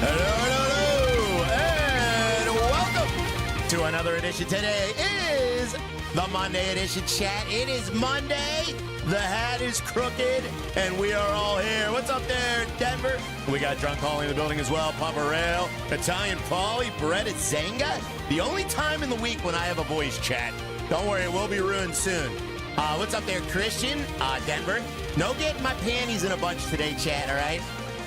Hello, and welcome to another edition. Today is the Monday edition, chat. It is Monday. The hat is crooked, and we are all here. What's up there, Denver? We got Drunk Holly in the building as well. Papa Rail, Italian Polly, Brett Zenga. The only time in the week when I have a voice, chat. Don't worry, it will be ruined soon. What's up there, Christian? Denver. No getting my panties in a bunch today, chat, all right?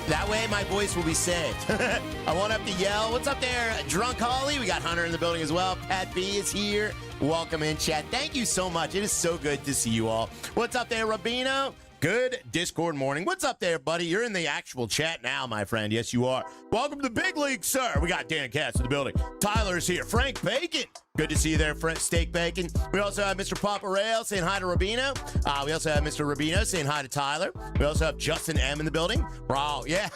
That way my voice will be saved. I won't have to yell. What's up there, Drunk Holly? We got Hunter in the building as well. Pat B is here. Welcome in, chat. Thank you so much. It is so good to see you all. What's up there, Rabino? Good Discord morning. What's up there, buddy? You're in the actual chat now, my friend. Yes, you are. Welcome to the big league, sir. We got Dan Katz in the building. Tyler's here. Frank Bacon. Good to see you there, Steak Bacon. We also have Mr. Papa Rail saying hi to Rubino. We also have Mr. Rubino saying hi to Tyler. We also have Justin M in the building. Bro, yeah.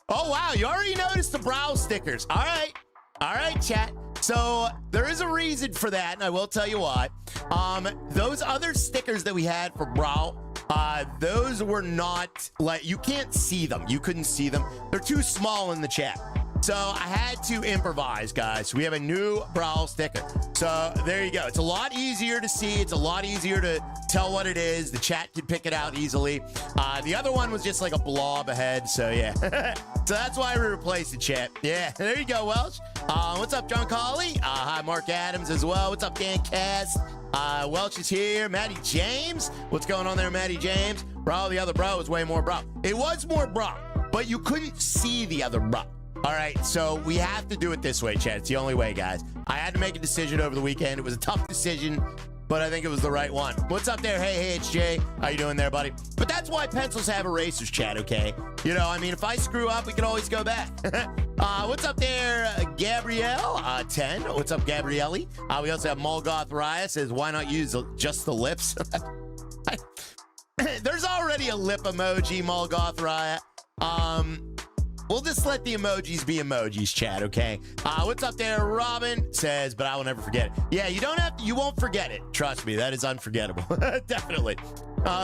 Oh, wow. You already noticed the brow stickers. All right. All right, chat. So there is a reason for that, and I will tell you why. Those other stickers that we had for brow, those were not, like, you can't see them. You couldn't see them. They're too small in the chat. So I had to improvise, guys. We have a new brow sticker. So there you go. It's a lot easier to see. It's a lot easier to tell what it is. The chat can pick it out easily. The other one was just like a blob ahead. So yeah. So that's why we replaced the chat. Yeah, there you go, Welsh. What's up, John Colley? Hi, Mark Adams as well. What's up, Dan Cass? Welch is here. Maddie James. What's going on there, Maddie James? Bro, the other bro was way more bro. It was more bro, but you couldn't see the other bro. All right, so we have to do it this way, chat. It's the only way, guys. I had to make a decision over the weekend. It was a tough decision, but I think it was the right one. What's up there? Hey, it's Jay. How you doing there, buddy? But that's why pencils have erasers, chat, okay? You know, I mean, if I screw up, we can always go back. What's up there, Gabrielle? 10. What's up, Gabrielle? We also have Molgoth Raya says, why not use just the lips? There's already a lip emoji, Molgoth Raya. We'll just let the emojis be emojis, chat, okay? What's up there? Robin says, but I will never forget it. Yeah, you won't forget it. Trust me, that is unforgettable. Definitely.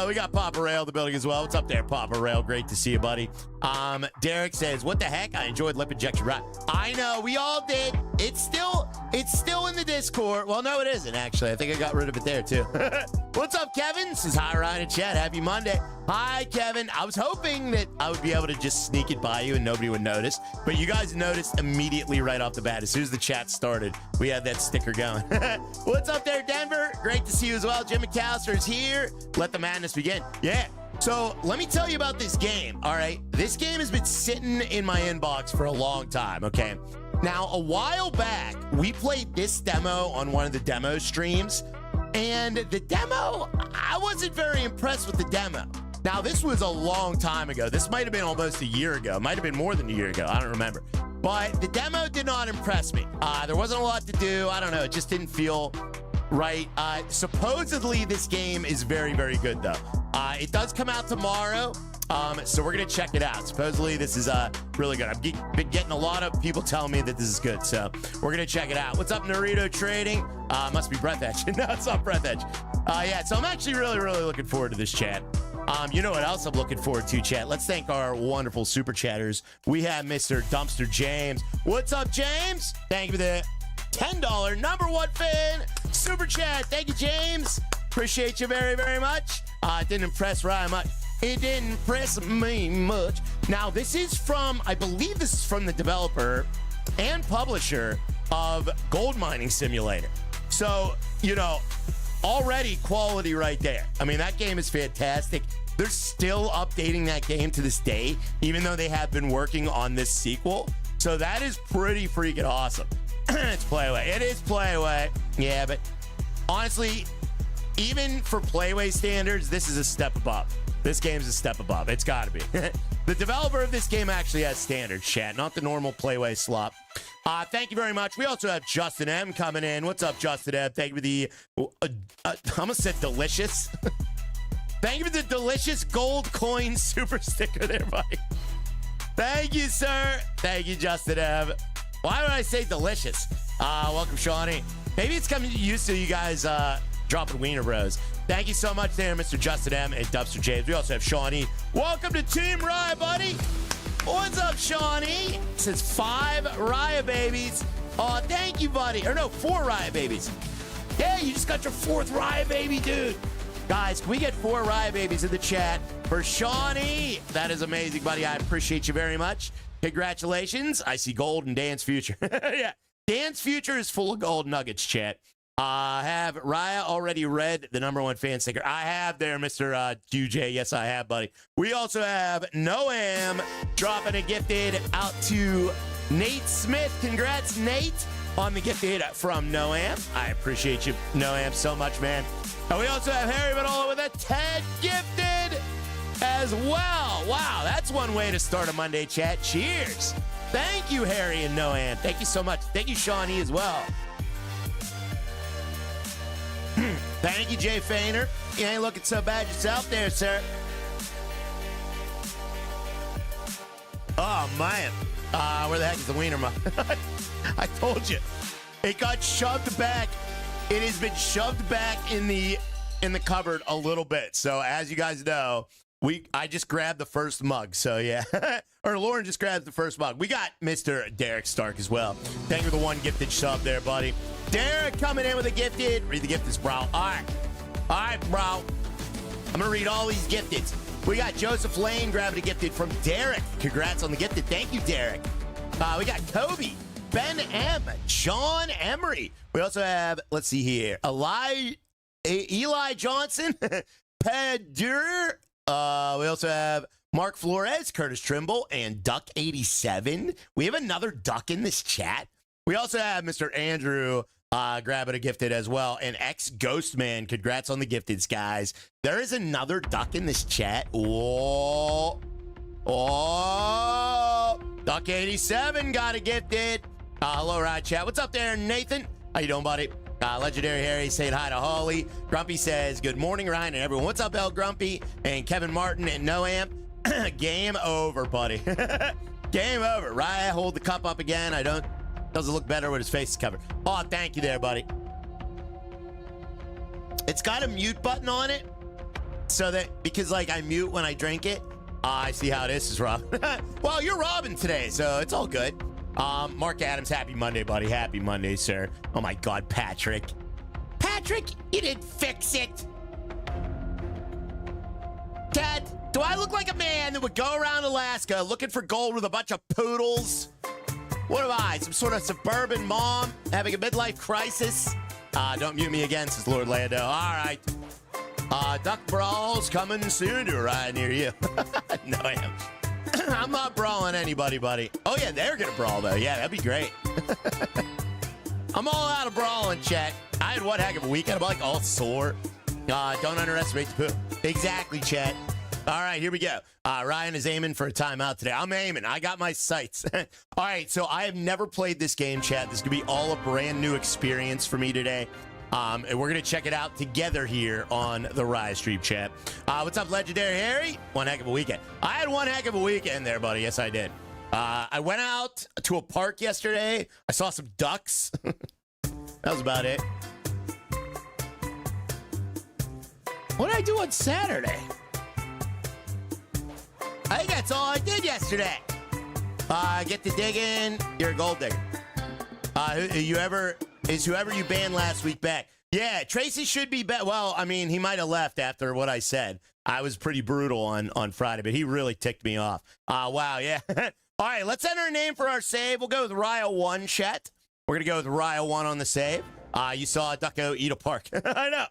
We got Papa Rail in the building as well. What's up there, Papa Rail? Great to see you, buddy. Derek says, what the heck? I enjoyed lip injection, right? I know, we all did. It's still in the Discord. Well, no, it isn't, actually. I think I got rid of it there, too. What's up, Kevin? Says, hi, Ryan and chat. Happy Monday. Hi, Kevin. I was hoping that I would be able to just sneak it by you and nobody would notice, but you guys noticed immediately right off the bat. As soon as the chat started, we had that sticker going. What's up there, Denver? Great to see you as well. Jim McAllister is here. Let the madness begin. Yeah. So let me tell you about this game, all right? This game has been sitting in my inbox for a long time, okay? Now, a while back, we played this demo on one of the demo streams, and the demo, I wasn't very impressed with the demo. Now, this was a long time ago. This might have been almost a year ago. Might have been more than a year ago. I don't remember. But the demo did not impress me. There wasn't a lot to do. I don't know. It just didn't feel right. Supposedly, this game is very, very good, though. It does come out tomorrow, so we're going to check it out. Supposedly, this is really good. I've been getting a lot of people telling me that this is good, so we're going to check it out. What's up, Naruto Trading? Must be Breath Edge. No, it's not Breath Edge. Yeah, so I'm actually really, really looking forward to this chat. You know what else I'm looking forward to, chat? Let's thank our wonderful super chatters. We have Mr. Dumpster James. What's up, James? Thank you for the $10 number one fan super chat. Thank you, James. Appreciate you very, very much. It didn't impress Ryan much. It didn't impress me much. Now, this is from, I believe this is from the developer and publisher of Gold Mining Simulator. So, you know, already quality right there. I mean, that game is fantastic. They're still updating that game to this day, even though they have been working on this sequel. So that is pretty freaking awesome. It's Playway. It is Playway. Yeah, but honestly, even for Playway standards, this is a step above. This game's a step above. It's got to be. The developer of this game actually has standards, chat, not the normal Playway slop. Thank you very much. We also have Justin M coming in. What's up, Justin M? Thank you for the, I almost said delicious. Thank you for the delicious gold coin super sticker there, buddy. Thank you, sir. Thank you, Justin M. Why would I say delicious? Welcome, Shawnee. Maybe it's coming used to you guys dropping Wiener Bros. Thank you so much there, Mr. Justin M and Dumpster James. We also have Shawnee. Welcome to Team Rye, buddy. What's up, Shawnee says 5 Raya babies. Oh, thank you, buddy. Or no, 4 Raya babies. Yeah, you just got your 4th Raya baby, dude. Guys, can we get 4 Raya babies in the chat for Shawnee? That is amazing, buddy. I appreciate you very much. Congratulations. I see gold in Dan's future. Yeah, Dan's future is full of gold nuggets, chat. Have Raya already read the #1 fan sticker? I have there, Mr. QJ. Yes, I have, buddy. We also have Noam dropping a gifted out to Nate Smith. Congrats, Nate, on the gifted from Noam. I appreciate you, Noam, so much, man. And we also have Harry Manola with a 10 gifted as well. Wow, that's one way to start a Monday chat. Cheers. Thank you, Harry and Noam. Thank you so much. Thank you, Shawnee, as well. Thank you, Jay Fainer. You ain't looking so bad yourself there, sir. Oh, man. Where the heck is the wiener muff? I told you. It got shoved back. It has been shoved back in the cupboard a little bit. So as you guys know, I just grabbed the first mug. So yeah. Or Lauren just grabbed the first mug. We got Mr. Derek Stark as well. Thank you for the 1 gifted sub there, buddy. Derek coming in with a gifted. Read the gifteds, bro. All right. All right, bro. I'm going to read all these gifteds. We got Joseph Lane grabbing a gifted from Derek. Congrats on the gifted. Thank you, Derek. We got Kobe, Ben M, John Emery. We also have, let's see here, Eli Johnson, Pedur. We also have Mark Flores, Curtis Trimble, and Duck87. We have another Duck in this chat. We also have Mr. Andrew grabbing a gifted as well. And ex-Ghostman, congrats on the gifteds, guys. There is another Duck in this chat. Oh, Duck87 got a gifted. Hello, Ride Chat. What's up there, Nathan? How you doing, buddy? Legendary Harry saying hi to Holly. Grumpy says, good morning, Ryan and everyone. What's up, El Grumpy? And Kevin Martin and Noam. Game over, buddy. Game over. Raya, hold the cup up again. Doesn't look better with his face covered. Oh, thank you there, buddy. It's got a mute button on it. So that, because like I mute when I drink it. I see how this is, Rob. Well, you're Robin today, so it's all good. Mark Adams, happy Monday, buddy. Happy Monday, sir. Oh my God, Patrick. Patrick, you didn't fix it. Dad, do I look like a man that would go around Alaska looking for gold with a bunch of poodles? What am I, some sort of suburban mom having a midlife crisis? Don't mute me again, says Lord Lando. All right. Duck Brawl's coming soon to a ride near you. No, I am. I'm not brawling anybody, buddy. Oh, yeah, they're going to brawl, though. Yeah, that'd be great. I'm all out of brawling, chat. I had one heck of a weekend. I'm like all sore. Don't underestimate the poop. Exactly, chat. All right, here we go. Ryan is aiming for a timeout today. I'm aiming. I got my sights. All right, so I have never played this game, chat. This is going to be all a brand new experience for me today. And we're going to check it out together here on the Rise Stream, chat. What's up, Legendary Harry? One heck of a weekend. I had one heck of a weekend there, buddy. Yes, I did. I went out to a park yesterday. I saw some ducks. That was about it. What did I do on Saturday? I think that's all I did yesterday. Get to digging. You're a gold digger. Is whoever you banned last week back? Yeah, Tracy should be back. Well, I mean, he might have left after what I said. I was pretty brutal on Friday, but he really ticked me off. Wow, yeah. All right, let's enter a name for our save. We'll go with Ryo 1, chat. We're going to go with Ryo 1 on the save. You saw Ducko eat a park. I know.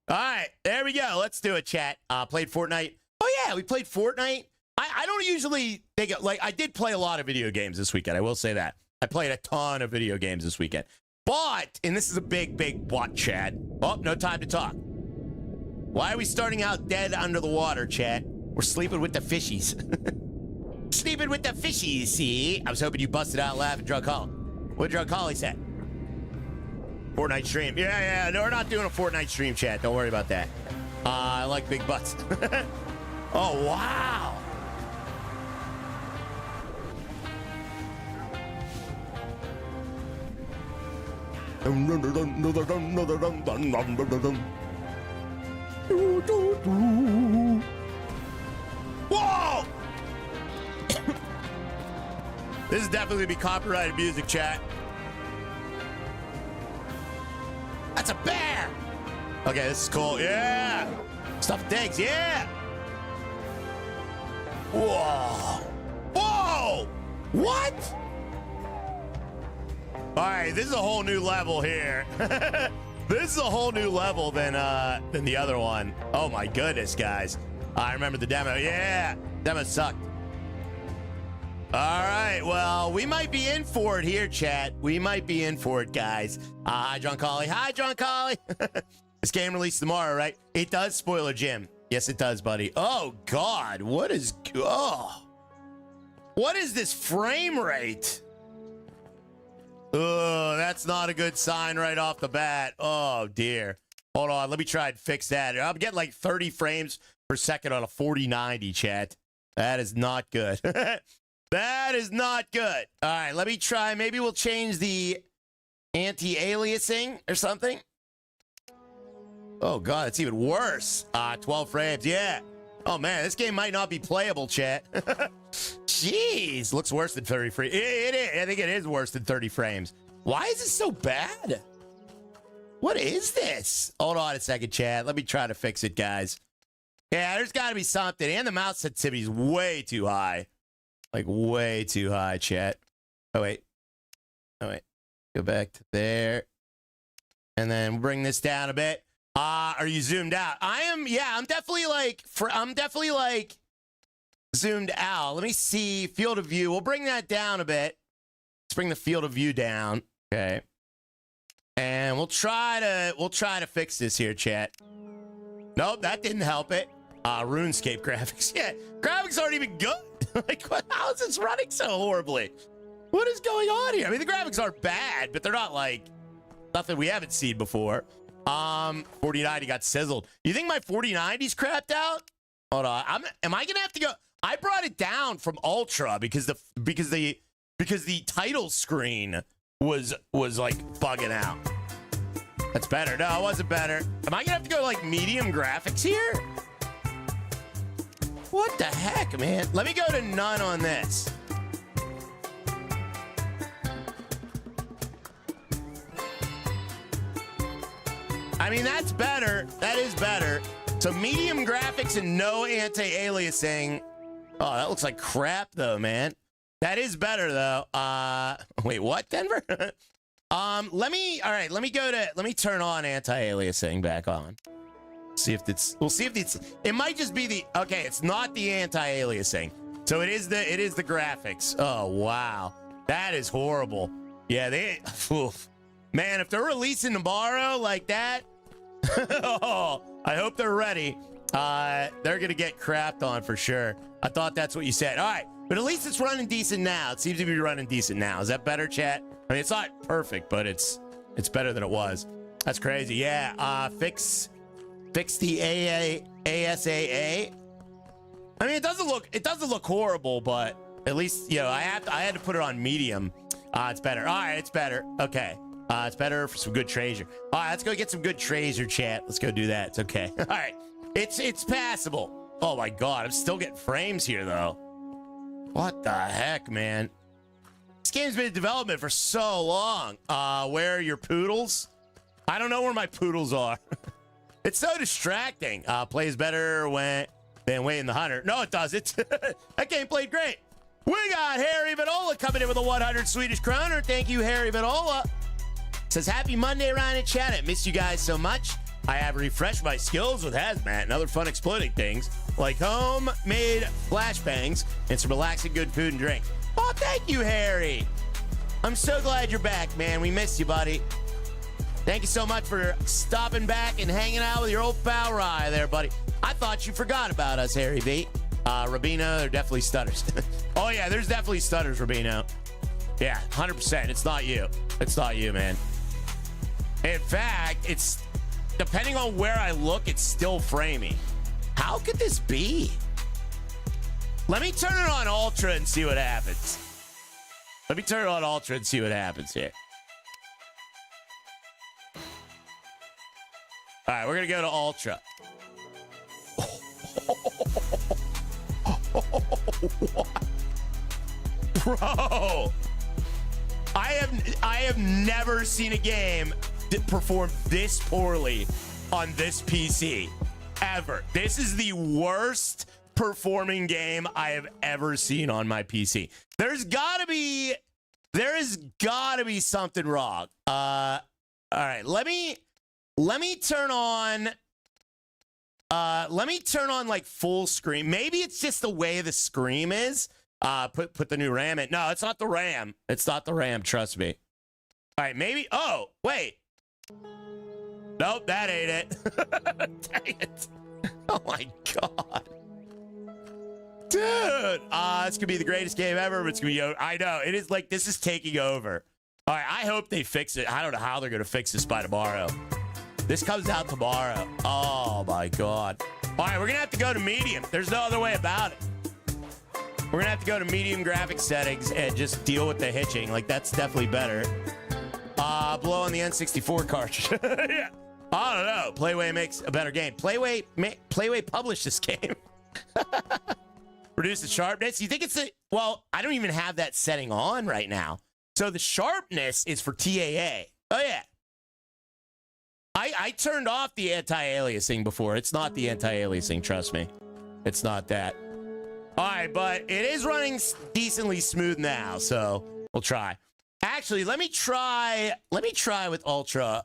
All right, there we go. Let's do it, chat. Played Fortnite. Oh, yeah, we played Fortnite. I don't usually think it, like, I did play a lot of video games this weekend. I will say that. I played a ton of video games this weekend. But, and this is a big, big but, chat. Oh, no time to talk. Why are we starting out dead under the water, chat? We're sleeping with the fishies. Sleeping with the fishies, see? I was hoping you busted out laughing, Drunk Holly. What Drunk Holly said? Fortnite stream. Yeah, no, we're not doing a Fortnite stream, chat. Don't worry about that. I like big butts. Oh, wow. Whoa! This is definitely gonna be copyrighted music, chat. That's a bear. Okay, this is cool. Yeah. Stuffed eggs. Yeah. Whoa. Whoa. What? All right, this is a whole new level here. This is a whole new level than the other one. Oh my goodness, guys. I remember the demo. Yeah, demo sucked. All right, well, we might be in for it here, chat. We might be in for it, guys. Hi, John Colley. Hi, John Colley. This game released tomorrow, right? It does, Spoiler Jim. Yes, it does, buddy. Oh, God. What is... Oh. What is this frame rate? Oh, that's not a good sign right off the bat. Oh, dear. Hold on. Let me try and fix that. I'm getting like 30 frames per second on a 4090, chat. That is not good. That is not good. All right, let me try. Maybe we'll change the anti-aliasing or something. Oh, God, it's even worse. 12 frames. Yeah. Oh, man, this game might not be playable, chat. Jeez, looks worse than 30 frames. It is. I think it is worse than 30 frames. Why is this so bad? What is this? Hold on a second, chat. Let me try to fix it, guys. Yeah, there's got to be something. And the mouse sensitivity is way too high. Like, way too high, chat. Oh, wait. Oh, wait. Go back to there. And then we'll bring this down a bit. Are you zoomed out? I am, yeah, I'm definitely like zoomed out. Let me see, field of view. We'll bring that down a bit. Let's bring the field of view down. Okay. And we'll try to fix this here, chat. Nope, that didn't help it. RuneScape graphics. Yeah, graphics aren't even good. Like, how is this running so horribly? What is going on here? I mean, the graphics aren't bad, but they're not like nothing we haven't seen before. 4090 got sizzled. You think my 4090's crapped out? Hold on. Am I gonna have to go? I brought it down from ultra because the title screen was like bugging out. That's better. No, it wasn't better. Am I gonna have to go like medium graphics here? What the heck, man? Let me go to none on this. I mean, that's better. That is better. So medium graphics and no anti-aliasing. Oh, that looks like crap, though, man. That is better, though. Wait, what, Denver? Let me turn on anti-aliasing back on. We'll see if it's, it might just be the, okay, it's not the anti-aliasing. So it is the graphics. Oh, wow. That is horrible. Yeah, oof. Man, if they're releasing tomorrow like that, oh, I hope they're ready. They're going to get crapped on for sure. I thought that's what you said. All right, but at least it's running decent now. It seems to be running decent now. Is that better, chat? I mean, it's not perfect, but it's better than it was. That's crazy. Yeah, fix the ASAA. I mean, it doesn't look horrible, but at least, you know, I had to put it on medium. It's better. All right, it's better. Okay. It's better for some good treasure. All right, let's go get some good treasure, chat. Let's go do that. It's okay. All right. It's passable. Oh, my God. I'm still getting frames here, though. What the heck, man? This game's been in development for so long. Where are your poodles? I don't know where my poodles are. It's so distracting. Plays better than Wayne the Hunter. No, it doesn't. That game played great. We got Harry Vanola coming in with a 100 Swedish kroner. Thank you, Harry Vanola. Says, happy Monday, Ryan and Chat. I miss you guys so much. I have refreshed my skills with Hazmat and other fun exploding things like homemade flashbangs and some relaxing good food and drink. Oh, thank you, Harry. I'm so glad you're back, man. We missed you, buddy. Thank you so much for stopping back and hanging out with your old pal Rye there, buddy. I thought you forgot about us, Harry B. Rubino, they're definitely stutters. Oh, yeah, there's definitely stutters, Rubino. Yeah, 100%. It's not you. It's not you, man. In fact, it's depending on where I look, it's still framey. How could this be? Let me turn it on Ultra and see what happens. Let me turn it on Ultra and see what happens here. All right, we're going to go to Ultra. What? Bro, I have never seen a game that performed this poorly on this PC ever. This is the worst performing game I have ever seen on my PC. There has got to be something wrong. All right, let me turn on like full screen. Maybe it's just the way the screen is. Put the new RAM in. No, it's not the RAM. It's not the RAM, trust me. All right, maybe. Oh, wait. Nope, that ain't it. Dang it. Oh my God. Dude, this could be the greatest game ever, but it's gonna be, I know, it is like, this is taking over. All right, I hope they fix it. I don't know how they're gonna fix this by tomorrow. This comes out tomorrow. Oh my God. All right, we're gonna have to go to medium. There's no other way about it. We're gonna have to go to medium graphic settings and just deal with the hitching. Like, that's definitely better. Blow on the N64 cartridge. Yeah. I don't know. Playway makes a better game. Playway published this game. Reduce the sharpness. You think it's well, I don't even have that setting on right now. So the sharpness is for TAA. Oh yeah. I turned off the anti-aliasing before. It's not the anti-aliasing, trust me. It's not that. All right, but it is running decently smooth now, so we'll try. Actually, let me try with Ultra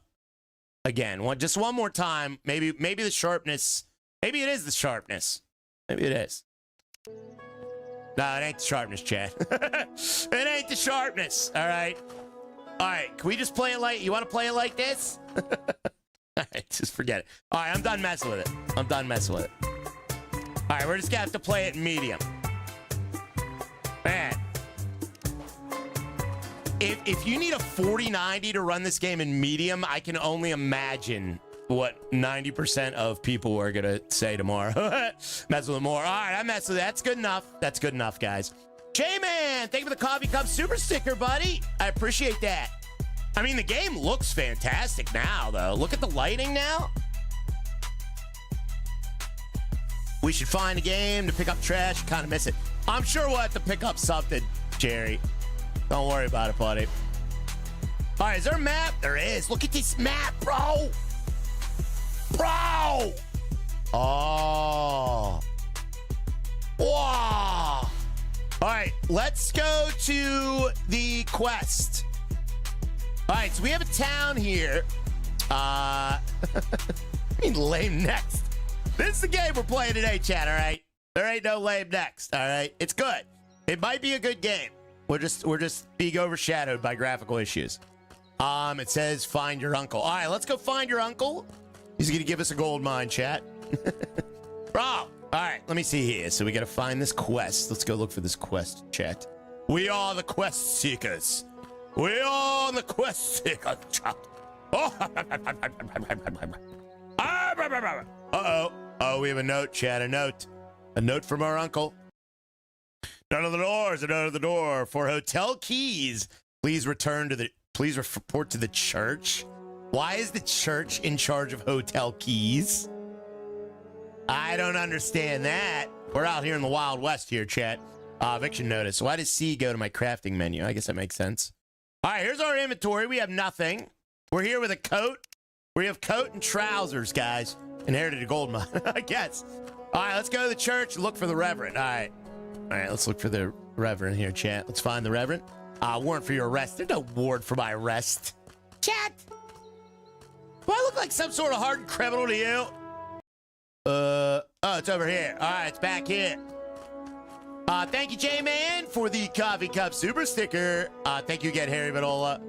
again. Just one more time. Maybe the sharpness. Maybe it is the sharpness. Maybe it is. No, it ain't the sharpness, Chad. It ain't the sharpness. All right. All right. Can we just play it like, you want to play it like this? All right, just forget it. All right, I'm done messing with it. I'm done messing with it. All right, we're just gonna have to play it in medium. Man, if you need a 4090 to run this game in medium, I can only imagine what 90% of people are gonna say tomorrow. Mess with it more. All right, I mess with it. That's good enough. That's good enough, guys. J-Man, thank you for the coffee cup super sticker, buddy. I appreciate that. I mean, the game looks fantastic now, though. Look at the lighting now. We should find a game to pick up trash. Kind of miss it. I'm sure we'll have to pick up something, Jerry. Don't worry about it, buddy. All right, is there a map? There is. Look at this map, bro. Bro. Oh. Wow. All right, let's go to the quest. All right, so we have a town here. I mean, lame next. This is the game we're playing today, chat, all right? There ain't no lame next, all right? It's good. It might be a good game. We're just being overshadowed by graphical issues. It says find your uncle. All right, let's go find your uncle. He's gonna give us a gold mine, chat. Bro, all right, let me see here. So we gotta find this quest. Let's go look for this quest, chat. We are the quest seekers. We are the quest seekers, chat. Oh, uh-oh. Oh, we have a note, Chad. A note. A note from our uncle. None of the doors are none of the door. For hotel keys, please report to the church. Why is the church in charge of hotel keys? I don't understand that. We're out here in the Wild West here, chat. Eviction notice. Why does C go to my crafting menu? I guess that makes sense. All right, here's our inventory. We have nothing. We're here with a coat. We have coat and trousers, guys. Inherited a gold mine, I guess. All right, let's go to the church and look for the reverend. All right, let's look for the reverend here, chat. Let's find the reverend. Warrant for your arrest. There's no warrant for my arrest. Chat. Do I look like some sort of hardened criminal to you? Oh, it's over here. All right, it's back here. Thank you, J-Man, for the coffee cup super sticker. Thank you again, Harry Vitola,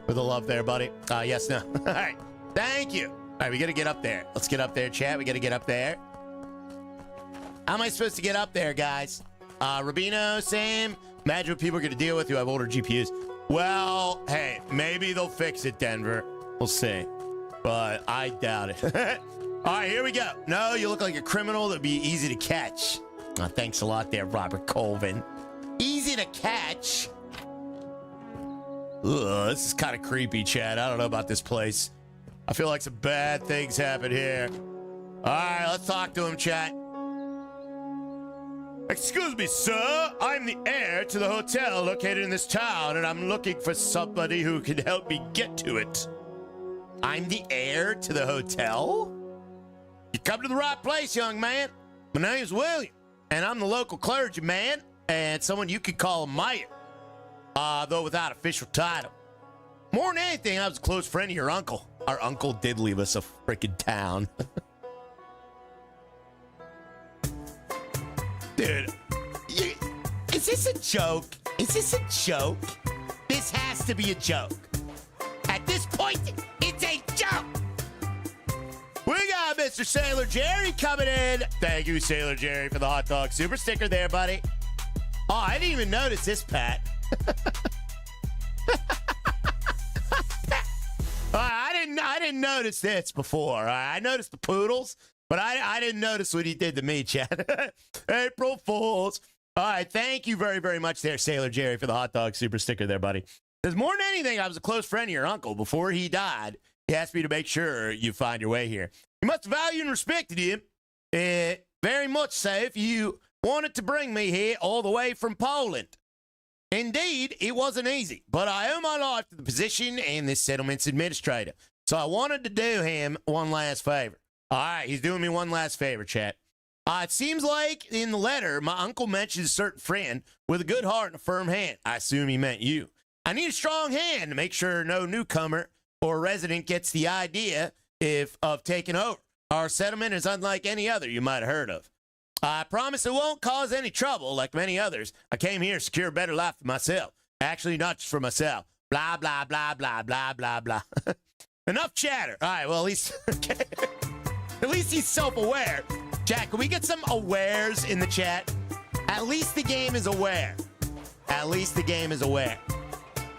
for the love there, buddy. Yes, no. All right, thank you. All right, we got to get up there. Let's get up there, chat. We got to get up there. How am I supposed to get up there, guys? Rubino, same. Imagine what people are going to deal with who have older GPUs. Well, hey, maybe they'll fix it, Denver. We'll see. But I doubt it. All right, here we go. No, you look like a criminal that'd be easy to catch. Thanks a lot there, Robert Colvin. Easy to catch. Ugh, this is kind of creepy, Chad. I don't know about this place. I feel like some bad things happen here. All right, let's talk to him, chat. Excuse me, sir. I'm the heir to the hotel located in this town, and I'm looking for somebody who can help me get to it. I'm the heir to the hotel? You come to the right place, young man. My name's William, and I'm the local clergyman, and someone you could call a mayor, though without official title. More than anything, I was a close friend of your uncle. Our uncle did leave us a freaking town. Dude, is this a joke? Is this a joke? This has to be a joke. At this point, it's a joke. We got Mr. Sailor Jerry coming in. Thank you, Sailor Jerry, for the hot dog super sticker there, buddy. Oh, I didn't even notice this, Pat. I didn't notice this before. I noticed the poodles, but I didn't notice what he did to me, Chad. April Fools. All right, thank you very, very much there, Sailor Jerry, for the hot dog super sticker there, buddy. Because more than anything, I was a close friend of your uncle. Before he died, he asked me to make sure you find your way here. You must value and respected him very much so if you wanted to bring me here all the way from Poland. Indeed, it wasn't easy, but I owe my life to the position and this settlement's administrator. So I wanted to do him one last favor. All right, he's doing me one last favor, chat. It seems like in the letter, my uncle mentioned a certain friend with a good heart and a firm hand. I assume he meant you. I need a strong hand to make sure no newcomer or resident gets the idea of taking over. Our settlement is unlike any other you might have heard of. I promise it won't cause any trouble like many others. I came here to secure a better life for myself. Actually, not just for myself. Blah, blah, blah, blah, blah, blah, blah. Enough chatter. All right, well, at least he's self-aware. Chat, can we get some awares in the chat? At least the game is aware. At least the game is aware.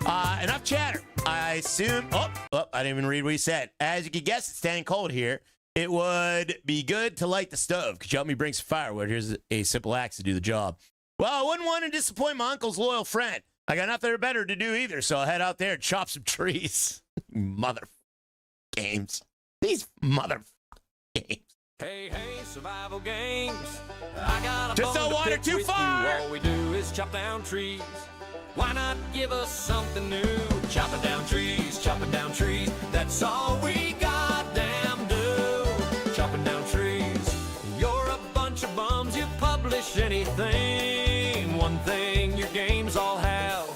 Enough chatter. I assume... Oh, I didn't even read what he said. As you can guess, it's staying cold here. It would be good to light the stove. Could you help me bring some firewood? Here's a simple axe to do the job. Well, I wouldn't want to disappoint my uncle's loyal friend. I got nothing better to do either, so I'll head out there and chop some trees. Mother games. These mother games. Hey, survival games. I got a just don't wander too far. All we do is chop down trees. Why not give us something new? Chopping down trees, that's all we goddamn do. Chopping down trees. You're a bunch of bums, you publish anything. One thing your games all have,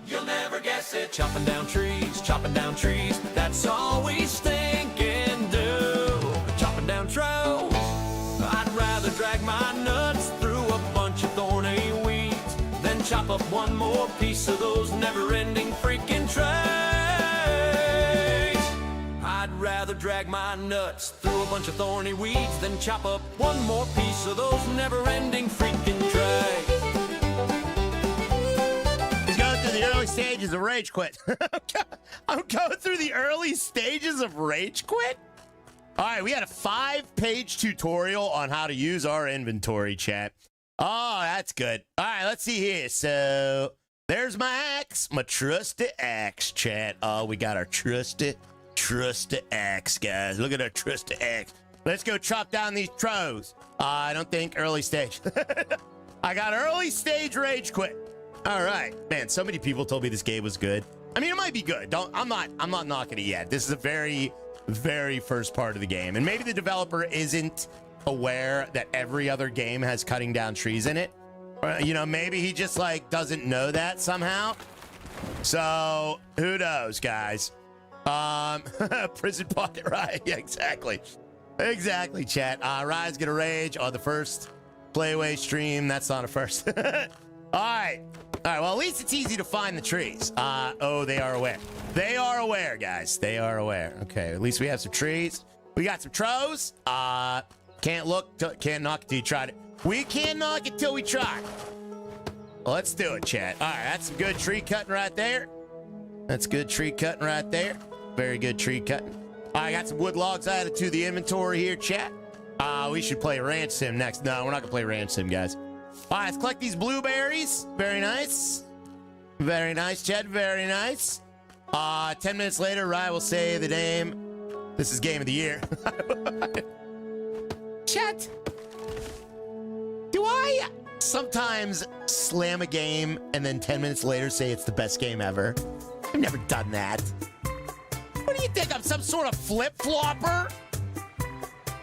you'll never guess it. Chopping down trees, that's all we stinking do. Chopping down trolls. I'd rather drag my nuts through a bunch of thorny weeds than chop up one more piece of those never-ending freaking trays. I'd rather drag my nuts through a bunch of thorny weeds than chop up one more piece of those never-ending freaking trays. He's going through the early stages of rage quit. I'm going through the early stages of rage quit? All right, we had a 5-page tutorial on how to use our inventory, chat. Oh, that's good. All right, let's see here. So there's my axe, my trusty axe, chat. Oh, we got our trusty axe, guys. Look at our trusty axe. Let's go chop down these trows. I don't think early stage. I got early stage rage quit. All right, man. So many people told me this game was good. I mean, it might be good. I'm not knocking it yet. This is a very, very first part of the game, and maybe the developer isn't aware that every other game has cutting down trees in it. You know, maybe he just like doesn't know that somehow. So who knows, guys? Prison pocket riot. Yeah, exactly, chat. Ryan's gonna rage on the first Playway stream. That's not a first. All right. Well, at least it's easy to find the trees. Oh, they are aware. They are aware, guys. They are aware. Okay, at least we have some trees. We got some trows. Can't knock it till you tried it. We can't knock it till we try. Well, let's do it, chat. All right, that's some good tree cutting right there. That's good tree cutting right there. Very good tree cutting. I got some wood logs added to the inventory here, chat. We should play Ranch Sim next. No, we're not gonna play Ranch Sim, guys. All right, let's collect these blueberries. Very nice. Very nice, chat. Very nice. 10 minutes later, Ryan will say the name. This is game of the year. Chat, do I sometimes slam a game and then 10 minutes later say it's the best game ever? I've never done that. What do you think? I'm some sort of flip-flopper?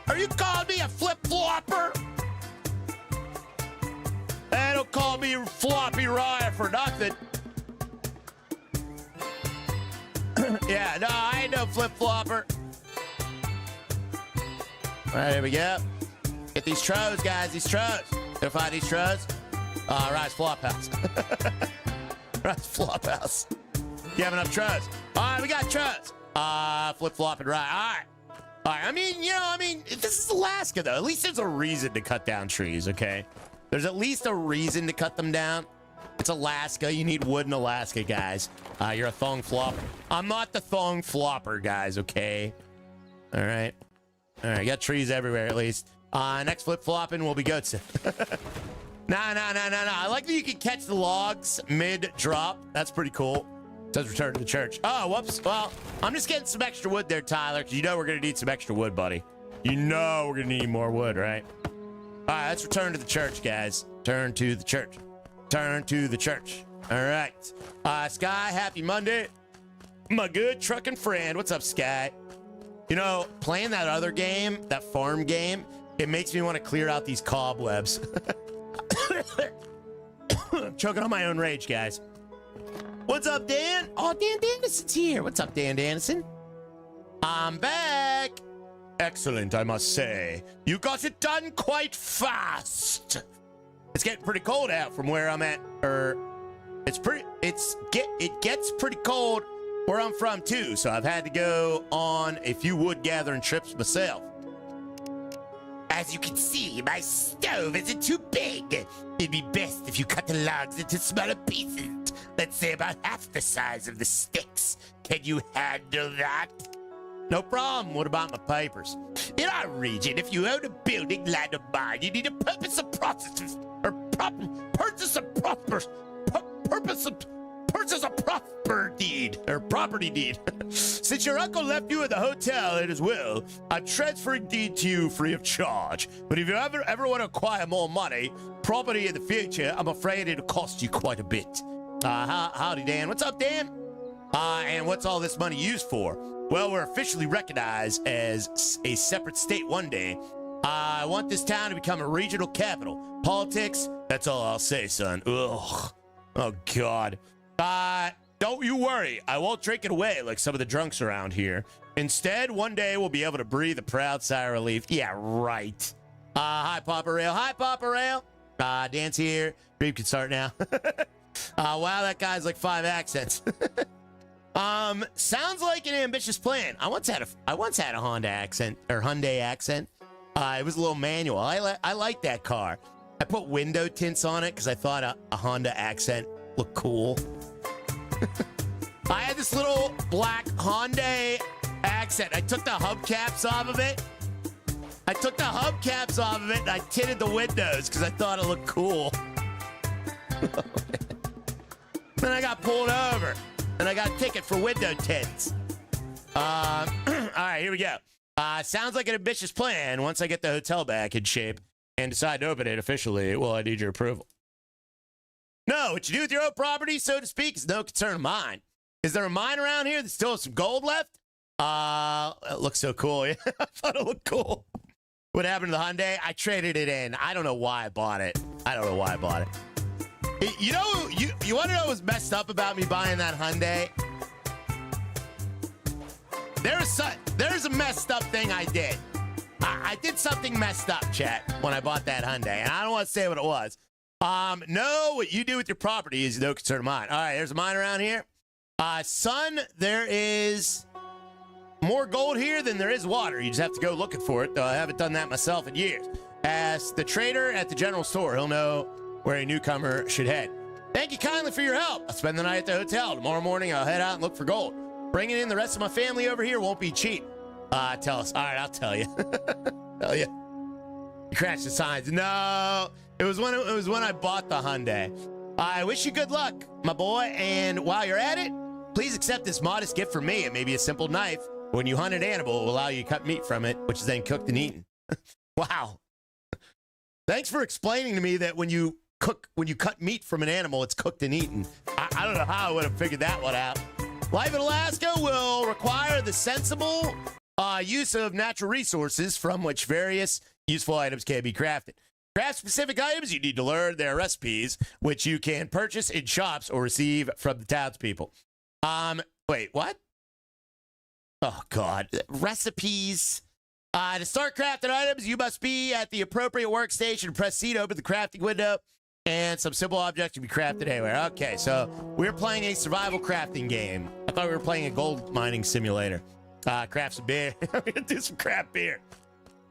Are you calling me a flip-flopper? They don't call me Floppy Ryan for nothing. Yeah, no, I ain't no flip-flopper. All right, here we go. Get these tros, guys, these tros. Gonna find these tros. Rise Flophouse. Rise Flophouse. You have enough tros. All right, we got tros. Flip-flopping right. All right. All right, I mean, this is Alaska, though. At least there's a reason to cut down trees, okay? There's at least a reason to cut them down. It's Alaska. You need wood in Alaska, guys. You're a thong flopper. I'm not the thong flopper, guys, okay? All right. All right, got trees everywhere, at least. Next flip-flopping will be goats. No. I like that you can catch the logs mid-drop. That's pretty cool. It says return to the church. Oh, whoops. Well, I'm just getting some extra wood there, Tyler, because you know we're going to need some extra wood, buddy. You know we're going to need more wood, right? All right, let's return to the church, guys. Turn to the church. Turn to the church. All right. Sky, happy Monday. My good trucking friend. What's up, Sky? You know, playing that other game, that farm game, it makes me want to clear out these cobwebs. I'm choking on my own rage, guys. What's up, Dan? Oh, Dan Dandison's here. What's up, Dan Dandison? I'm back. Excellent, I must say. You got it done quite fast. It's getting pretty cold out from where I'm at. It gets pretty cold where I'm from too, so I've had to go on a few wood gathering trips myself. As you can see, my stove isn't too big. It'd be best if you cut the logs into smaller pieces. Let's say about half the size of the sticks. Can you handle that? No problem. What about my papers? In our region, if you own a building, land, or mine, you need a purchase of property deed. Since your uncle left you in the hotel in his will, I'm transferring deed to you free of charge. But if you ever want to acquire more money, property in the future, I'm afraid it'll cost you quite a bit. Howdy, Dan. What's up, Dan? And what's all this money used for? Well, we're officially recognized as a separate state one day. I want this town to become a regional capital. Politics, that's all I'll say, son. Ugh. Oh, God. Don't you worry. I won't drink it away like some of the drunks around here. Instead, one day we'll be able to breathe a proud sigh of relief. Yeah, right. Hi, Papa Rail. Hi, Papa Rail. Dan's here. Dream can start now. Wow, that guy's like 5 accents. Sounds like an ambitious plan. I once had a Honda accent, or Hyundai accent. It was a little manual. I like that car. I put window tints on it because I thought a Honda accent looked cool. I had this little black Hyundai accent. I took the hubcaps off of it. And I tinted the windows because I thought it looked cool. Then I got pulled over. And I got a ticket for window tints. All right, here we go. Sounds like an ambitious plan. Once I get the hotel back in shape and decide to open it officially, well, I need your approval. No, what you do with your own property, so to speak, is no concern of mine. Is there a mine around here that still has some gold left? It looks so cool. I thought it looked cool. What happened to the Hyundai? I traded it in. I don't know why I bought it. You know, you want to know what was messed up about me buying that Hyundai? There's a messed up thing I did. I did something messed up, chat, when I bought that Hyundai, and I don't want to say what it was. No, what you do with your property is no concern of mine. All right, there's a mine around here. Son, there is more gold here than there is water. You just have to go looking for it, though I haven't done that myself in years. Ask the trader at the general store. He'll know where a newcomer should head. Thank you kindly for your help. I'll spend the night at the hotel. Tomorrow morning, I'll head out and look for gold. Bringing in the rest of my family over here won't be cheap. Tell us. All right, I'll tell you. Tell you. You crashed the signs. No, it was when I bought the Hyundai. I wish you good luck, my boy. And while you're at it, please accept this modest gift from me. It may be a simple knife. When you hunt an animal, it will allow you to cut meat from it, which is then cooked and eaten. Wow. Thanks for explaining to me that when you when you cut meat from an animal, it's cooked and eaten. I don't know how I would have figured that one out. Life in Alaska will require the sensible use of natural resources from which various useful items can be crafted. Craft-specific items, you need to learn their recipes, which you can purchase in shops or receive from the townspeople. Wait, what? Oh, God. Recipes. To start crafting items, you must be at the appropriate workstation. Press C to open the crafting window, and some simple objects can be crafted anywhere. Okay, so we're playing a survival crafting game. I thought we were playing a gold mining simulator. Craft some beer. We're going to do some craft beer.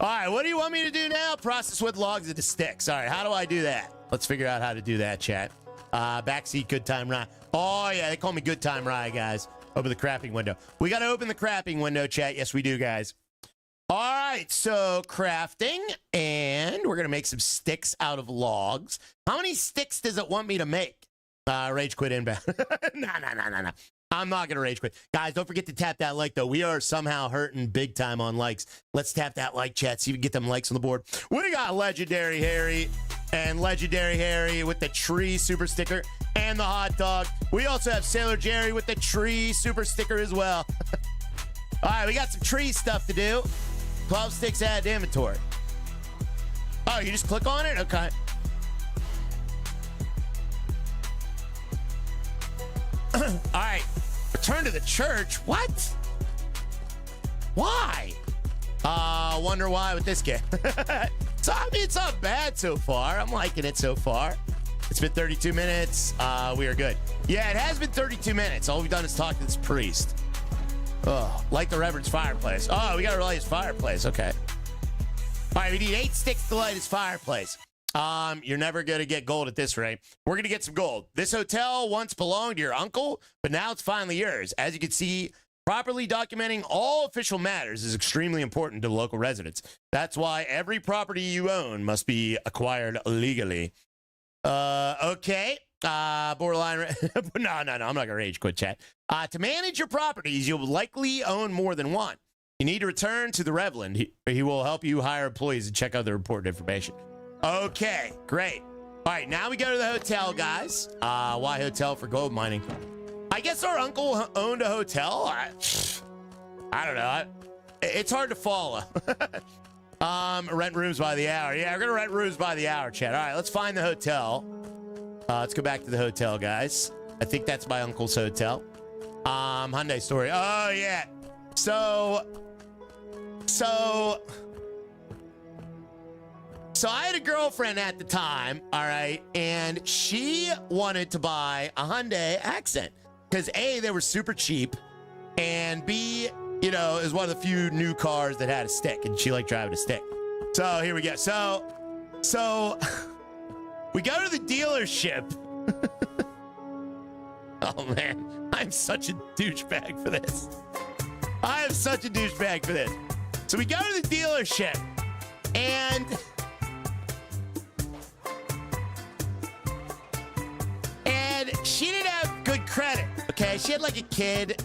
All right, what do you want me to do now? Process wood logs into sticks. All right, how do I do that? Let's figure out how to do that, chat. Backseat, good time rye. Oh, yeah, they call me good time rye, guys. Open the crafting window. We got to open the crafting window, chat. Yes, we do, guys. All right, so crafting, and we're going to make some sticks out of logs. How many sticks does it want me to make? Rage quit inbound. No. I'm not going to rage quit. Guys, don't forget to tap that like, though. We are somehow hurting big time on likes. Let's tap that like, chat, see if we can get them likes on the board. We got Legendary Harry and Legendary Harry with the tree super sticker and the hot dog. We also have Sailor Jerry with the tree super sticker as well. All right, we got some tree stuff to do. 12 sticks add to inventory. Oh, you just click on it? Okay. All right. Return to the church? What? Why? Wonder why with this game. So, I mean, it's not bad so far. I'm liking it so far. It's been 32 minutes. We are good. Yeah, it has been 32 minutes. All we've done is talk to this priest. Oh, like the Reverend's fireplace. Oh, we got to light his fireplace. Okay. All right, we need 8 sticks to light his fireplace. You're never going to get gold at this rate. We're going to get some gold. This hotel once belonged to your uncle, but now it's finally yours. As you can see, properly documenting all official matters is extremely important to local residents. That's why every property you own must be acquired legally. Okay. Borderline. No, I'm not going to rage quit, chat. To manage your properties, you'll likely own more than one. You need to return to the Reverend. He will help you hire employees and check out the important information. Okay, great. All right, now we go to the hotel, guys. Why hotel for gold mining? I guess our uncle owned a hotel. I don't know. It's hard to follow. Rent rooms by the hour. Yeah, we're going to rent rooms by the hour, chat. All right, let's find the hotel. Let's go back to the hotel, guys. I think that's my uncle's hotel. Hyundai story. Oh, yeah. So I had a girlfriend at the time, all right, and she wanted to buy a Hyundai Accent because A, they were super cheap, and B, you know, is one of the few new cars that had a stick, and she liked driving a stick. So here we go. So we go to the dealership. Oh man, I'm such a douchebag for this. I am such a douchebag for this. So we go to the dealership, and she didn't have good credit, okay? She had like a kid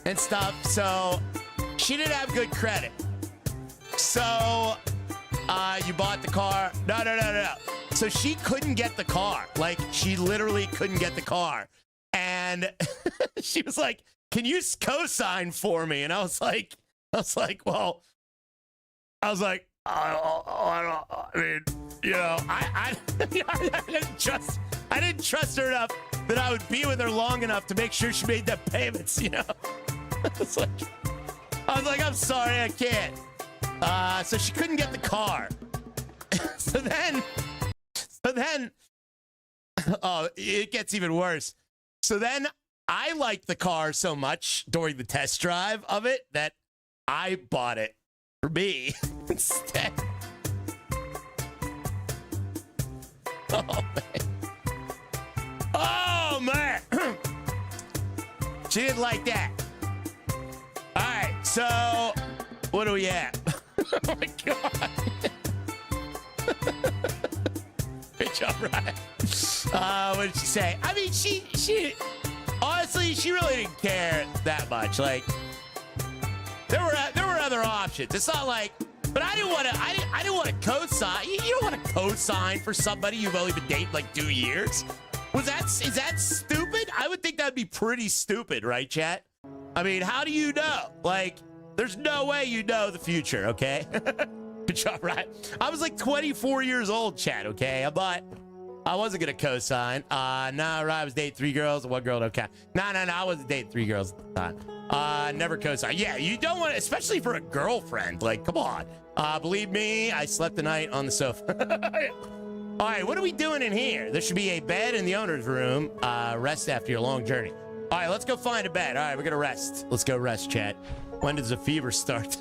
and stuff, so she didn't have good credit. So you bought the car. No. So she couldn't get the car. Like, she literally couldn't get the car. And she was like, can you co-sign for me? And I was like, well, I mean, you know, I didn't trust her enough that I would be with her long enough to make sure she made the payments, you know? I was like, I'm sorry, I can't. So she couldn't get the car. So then, oh, it gets even worse. So then I liked the car so much during the test drive of it that I bought it for me instead. Oh, man. Oh, man. She didn't like that. All right, so what are we at? Oh, my God. Good job, Ryan. What did she say? I mean, she honestly, she really didn't care that much. Like, there were other options. It's not like But I didn't want to. I didn't want to co-sign. You don't want to co-sign for somebody you've only been dating like 2 years. Is that stupid? I would think that'd be pretty stupid, right, chat? I mean, how do you know? Like, there's no way you know the future, okay? Good job, right? I was like 24 years old, chat, okay? I wasn't gonna co-sign. No, right, I was dating 3 girls and 1 girl, okay. No, I wasn't dating 3 girls at the time. Never co-sign. Yeah, you don't want to, especially for a girlfriend. Like, come on. Believe me, I slept the night on the sofa. All right, what are we doing in here? There should be a bed in the owner's room. Rest after your long journey. All right, let's go find a bed. All right, we're gonna rest. Let's go rest, chat. When does the fever start?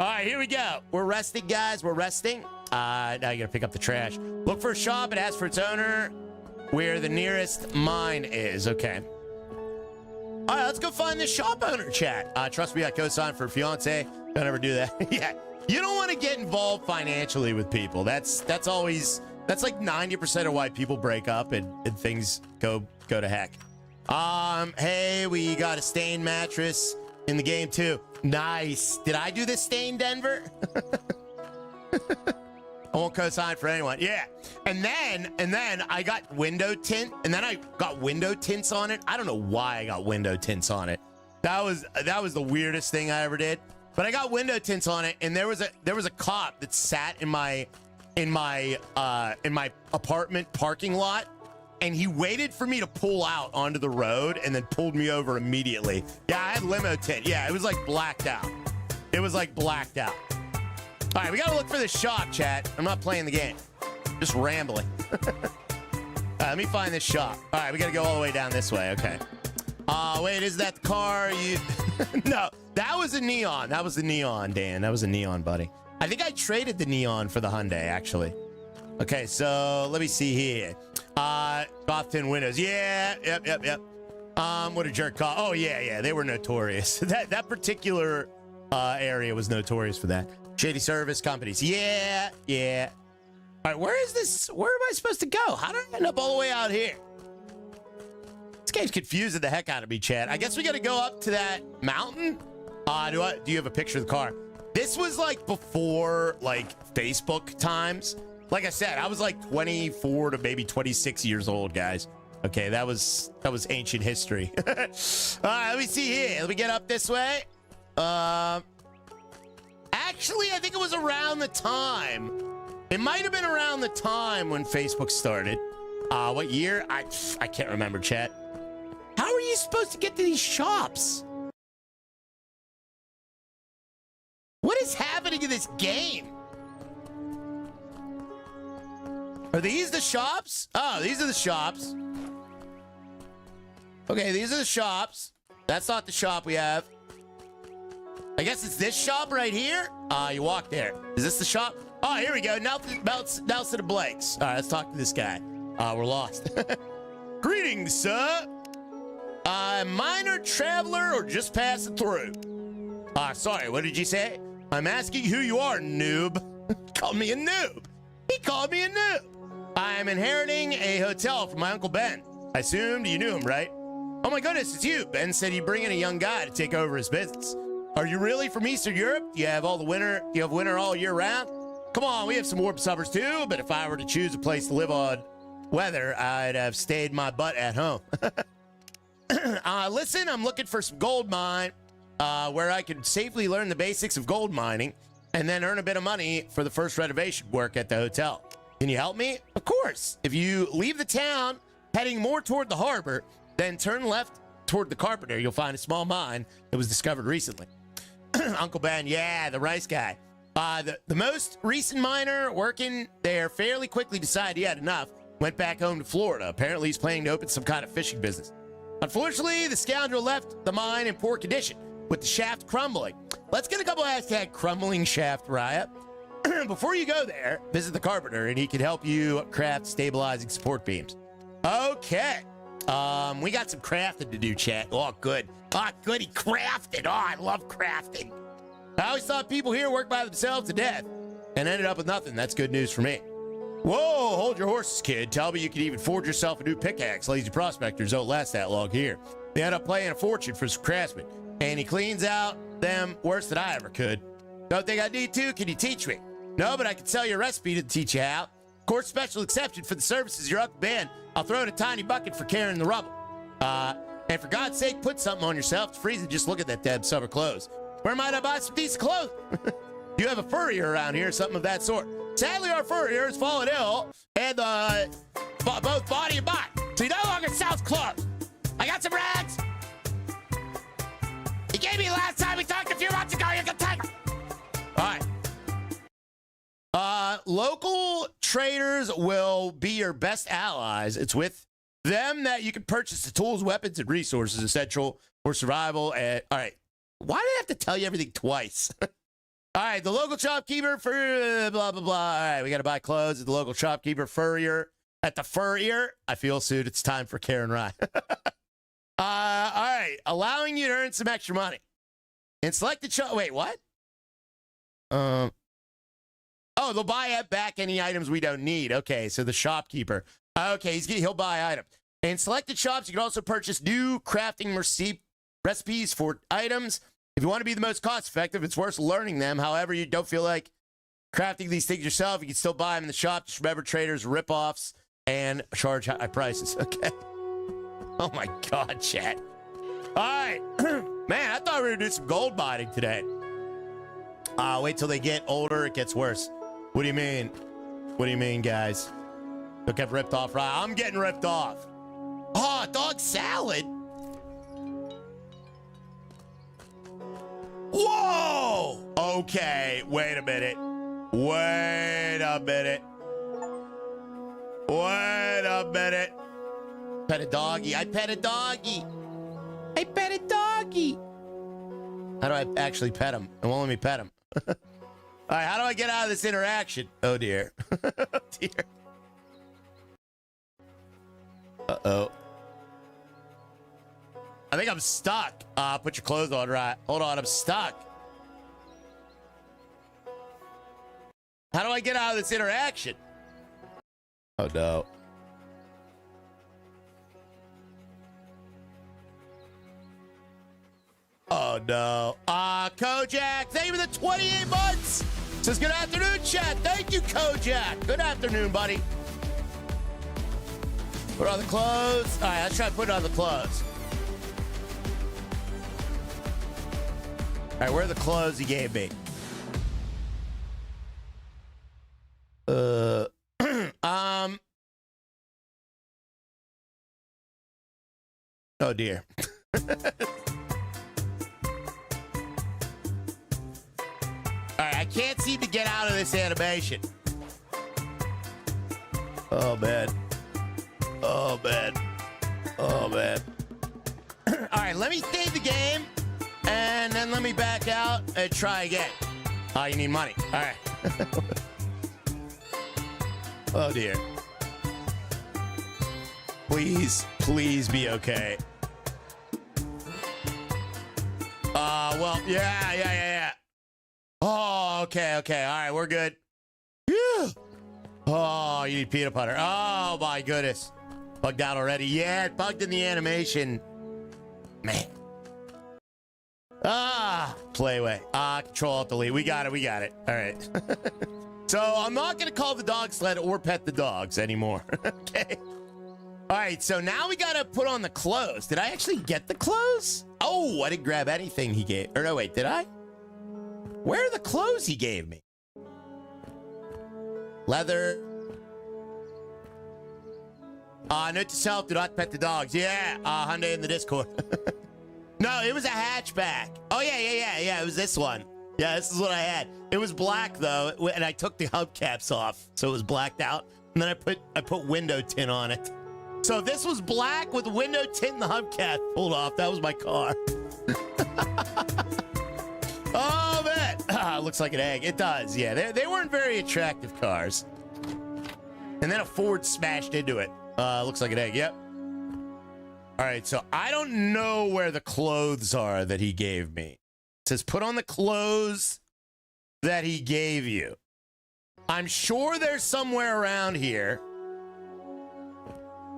All right, here we go. We're resting, guys. We're resting. Now you gotta pick up the trash. Look for a shop and ask for its owner where the nearest mine is. Okay. All right, let's go find this shop owner, chat. Trust me, I co-sign for a fiance. Don't ever do that. Yeah, you don't want to get involved financially with people. That's like 90% of why people break up and things go to heck. Hey, we got a stain mattress in the game too. Nice. Did I do this stain, Denver? I won't co-sign for anyone. Yeah. And then I got window tint, and then I got window tints on it. I don't know why I got window tints on it. That was the weirdest thing I ever did. But I got window tints on it, and there was a cop that sat in my apartment parking lot, and he waited for me to pull out onto the road and then pulled me over immediately. Yeah, I had limo tint. Yeah, it was like blacked out. It was like blacked out. All right, we gotta look for this shop, chat. I'm not playing the game, just rambling. Let me find this shop. All right, we gotta go all the way down this way. Okay. Wait, is that the car? No, that was a neon. That was the neon, Dan. That was a neon, buddy. I think I traded the neon for the Hyundai, actually. Okay, so let me see here. Goth tin windows. Yeah, yep. What a jerk call. Oh, yeah, they were notorious. That particular area was notorious for that. Shady service companies. Yeah. All right, where is this? Where am I supposed to go? How did I end up all the way out here? This game's confusing the heck out of me, Chad. I guess we got to go up to that mountain. Do you have a picture of the car? This was like before like Facebook times. Like I said, I was like 24 to maybe 26 years old, guys. Okay, that was ancient history. All right, let me see here. Let me get up this way. Actually, I think it was around the time. It might have been around the time when Facebook started. What year? I can't remember, chat. How are you supposed to get to these shops? What is happening in this game? Are these the shops? Oh, these are the shops. Okay, these are the shops. That's not the shop we have. I guess it's this shop right here. You walk there. Is this the shop? Oh, here we go. Nelson and Blake's. All right, let's talk to this guy. We're lost. Greetings, sir. Minor traveler or just passing through? Sorry, what did you say? I'm asking who you are, noob. Called me a noob. He called me a noob. I'm inheriting a hotel from my Uncle Ben. I assumed you knew him, right? Oh my goodness, it's you. Ben said he'd bring in a young guy to take over his business. Are you really from Eastern Europe? Do you have winter all year round? Come on, we have some warm summers too, but if I were to choose a place to live on weather, I'd have stayed my butt at home. Listen, I'm looking for some gold mine where I could safely learn the basics of gold mining and then earn a bit of money for the first renovation work at the hotel. Can you help me? Of course. If you leave the town heading more toward the harbor, then turn left toward the Carpenter, you'll find a small mine that was discovered recently. Uncle Ben, yeah, the rice guy. The most recent miner working there fairly quickly decided he had enough, went back home to Florida. Apparently he's planning to open some kind of fishing business. Unfortunately, the scoundrel left the mine in poor condition, with the shaft crumbling. Let's get a couple hashtag crumbling shaft, Riot. Before you go there, visit the Carpenter, and he can help you craft stabilizing support beams. Okay. We got some crafting to do, chat. Oh, good. Oh, good. He crafted. Oh, I love crafting. I always thought people here worked by themselves to death and ended up with nothing. That's good news for me. Whoa, hold your horses, kid. Tell me you can even forge yourself a new pickaxe. Lazy prospectors don't last that long here. They end up paying a fortune for some craftsmen, and he cleans out them worse than I ever could. Don't think I need to? Can you teach me? No, but I can sell you a recipe to teach you how. Of course, special exception for the services you're up in. I'll throw in a tiny bucket for carrying the rubble. And for God's sake, put something on yourself. It's freezing. Just look at that damn summer clothes. Where might I buy some decent clothes? Do you have a furrier around here, something of that sort? Sadly, our furrier has fallen ill, and both body and mind. So he no longer sells clothes. I got some rags. He gave me last time we talked a few months ago. You can take them. All right. Local traders will be your best allies. It's with them that you can purchase the tools, weapons, and resources essential for survival. And all right, why do I have to tell you everything twice? All right, the local shopkeeper for blah, blah, blah. All right, we got to buy clothes at the local shopkeeper, furrier. At the furrier, I feel soon it's time for Karen Rye. All right, allowing you to earn some extra money. And select the shop. Wait, what? Oh, they'll buy back any items we don't need. Okay, so the shopkeeper. Okay, he'll buy items. In selected shops, you can also purchase new crafting recipes for items. If you want to be the most cost-effective, it's worth learning them. However, you don't feel like crafting these things yourself, you can still buy them in the shop. Just remember, traders rip-offs and charge high prices. Okay. Oh, my God, chat. All right. Man, I thought we were going to do some gold mining today. Wait till they get older. It gets worse. What do you mean? What do you mean, guys? They'll get ripped off, right? I'm getting ripped off. Oh, dog salad. Whoa! Okay, wait a minute. Wait a minute. Wait a minute. Pet a doggy. I pet a doggy. I pet a doggy. How do I actually pet him? It won't let me pet him. All right, how do I get out of this interaction? Oh, dear. Oh, dear. Uh-oh. I think I'm stuck. Put your clothes on, right? Hold on, I'm stuck. How do I get out of this interaction? Oh, no. Oh, no. Kojak, thank you for the 28 months. Says good afternoon, chat. Thank you, Kojak. Good afternoon, buddy. Put on the clothes. All right, let's try to put on the clothes. All right, where are the clothes he gave me? Oh, dear. All right, I can't seem to get out of this animation. Oh, man. Oh, man. Oh, man. All right, let me save the game, and then let me back out and try again. Oh, you need money. All right. Oh, dear. Please, please be okay. Well, yeah. Oh, okay. All right, we're good. Yeah. Oh, you need peanut butter. Oh, my goodness. Bugged out already. Yeah, it bugged in the animation. Man. Play away. Control-Alt-Delete. We got it. All right. So I'm not going to call the dog sled or pet the dogs anymore. Okay. All right, so now we got to put on the clothes. Did I actually get the clothes? Oh, I didn't grab anything he gave. Or no, wait, did I? Where are the clothes he gave me? Leather. Note to self, do not pet the dogs. Yeah, Hyundai in the Discord. No, it was a hatchback. Oh, yeah, it was this one. Yeah, this is what I had. It was black, though, and I took the hubcaps off, so it was blacked out. And then I put window tint on it. So if this was black with window tint and the hubcap pulled off, that was my car. Oh, man. Looks like an egg. It does, yeah. They weren't very attractive cars. And then a Ford smashed into it. Looks like an egg, yep. All right, so I don't know where the clothes are that he gave me. It says put on the clothes that he gave you. I'm sure there's somewhere around here.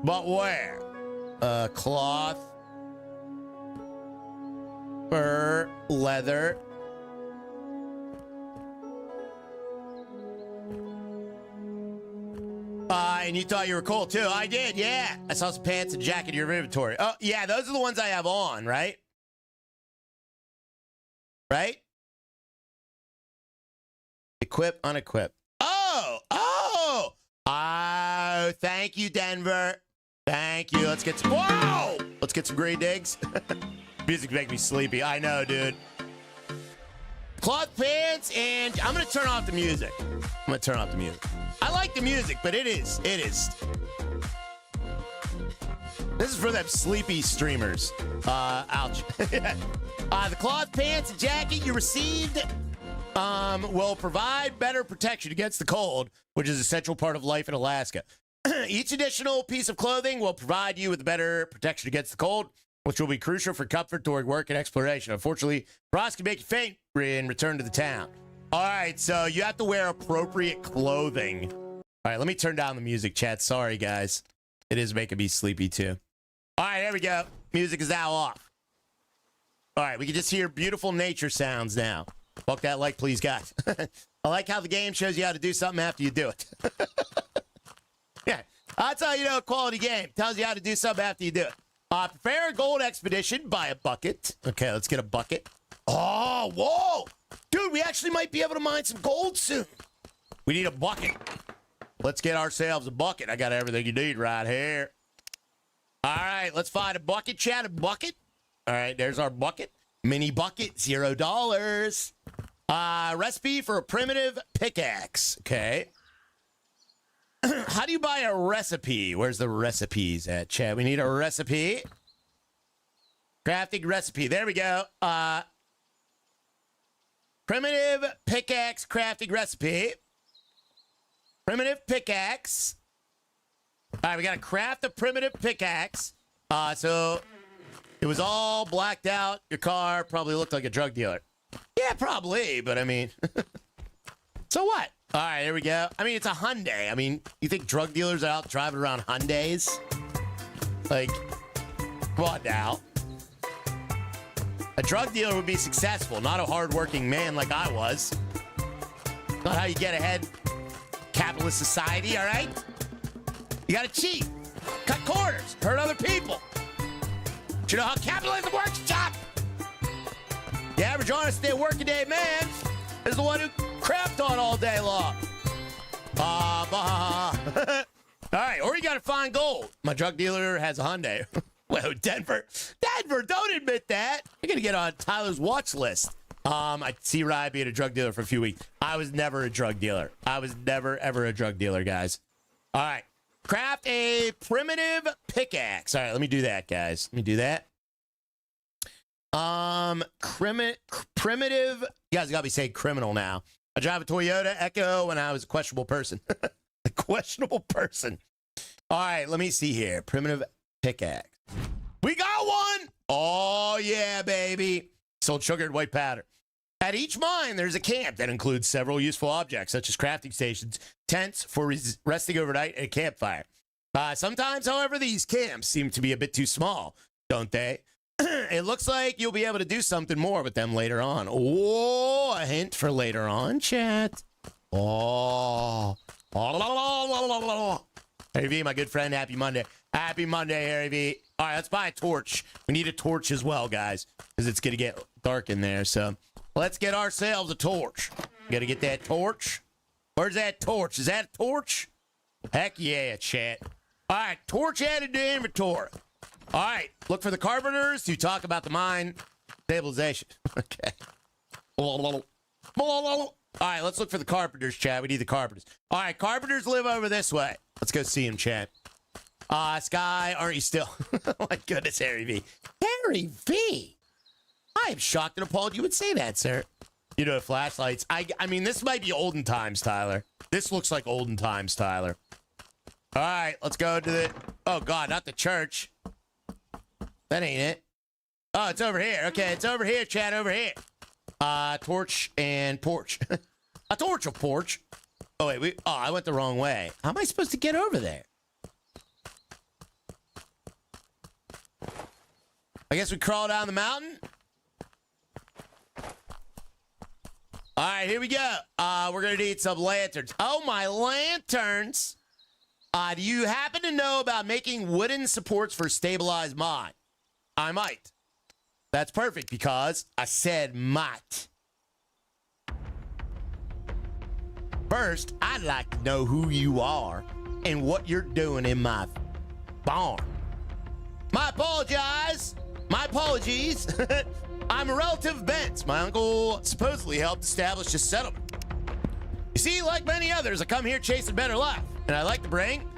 But where? Cloth. Fur. Leather. And you thought you were cool, too. I did, yeah. I saw some pants and jacket in your inventory. Oh, yeah, those are the ones I have on, right? Right? Equip, unequip. Oh, thank you, Denver. Thank you. Let's get some, whoa! Let's get some great digs. Music makes me sleepy. I know, dude. Cloth pants, and I'm going to turn off the music. I like the music, but it is. This is for them sleepy streamers. Ouch. The cloth pants and jacket you received will provide better protection against the cold, which is a central part of life in Alaska. Each additional piece of clothing will provide you with better protection against the cold, which will be crucial for comfort during work and exploration. Unfortunately, frost can make you faint and return to the town. All right, so you have to wear appropriate clothing. All right, let me turn down the music, chat. Sorry, guys. It is making me sleepy, too. All right, there we go. Music is now off. All right, we can just hear beautiful nature sounds now. Fuck that like, please, guys. I like how the game shows you how to do something after you do it. Yeah, that's how you know a quality game. Tells you how to do something after you do it. Prepare a gold expedition. Buy a bucket. Okay, let's get a bucket. Oh, whoa. Dude, we actually might be able to mine some gold soon. We need a bucket. Let's get ourselves a bucket. I got everything you need right here. All right, let's find a bucket, chat. A bucket. All right, there's our bucket. Mini bucket, $0. Recipe for a primitive pickaxe. Okay. How do you buy a recipe? Where's the recipes at, chat? We need a recipe. Crafting recipe. There we go. Primitive pickaxe crafting recipe. Primitive pickaxe. All right, we got to craft a primitive pickaxe. So it was all blacked out. Your car probably looked like a drug dealer. Yeah, probably, but I mean, so what? All right, here we go. I mean, it's a Hyundai. I mean, you think drug dealers are out driving around Hyundais? Like, come on now. A drug dealer would be successful, not a hardworking man like I was. Not how you get ahead. Capitalist society, all right? You gotta cheat, cut corners, hurt other people. Do you know how capitalism works, Chop? The average honest day working day man is the one who crapped on all day long. All right, or you gotta find gold. My drug dealer has a Hyundai. Whoa, Denver, don't admit that. You're gonna get on Tyler's watch list. I see Ryan being a drug dealer for a few weeks. I was never a drug dealer. I was never, ever a drug dealer, guys. All right, craft a primitive pickaxe. All right, let me do that, guys. Let me do that. Primitive. You guys gotta be saying criminal now. I drive a Toyota Echo when I was a questionable person. A questionable person. All right, let me see here. Primitive pickaxe. We got one. Oh, yeah, baby. Sold sugar and white powder. At each mine, there's a camp that includes several useful objects, such as crafting stations, tents for resting overnight, and a campfire. Sometimes, however, these camps seem to be a bit too small, don't they? It looks like you'll be able to do something more with them later on. Oh, a hint for later on, chat. Oh. Harry V, my good friend, happy Monday. Happy Monday, Harry V. All right, let's buy a torch. We need a torch as well, guys, because it's going to get dark in there. So let's get ourselves a torch. Got to get that torch. Where's that torch? Is that a torch? Heck yeah, chat. All right, torch added to inventory. All right, look for the carpenters to talk about the mine stabilization. Okay. All right, let's look for the carpenters, chat. We need the carpenters. All right, carpenters live over this way. Let's go see them, chat. Sky, aren't you still? Oh, my goodness, Harry V. Harry V. I am shocked and appalled you would say that, sir. You know, flashlights. I mean, this might be olden times, Tyler. This looks like olden times, Tyler. All right, let's go to the... Oh, God, not the church. That ain't it. Oh, it's over here. Okay, it's over here, chat, over here. Torch and porch. A torch of porch. Oh, wait, I went the wrong way. How am I supposed to get over there? I guess we crawl down the mountain. All right, here we go. We're going to need some lanterns. Oh, my lanterns. Do you happen to know about making wooden supports for stabilized mine? I might. That's perfect because I said might. First, I'd like to know who you are and what you're doing in my barn. My apologies. I'm a relative of Ben's. My uncle supposedly helped establish this settlement. You see, like many others, I come here chasing a better life. And I like to bring,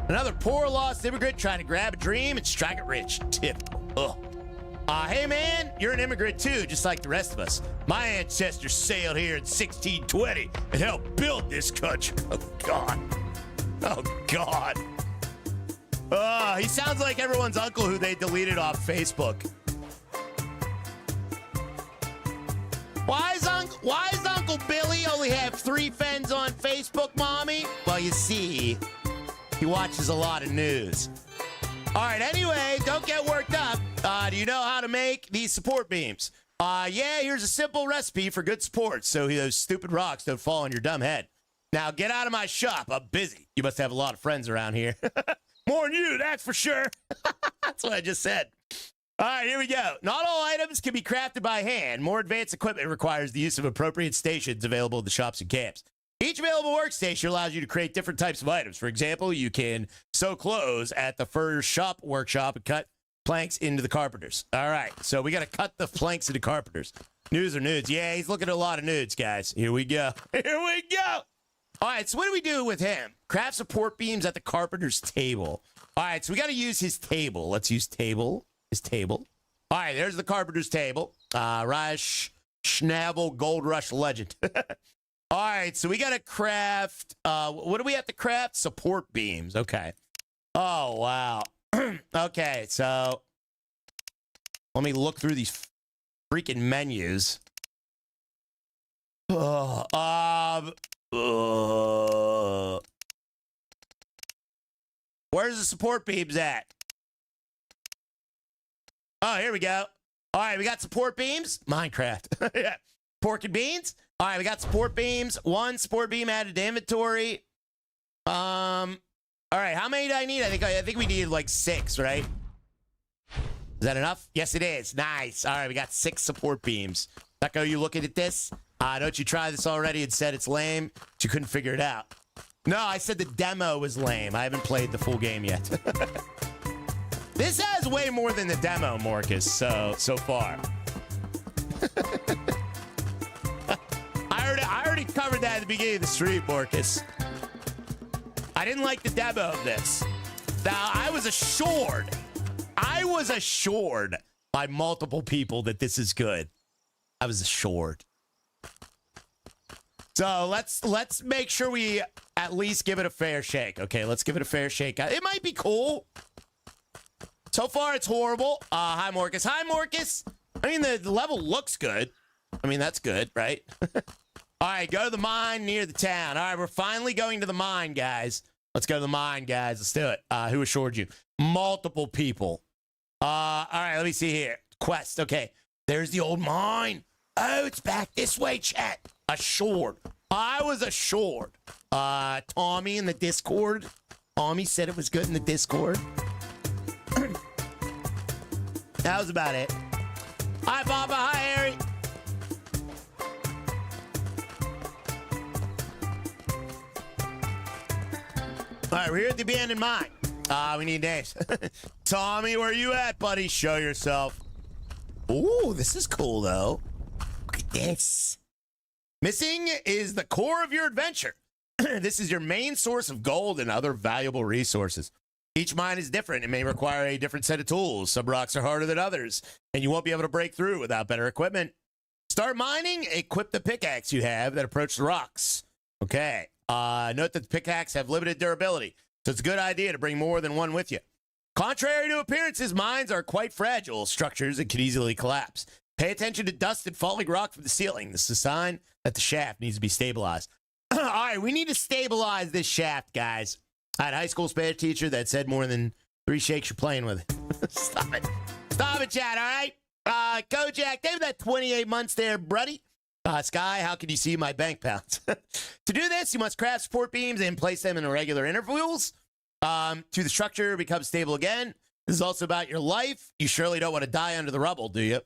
another poor lost immigrant trying to grab a dream and strike it rich. Typical. Ugh. Hey man, you're an immigrant too, just like the rest of us. My ancestors sailed here in 1620 and helped build this country. Oh God. Oh God. He sounds like everyone's uncle who they deleted off Facebook. Why does Uncle Billy only have 3 friends on Facebook, Mommy? Well, you see, he watches a lot of news. All right, anyway, don't get worked up. Do you know how to make these support beams? Here's a simple recipe for good support so those stupid rocks don't fall on your dumb head. Now, get out of my shop. I'm busy. You must have a lot of friends around here. More than you, that's for sure. That's what I just said. All right, here we go. Not all items can be crafted by hand. More advanced equipment requires the use of appropriate stations available at the shops and camps. Each available workstation allows you to create different types of items. For example, you can sew clothes at the fur shop workshop and cut planks into the carpenters. All right, so we got to cut the planks into carpenters. News or nudes? Yeah, he's looking at a lot of nudes, guys. Here we go. Here we go. All right, so what do we do with him? Craft support beams at the carpenter's table. All right, so we got to use his table. Let's use his table. All right, there's the carpenter's table. Rush, Schnabel, Gold Rush legend. All right, so we got to craft, what do we have to craft? Support beams. Okay. Oh, wow. Okay, so let me look through these freaking menus. Where's the support beams at? Oh, here we go. All right, we got support beams. Minecraft. Yeah. Pork and beans. All right, we got support beams. 1 support beam added to inventory. All right, how many do I need? I think we need like 6, right? Is that enough? Yes, it is. Nice. All right, we got 6 support beams. Becco, you looking at this? Don't you try this already and said it's lame, but you couldn't figure it out? No, I said the demo was lame. I haven't played the full game yet. This has way more than the demo, Marcus, so far. I already covered that at the beginning of the stream, Marcus. I didn't like the demo of this. Now, I was assured by multiple people that this is good. I was assured. So let's make sure we at least give it a fair shake. Okay, let's give it a fair shake. It might be cool. So far, it's horrible. Hi, Marcus. Hi, Marcus. I mean, the level looks good. I mean, that's good, right? All right, go to the mine near the town. All right, we're finally going to the mine, guys. Let's go to the mine, guys. Let's do it. Who assured you? Multiple people. All right, let me see here. Quest. Okay, there's the old mine. Oh, it's back this way, chat. Assured. I was assured. Tommy in the Discord. Tommy said it was good in the Discord. That was about it. Hi, Papa. Hi, Harry. All right, we're here at the abandoned mine. We need names. Tommy, where you at, buddy? Show yourself. Ooh, this is cool, though. Look at this. Missing is the core of your adventure. This is your main source of gold and other valuable resources. Each mine is different. It may require a different set of tools. Some rocks are harder than others, and you won't be able to break through without better equipment. Start mining, equip the pickaxe you have that approach the rocks. Okay. Note that the pickaxe have limited durability, so it's a good idea to bring more than one with you. Contrary to appearances, mines are quite fragile structures that can easily collapse. Pay attention to dust and falling rock from the ceiling. This is a sign that the shaft needs to be stabilized. All right, we need to stabilize this shaft, guys. I had a high school Spanish teacher that said more than 3 shakes you're playing with it. Stop it. Stop it, Chad, all right? Kojak, give that 28 months there, buddy. Sky, how can you see my bank balance? To do this, you must craft support beams and place them in irregular intervals. To the structure becomes stable again. This is also about your life. You surely don't want to die under the rubble, do you?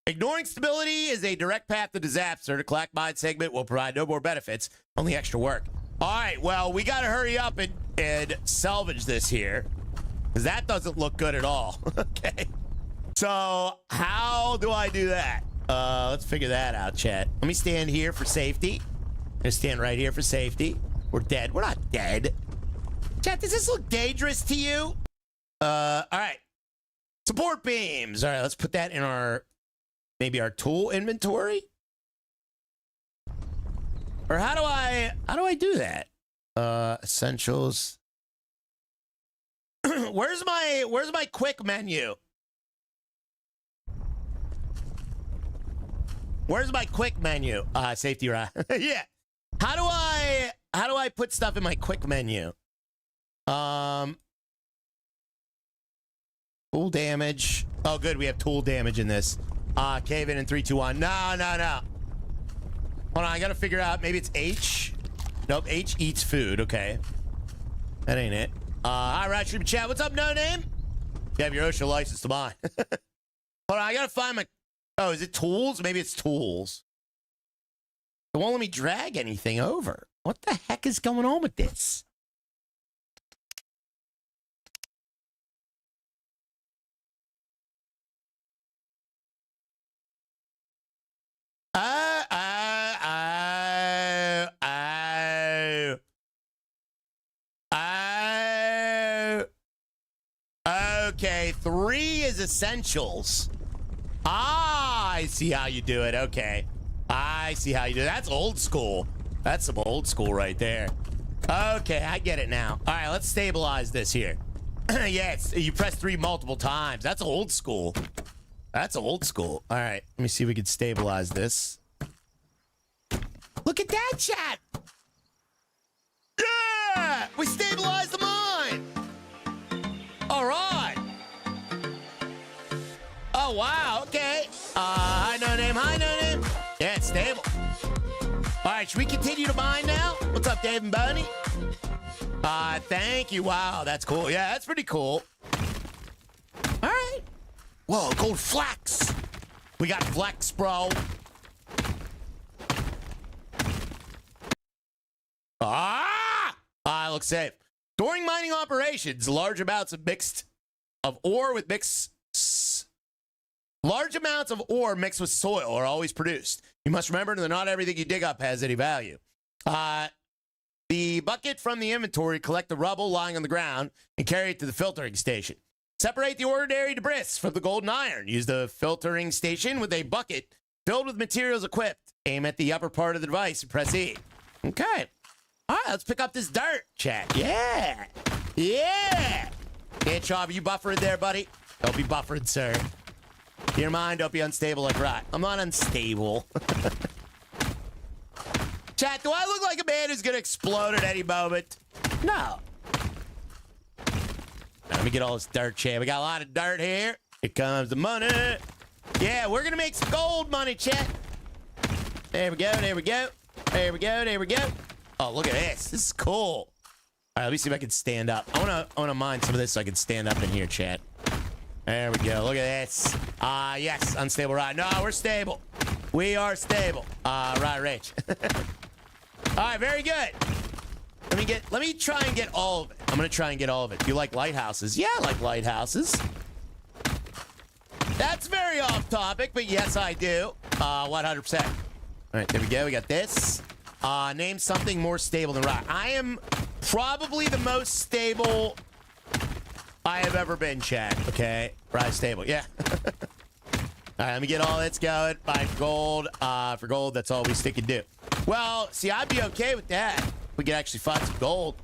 Ignoring stability is a direct path to disaster. The Clack Mine segment will provide no more benefits, only extra work. All right, well, we got to hurry up and salvage this here, because that doesn't look good at all. Okay. So how do I do that? Let's figure that out, chat. Let me stand here for safety. I'm gonna stand right here for safety. We're dead. We're not dead. Chat, does this look dangerous to you? All right. Support beams. All right, let's put that in our, maybe our tool inventory. Or how do I do that? Essentials. Where's my quick menu? Where's my quick menu? Safety right. Yeah. How do I put stuff in my quick menu? Tool damage. Oh, good. We have tool damage in this. Cave in 3, 2, 1. No. Hold on. I got to figure out. Maybe it's H. Nope. H eats food. Okay. That ain't it. Hi, Rod Stream Chat. What's up, No Name? You have your OSHA license to mine. Hold on. I got to find my... Oh, is it tools? Maybe it's tools. It won't let me drag anything over. What the heck is going on with this? Okay, 3 is essentials. I see how you do it. Okay. I see how you do it. That's old school. That's some old school right there. Okay, I get it now. All right, let's stabilize this here. Yeah, you press 3 multiple times. That's old school. That's old school. All right, let me see if we can stabilize this. Look at that, chat. Yeah, we stabilized the mine. All right. Oh, wow. Okay. Hi, No Name. Hi, No Name. Yeah, it's stable. All right, should we continue to mine now? What's up, Dave and Bonnie? Thank you. Wow, that's cool. Yeah, that's pretty cool. All right. Whoa, gold flex. We got flex, bro. Looks safe. During mining operations, large amounts of ore mixed with soil are always produced. You must remember that not everything you dig up has any value. The bucket from the inventory, collect the rubble lying on the ground and carry it to the filtering station. Separate the ordinary debris from the gold and iron. Use the filtering station with a bucket filled with materials equipped. Aim at the upper part of the device and press E. Okay. All right, let's pick up this dirt, chat. Yeah. Yeah. Chop, are you buffering there, buddy? Don't be buffering, sir. Your mind, don't be unstable like Rot. I'm not unstable. Chat, do I look like a man who's going to explode at any moment? No. Let me get all this dirt, chat. We got a lot of dirt here. Here comes the money. Yeah, we're going to make some gold money, chat. There we go, there we go. There we go, there we go. Oh, look at this. This is cool. All right, let me see if I can stand up. I wanna mine some of this so I can stand up in here, chat. There we go. Look at this. Yes, unstable ride. No, we're stable. We are stable. Right, rage. All right, very good. Let me try and get all of it. I'm gonna try and get all of it. Do you like lighthouses? Yeah, I like lighthouses. That's very off topic, but yes, I do. 100%. All right, there we go. We got this. Name something more stable than rock. I am probably the most stable I have ever been, Chad. Okay, right, stable. Yeah. All right, let me get all this going. Buy gold. For gold, that's all we stick and do. Well, see, I'd be okay with that. We could actually find some gold.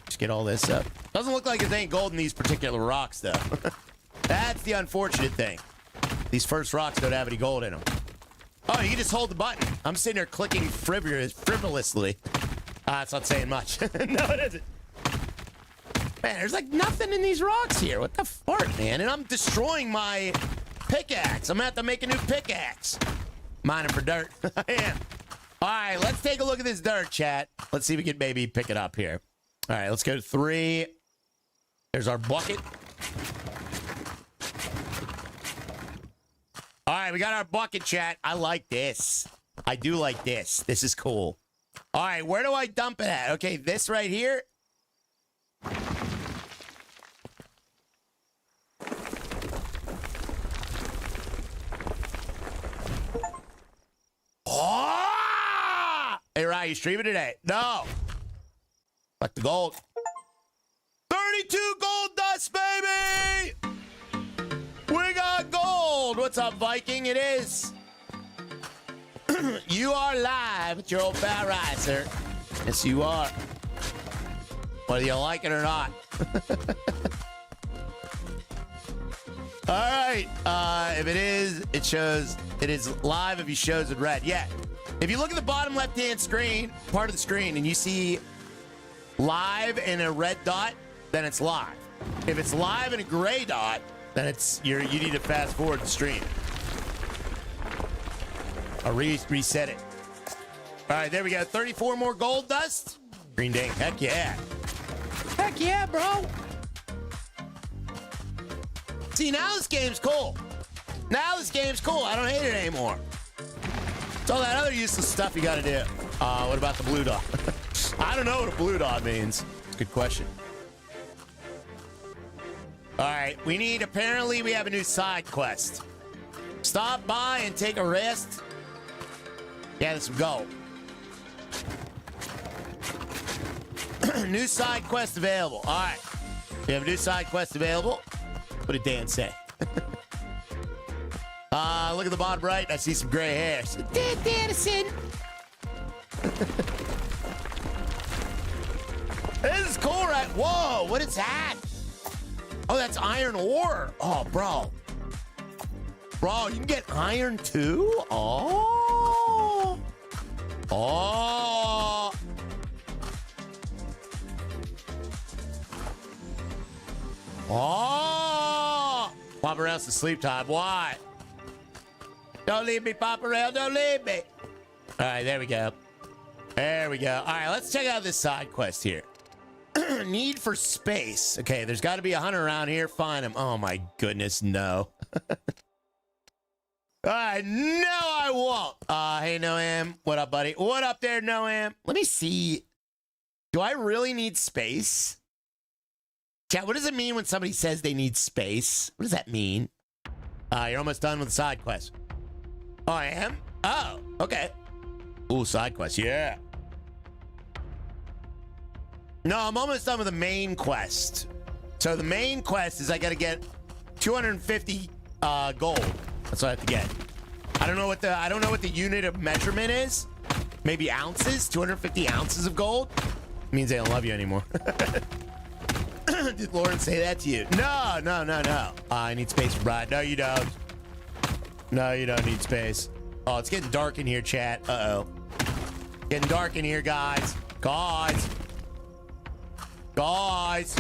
Just get all this up. Doesn't look like there's any gold in these particular rocks, though. That's the unfortunate thing. These first rocks don't have any gold in them. Oh, you can just hold the button. I'm sitting there clicking frivolously. It's not saying much. No, it isn't. Man, there's like nothing in these rocks here. What the fart, man? And I'm destroying my pickaxe. I'm gonna have to make a new pickaxe. Mining for dirt. I am. All right, let's take a look at this dirt, chat. Let's see if we can maybe pick it up here. All right, let's go to 3. There's our bucket. All right, we got our bucket, chat. I like this. I do like this. This is cool. All right, where do I dump it at? Okay, this right here. Oh! Hey, Ryan, you streaming today? No. Like the gold. 32 gold dust, baby! We got gold. What's up, Viking? It is. You are live with your old pal Riser. Yes, you are. Whether you like it or not. All right. If it is, it shows it is live if you shows in red. Yeah. If you look at the bottom left-hand screen, part of the screen, and you see live in a red dot, then it's live. If it's live in a gray dot, then it's you need to fast forward the stream. I'll reset it. All right, there we go. 34 more gold dust. Green ding. Heck yeah. Heck yeah, bro. See, now this game's cool. Now this game's cool. I don't hate it anymore. It's all that other useless stuff you got to do. What about the blue dot? I don't know what a blue dot means. Good question. All right, apparently we have a new side quest. Stop by and take a rest. Gather some gold. New side quest available. All right, we have a new side quest available. What did Dan say? Look at the bottom right. I see some gray hairs. Dan Dannison. This is cool, right? Whoa, what is that? Oh, that's iron ore. Oh, bro. Bro, you can get iron too? Oh. Oh. Oh. Papa Rail's to sleep time. Why? Don't leave me, Papa Rail. Don't leave me. All right, there we go. There we go. All right, let's check out this side quest here. Need for space. Okay, there's got to be a hunter around here. Find him. Oh, my goodness, no. All right, no, I won't. Hey, Noam. What up, buddy? What up there, Noam? Let me see. Do I really need space? Chat, what does it mean when somebody says they need space? What does that mean? You're almost done with the side quest. Oh, I am? Oh, okay. Ooh, side quest, yeah. No, I'm almost done with the main quest. So the main quest is I got to get 250 gold. That's what I have to get. I don't know what the unit of measurement is. Maybe ounces. 250 ounces of gold. It means they don't love you anymore. Did Lauren say that to you? No, no, no, no. I need space for Bride. No, you don't. No, you don't need space. Oh, it's getting dark in here, chat. Uh-oh. Getting dark in here, guys. Guys. Guys.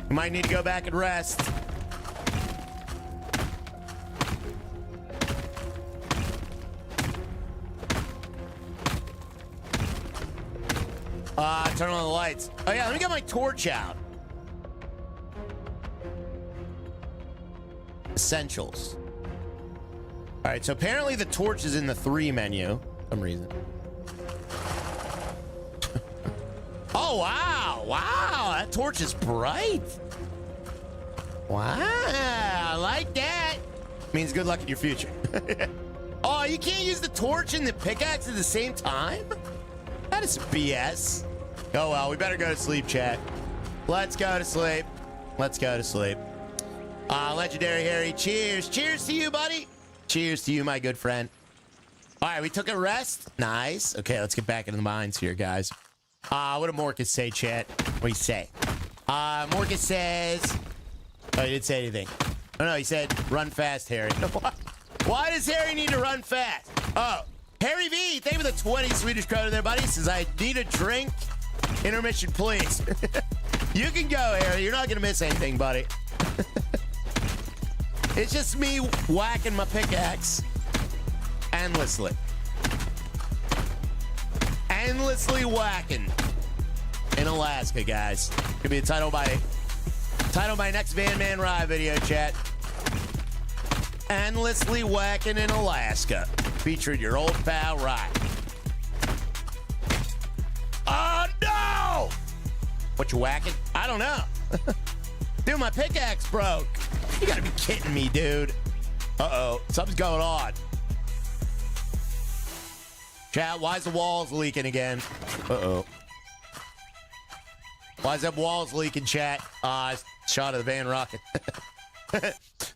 You might need to go back and rest. Turn on the lights. Oh, yeah, let me get my torch out. Essentials. All right, so apparently the torch is in the 3 menu for some reason. Oh, wow. Wow, that torch is bright. Wow, I like that. Means good luck in your future. Oh, you can't use the torch and the pickaxe at the same time? That is BS. Oh, well, we better go to sleep, chat. Let's go to sleep. Let's go to sleep. Legendary Harry, cheers. Cheers to you, buddy. Cheers to you, my good friend. All right, we took a rest. Nice. Okay, let's get back into the mines here, guys. What did Morcus say, chat? What did he say? Morcus says... Oh, he didn't say anything. Oh, no, he said, run fast, Harry. Why does Harry need to run fast? Oh, Harry V, thank you for the 20 Swedish krona there, buddy. Says, I need a drink. Intermission, please. You can go, Harry. You're not going to miss anything, buddy. It's just me whacking my pickaxe endlessly. Endlessly whacking in Alaska, guys. Could be a title by next Van Man Rye video, chat. Endlessly whacking in Alaska, featuring your old pal Rye. Oh no! What you whacking? I don't know. Dude, my pickaxe broke. You gotta be kidding me, dude. Uh-oh, something's going on. Chat, why is the walls leaking again? Uh-oh. Why is that walls leaking, chat? Shot of the Van Rocket.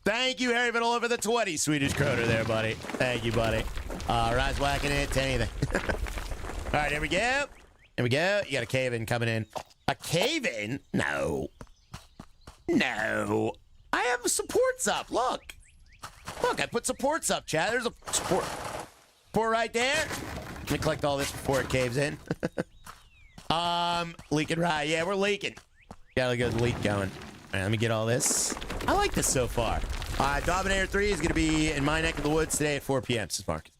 Thank you, Harry Vittle, over the 20 Swedish kroner there, buddy. Thank you, buddy. Rise whacking it to anything. All right, here we go. Here we go. You got a cave-in coming in. A cave-in? No. No. I have supports up. Look. Look, I put supports up, chat. There's a support right there. Let me collect all this before it caves in. Leaking right. Yeah, we're leaking. Got a good leak going. All right, let me get all this. I like this so far. Dominator 3 is going to be in my neck of the woods today at 4 p.m. Says Mark.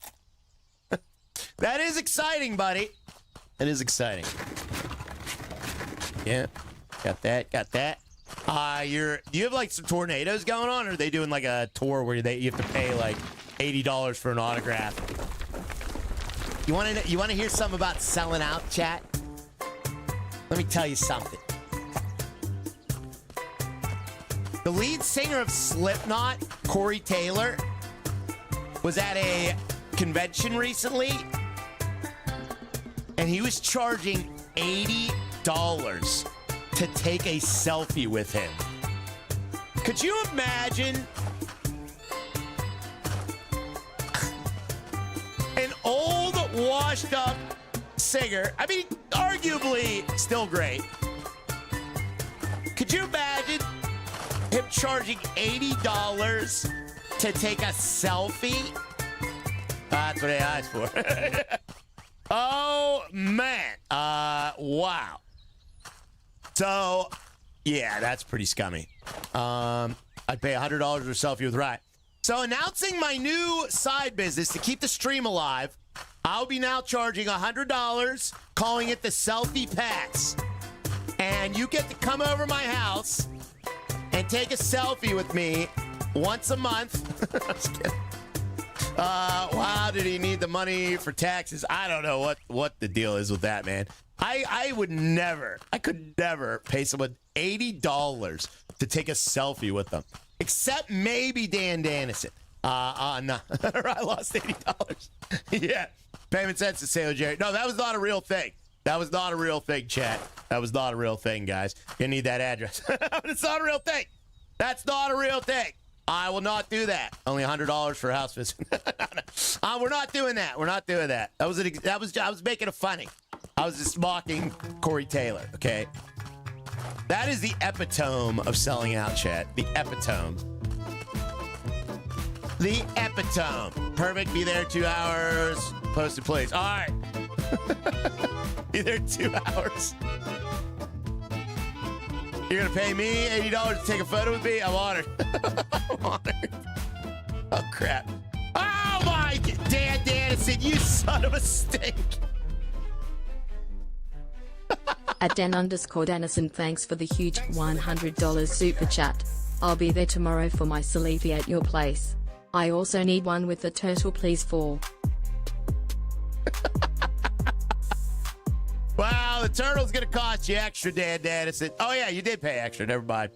That is exciting, buddy. That is exciting. Yeah. Got that. Got that. Do you have like some tornadoes going on, or are they doing like a tour where you have to pay like $80 for an autograph? You want to hear something about selling out, chat? Let me tell you something. The lead singer of Slipknot, Corey Taylor, was at a convention recently, and he was charging $80 to take a selfie with him. Could you imagine an old, washed-up singer? I mean, arguably still great. Could you imagine him charging $80 to take a selfie? That's what I asked for. Oh, man. Wow. So, yeah, that's pretty scummy. I'd pay $100 for a selfie with Rye. So, announcing my new side business to keep the stream alive, I'll be now charging $100, calling it the Selfie Pass. And you get to come over my house and take a selfie with me once a month. Just kidding. Wow, did he need the money for taxes? I don't know what the deal is with that, man. I could never pay someone $80 to take a selfie with them. Except maybe Dan Dennison. No. I lost $80. Yeah. Payment sense to Sailor Jerry. No, that was not a real thing. That was not a real thing, chat. That was not a real thing, guys. You need that address. It's not a real thing. That's not a real thing. I will not do that. Only $100 for a house visit. We're not doing that. We're not doing that. I was making it funny. I was just mocking Corey Taylor, okay? That is the epitome of selling out, chat. The epitome. The epitome. Perfect. Be there 2 hours. Posted, please. All right. Be there 2 hours. You're going to pay me $80 to take a photo with me? I'm honored. I'm honored. Oh, crap. Oh, my. Dan Dennison, you son of a stink. At Dan_Dennison, thanks for the huge $100 super chat. I'll be there tomorrow for my selfie at your place. I also need one with the turtle, please, for. Wow, the turtle's going to cost you extra, Dan Dennison. Oh, yeah, you did pay extra. Never mind.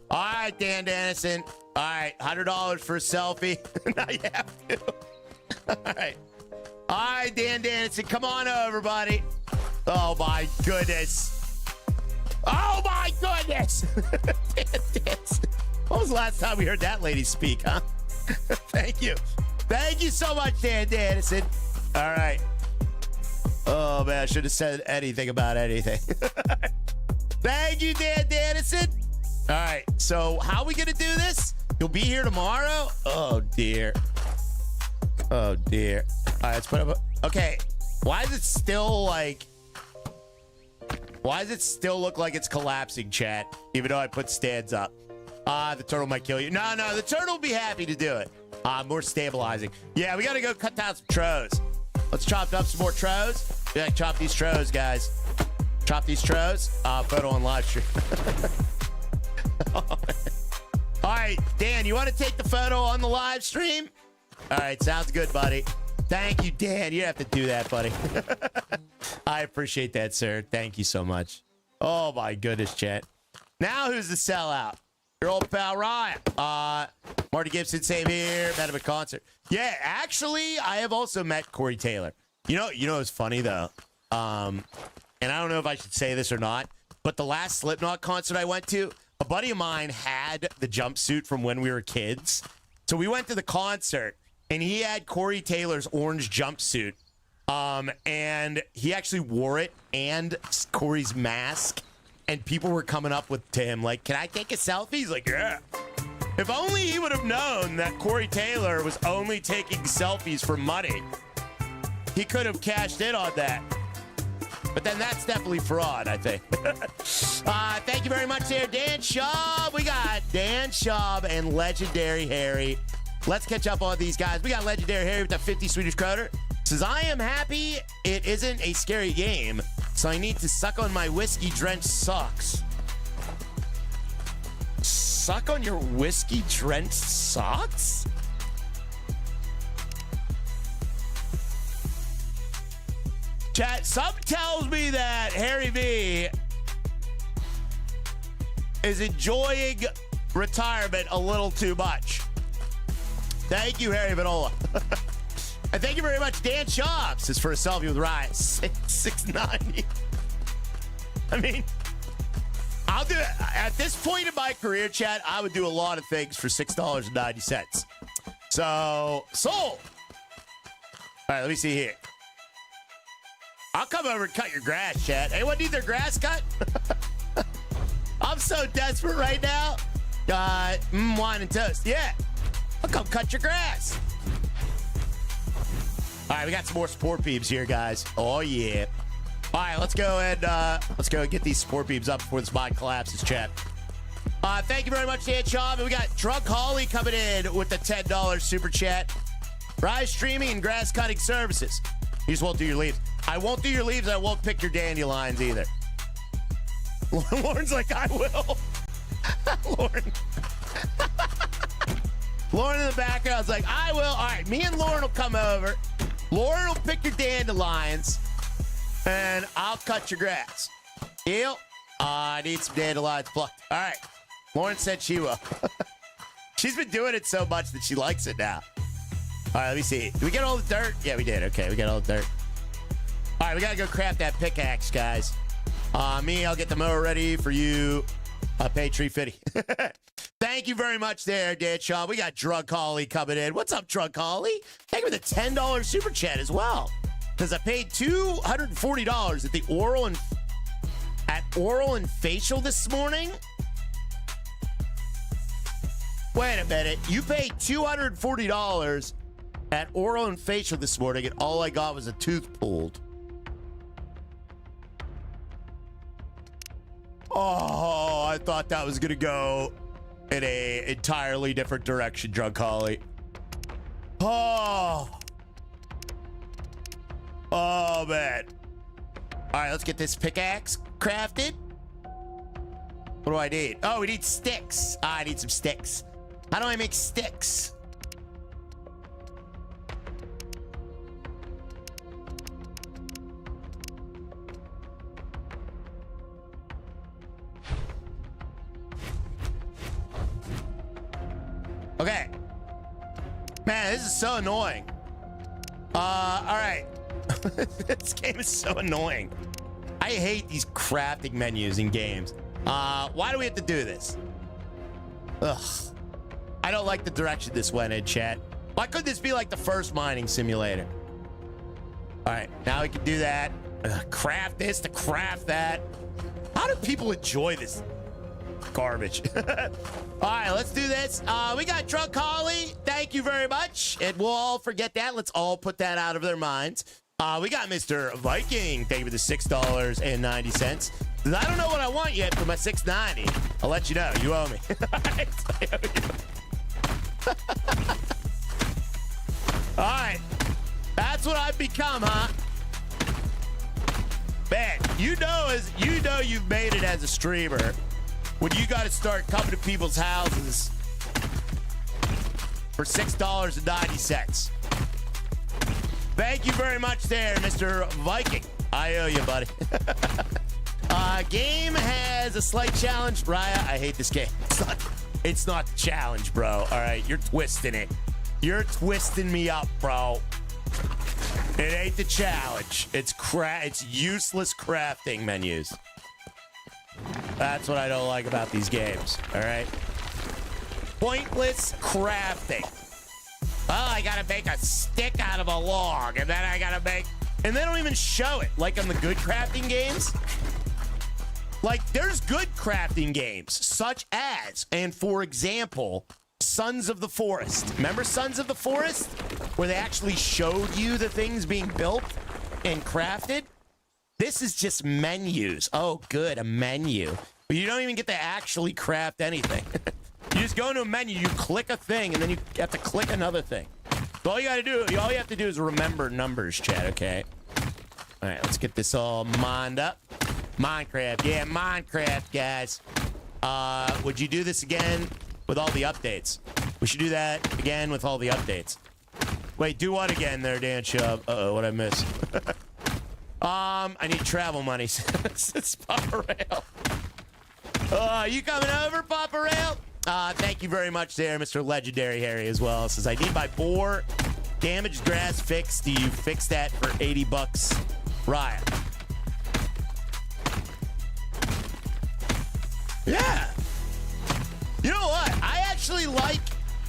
All right, Dan Dennison. All right, $100 for a selfie. Now you have to. All right. All right, Dan Dennison, come on over, buddy. Oh, my goodness. Oh, my goodness. Dan Dennison. When was the last time we heard that lady speak, huh? Thank you. Thank you so much, Dan Dennison. All right. Oh, man, I should have said anything about anything. Thank you, Dan Dennison. All right, so how are we going to do this? You'll be here tomorrow? Oh, dear. Oh, dear. All right, let's put up okay, why does it still, like... Why does it still look like it's collapsing, chat? Even though I put stands up. The turtle might kill you. No, the turtle will be happy to do it. More stabilizing. Yeah, we got to go cut down some trows. Let's chop up some more trows. Yeah, chop these trows, guys. Chop these trows. Photo on live stream. All right, Dan, you want to take the photo on the live stream? All right, sounds good, buddy. Thank you, Dan. You have to do that, buddy. I appreciate that, sir. Thank you so much. Oh, my goodness, chat. Now who's the sellout? Your old pal Ryan. Marty Gibson, same here. Met him at concert. Yeah, actually, I have also met Corey Taylor. You know what's funny, though? And I don't know if I should say this or not, but the last Slipknot concert I went to, a buddy of mine had the jumpsuit from when we were kids. So we went to the concert, and he had Corey Taylor's orange jumpsuit. And he actually wore it and Corey's mask. And people were coming up to him like, can I take a selfie? He's like, yeah. If only he would have known that Corey Taylor was only taking selfies for money, he could have cashed in on that. But then that's definitely fraud, I think. Thank you very much there, Dan Schaub. We got Dan Schaub and Legendary Harry. Let's catch up on these guys. We got Legendary Harry with the 50 Swedish kroner. Says, I am happy it isn't a scary game, so I need to suck on my whiskey-drenched socks. Suck on your whiskey-drenched socks? Chat, some tells me that Harry V is enjoying retirement a little too much. Thank you, Harry Vanola. And thank you very much, Dan Shops. Is for a selfie with Ryan. 690. I mean, I'll do it. At this point in my career, chat, I would do a lot of things for $6.90. So, sold. All right, let me see here. I'll come over and cut your grass, chat. Anyone need their grass cut? I'm so desperate right now. Wine and toast. Yeah. I'll come cut your grass. All right, we got some more support beams here, guys. Oh, yeah. All right, let's go and get these support beams up before this mod collapses, chat. Thank you very much, Dan Shaw. We got Drunk Holly coming in with the $10 super chat. Rise streaming and grass cutting services. You just won't do your leaves. I won't do your leaves. I won't pick your dandelions either. Lauren's like, I will. Lauren. Lauren in the background's like, I will. All right, me and Lauren will come over. Lauren will pick your dandelions, and I'll cut your grass. Deal? I need some dandelions plucked. All right. Lauren said she will. She's been doing it so much that she likes it now. All right, let me see. Did we get all the dirt? Yeah, we did. Okay, we got all the dirt. All right, we got to go craft that pickaxe, guys. I'll get the mower ready for you. Pay tree fitty. Thank you very much there, Dan Shaw. We got Drunk Holly coming in. What's up, Drunk Holly? Thank you for the $10 super chat as well. Because I paid $240 at the oral and facial this morning. Wait a minute. You paid $240 at oral and facial this morning, and all I got was a tooth pulled. Oh, I thought that was going to go in a entirely different direction, Drunk Holly. Oh, man. All right, let's get this pickaxe crafted. What do I need? Oh, we need sticks. I need some sticks. How do I make sticks? Okay. Man, this is so annoying. All right. This game is so annoying. I hate these crafting menus in games. Why do we have to do this? Ugh. I don't like the direction this went in, chat. Why couldn't this be like the first mining simulator? All right, now we can do that. Craft this to craft that. How do people enjoy this garbage? All right, let's do this. We got Drunk Holly. Thank you very much. And we'll all forget that. Let's all put that out of their minds. We got Mr. Viking. Thank you for the $6.90. 'Cause I don't know what I want yet for my 690. I'll let you know. You owe me. All right. That's what I've become, huh? Man, you know you've made it as a streamer when you got to start coming to people's houses for $6.90. Thank you very much there, Mr. Viking. I owe you, buddy. Game has a slight challenge. Raya, I hate this game. It's not the challenge, bro. All right, you're twisting it. You're twisting me up, bro. It ain't the challenge. It's useless crafting menus. That's what I don't like about these games. All right. Pointless crafting. Oh, I gotta make a stick out of a log, and then I gotta make, and they don't even show it like on the good crafting games. Like, there's good crafting games, such as, and for example, Sons of the Forest. Remember Sons of the Forest? Where they actually showed you the things being built and crafted? This is just menus. Oh, good, a menu. But you don't even get to actually craft anything. You just go into a menu, you click a thing, and then you have to click another thing. So all you have to do is remember numbers, chat, okay? All right, let's get this all mined up. Minecraft, yeah, Minecraft, guys. Would you do this again with all the updates? We should do that again with all the updates. Wait, do what again there, Dan Chubb? Uh-oh, what'd I miss? I need travel money. It's Papa Rail. You coming over, Papa Rail? Thank you very much there, Mr. Legendary Harry, as well. Says, I need my boar damaged grass fixed. Do you fix that for 80 bucks? Riot. Yeah. You know what? I actually like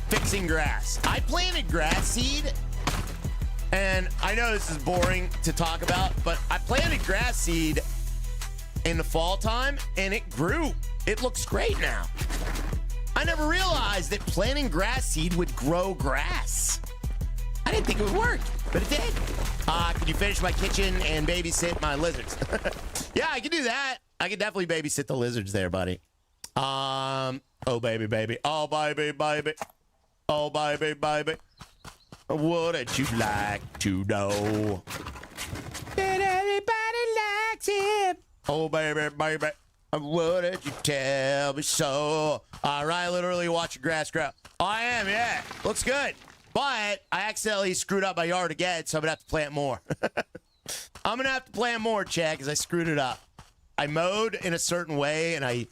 fixing grass. I planted grass seed, and I know this is boring to talk about, but I planted grass seed in the fall time, and it grew. It looks great now. I never realized that planting grass seed would grow grass. I didn't think it would work, but it did. Can you finish my kitchen and babysit my lizards? Yeah, I can do that. I can definitely babysit the lizards there, buddy. Oh, baby, baby. Oh, baby, baby. Oh, baby, baby. Wouldn't you like to know that everybody likes him? Oh, baby, baby. Wouldn't you tell me so? All right, literally watch your grass grow. Oh, I am, yeah. Looks good. But I accidentally screwed up my yard again, so I'm going to have to plant more. I'm going to have to plant more, Chad, because I screwed it up. I mowed in a certain way, and I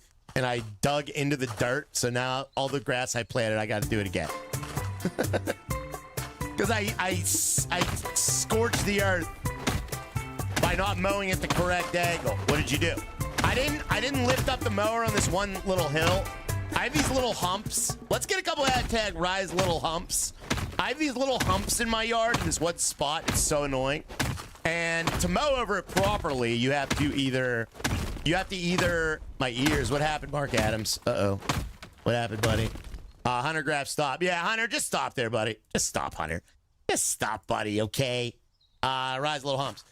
dug into the dirt, so now all the grass I planted, I got to do it again. Because I scorched the earth by not mowing at the correct angle. What did you do? I didn't lift up the mower on this one little hill. I have these little humps. Let's get a couple of hashtag Rise little humps. I have these little humps in my yard in this one spot. It's so annoying. And to mow over it properly, you have to either my ears. What happened, Mark Adams? Uh-oh. What happened, buddy? Hunter Graf, stop. Yeah, Hunter, just stop there, buddy. Just stop, Hunter. Just stop, buddy, okay? Rise little humps.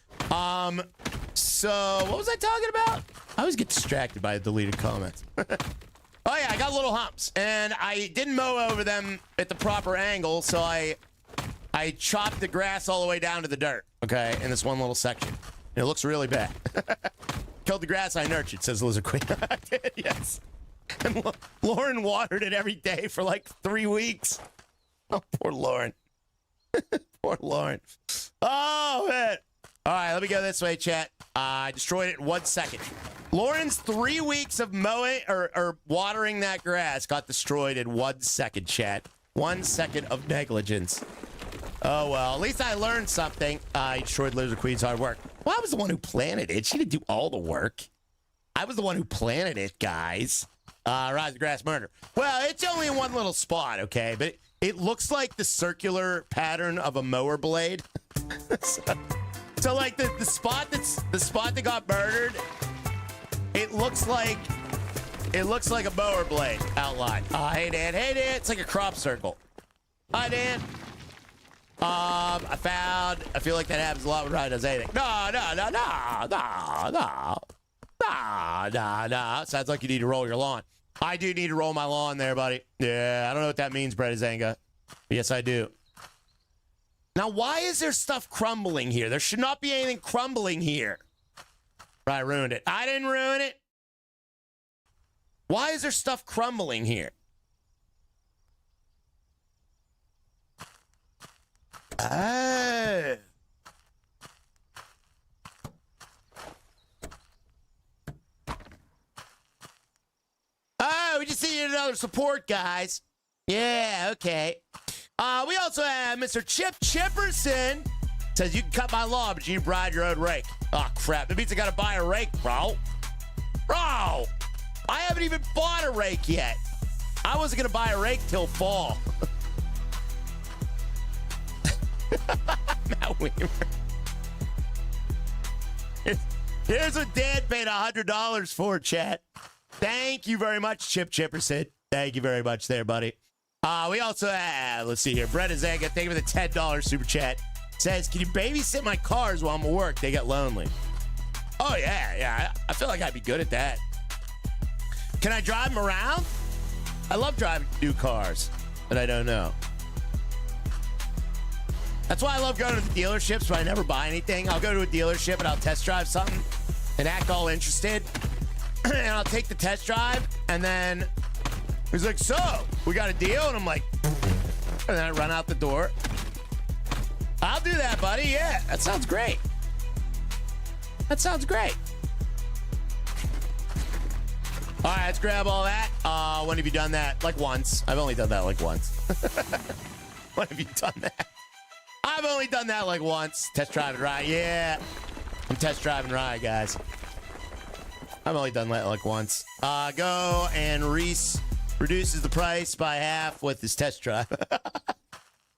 So what was I talking about? I always get distracted by the deleted comments. Oh yeah, I got little humps, and I didn't mow over them at the proper angle, so I chopped the grass all the way down to the dirt, okay, in this one little section. And it looks really bad. Killed the grass I nurtured, says Lizard Queen. I did, yes. And Lauren watered it every day for like 3 weeks. Oh, poor Lauren. Poor Lauren. Oh, man. All right, let me go this way, chat. I destroyed it in 1 second. Lauren's 3 weeks of mowing or watering that grass got destroyed in 1 second, chat. 1 second of negligence. Oh, well, at least I learned something. I destroyed Lizard Queen's hard work. Well, I was the one who planted it. She didn't do all the work. I was the one who planted it, guys. Rise of Grass Murder. Well, it's only in one little spot, okay? But it looks like the circular pattern of a mower blade. So like the spot that got murdered, it looks like a mower blade outline. Hey Dan, it's like a crop circle. Hi Dan. I feel like that happens a lot when Ryan does anything. No. Nah. Sounds like you need to roll your lawn. I do need to roll my lawn there, buddy. Yeah, I don't know what that means, Brett Zanga. Yes, I do. Now, why is there stuff crumbling here? There should not be anything crumbling here. I ruined it. I didn't ruin it. Why is there stuff crumbling here? Oh. Oh, we just needed another support, guys. Yeah, okay. We also have Mr. Chip Chipperson. Says, you can cut my lawn, but you ride your own rake. Oh, crap. That means I got to buy a rake, bro. Bro, I haven't even bought a rake yet. I wasn't going to buy a rake till fall. Matt Weaver. Here's what Dan paid $100 for, chat. Thank you very much, Chip Chipperson. Thank you very much there, buddy. We also have, let's see here, Brett Zanga, thank you for the $10 super chat. Says, can you babysit my cars while I'm at work? They get lonely. Oh, yeah. I feel like I'd be good at that. Can I drive them around? I love driving new cars, but I don't know. That's why I love going to the dealerships, but I never buy anything. I'll go to a dealership and I'll test drive something and act all interested. And I'll take the test drive, and then he's like, so, we got a deal? And I'm like, and then I run out the door. I'll do that, buddy. Yeah, that sounds great. That sounds great. All right, let's grab all that. When have you done that? Like once. I've only done that like once. When have you done that? I've only done that like once. Test drive and ride. Yeah. I'm test driving ride, guys. I've only done that like once. Go and Reese reduces the price by half with his test drive.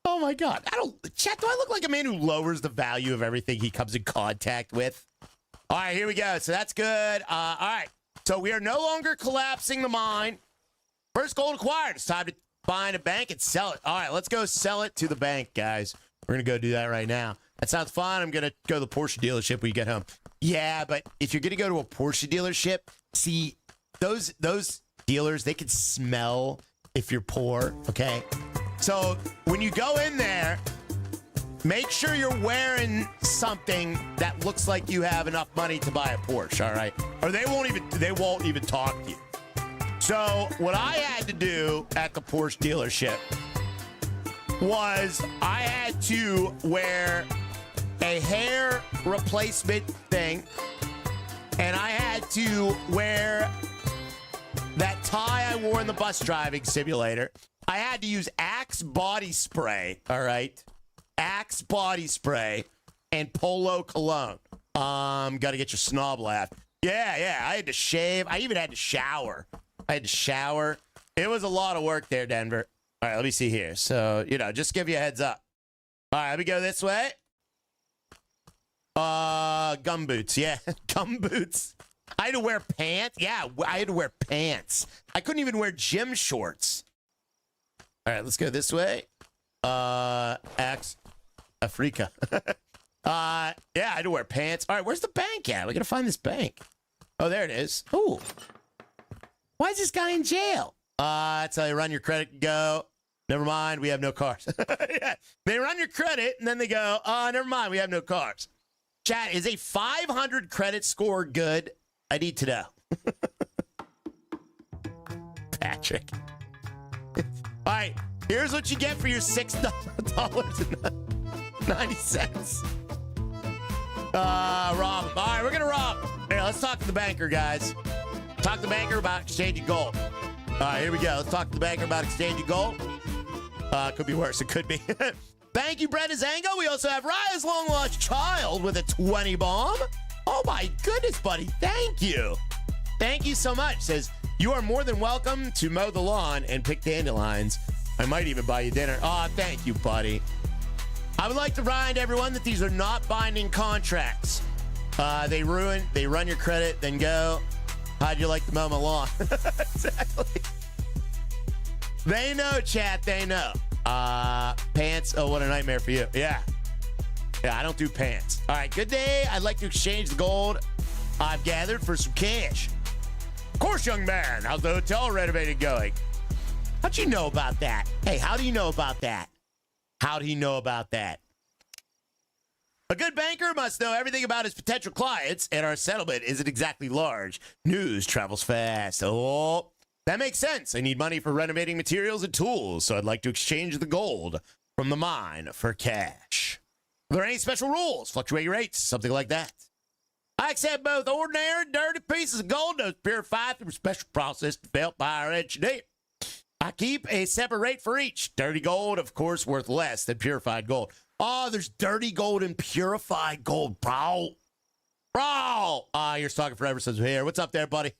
Oh my God. Chat, do I look like a man who lowers the value of everything he comes in contact with? All right, here we go. So that's good. All right. So we are no longer collapsing the mine. First gold acquired. It's time to find a bank and sell it. All right, let's go sell it to the bank, guys. We're going to go do that right now. That sounds fun. I'm going to go to the Porsche dealership when you get home. Yeah, but if you're going to go to a Porsche dealership, see, those dealers, they can smell if you're poor, okay? So when you go in there, make sure you're wearing something that looks like you have enough money to buy a Porsche, all right? Or they won't even talk to you. So what I had to do at the Porsche dealership was I had to wear a hair replacement thing, and I had to wear that tie I wore in the bus driving simulator. I had to use Axe body spray, all right? Axe body spray and Polo cologne. Got to get your snob laugh. Yeah, I had to shave. I even had to shower. It was a lot of work there, Denver. All right, let me see here. So, just give you a heads up. All right, let me go this way. Gumboots. Yeah, gumboots. I had to wear pants. Yeah, I had to wear pants. I couldn't even wear gym shorts. All right, let's go this way. Axe Africa. Yeah, I had to wear pants. All right, where's the bank at? We gotta find this bank. Oh, there it is. Ooh. Why is this guy in jail? That's how they run your credit and go. Never mind, we have no cars. Yeah. They run your credit and then they go, never mind, we have no cars. Chat, is a 500 credit score good? I need to know. Patrick. All right, here's what you get for your $6.90. Rob him. All right, we're going to rob him. Here, let's talk to the banker, guys. Talk to the banker about exchanging gold. All right, here we go. Let's talk to the banker about exchanging gold. Could be worse. It could be. Thank you, Brett Zango. We also have Raya's long-lost child with a 20 bomb. Oh, my goodness, buddy. Thank you. Thank you so much. Says, you are more than welcome to mow the lawn and pick dandelions. I might even buy you dinner. Oh, thank you, buddy. I would like to remind everyone that these are not binding contracts. They run your credit, then go. How'd you like to mow my lawn? Exactly. They know, chat. They know. Pants. Oh, what a nightmare for you. Yeah, I don't do pants. All right, good day. I'd like to exchange the gold I've gathered for some cash. Of course, young man. How's the hotel renovating going? How'd you know about that? Hey, how do you know about that? How do you know about that? A good banker must know everything about his potential clients, and our settlement isn't exactly large. News travels fast. Oh, that makes sense. I need money for renovating materials and tools, so I'd like to exchange the gold from the mine for cash. Are there any special rules? Fluctuating rates, something like that. I accept both ordinary and dirty pieces of gold, those purified through a special process developed by our engineer. I keep a separate rate for each. Dirty gold, of course, worth less than purified gold. Oh, there's dirty gold and purified gold, bro. Bro! You're stalking forever since we're here. What's up there, buddy?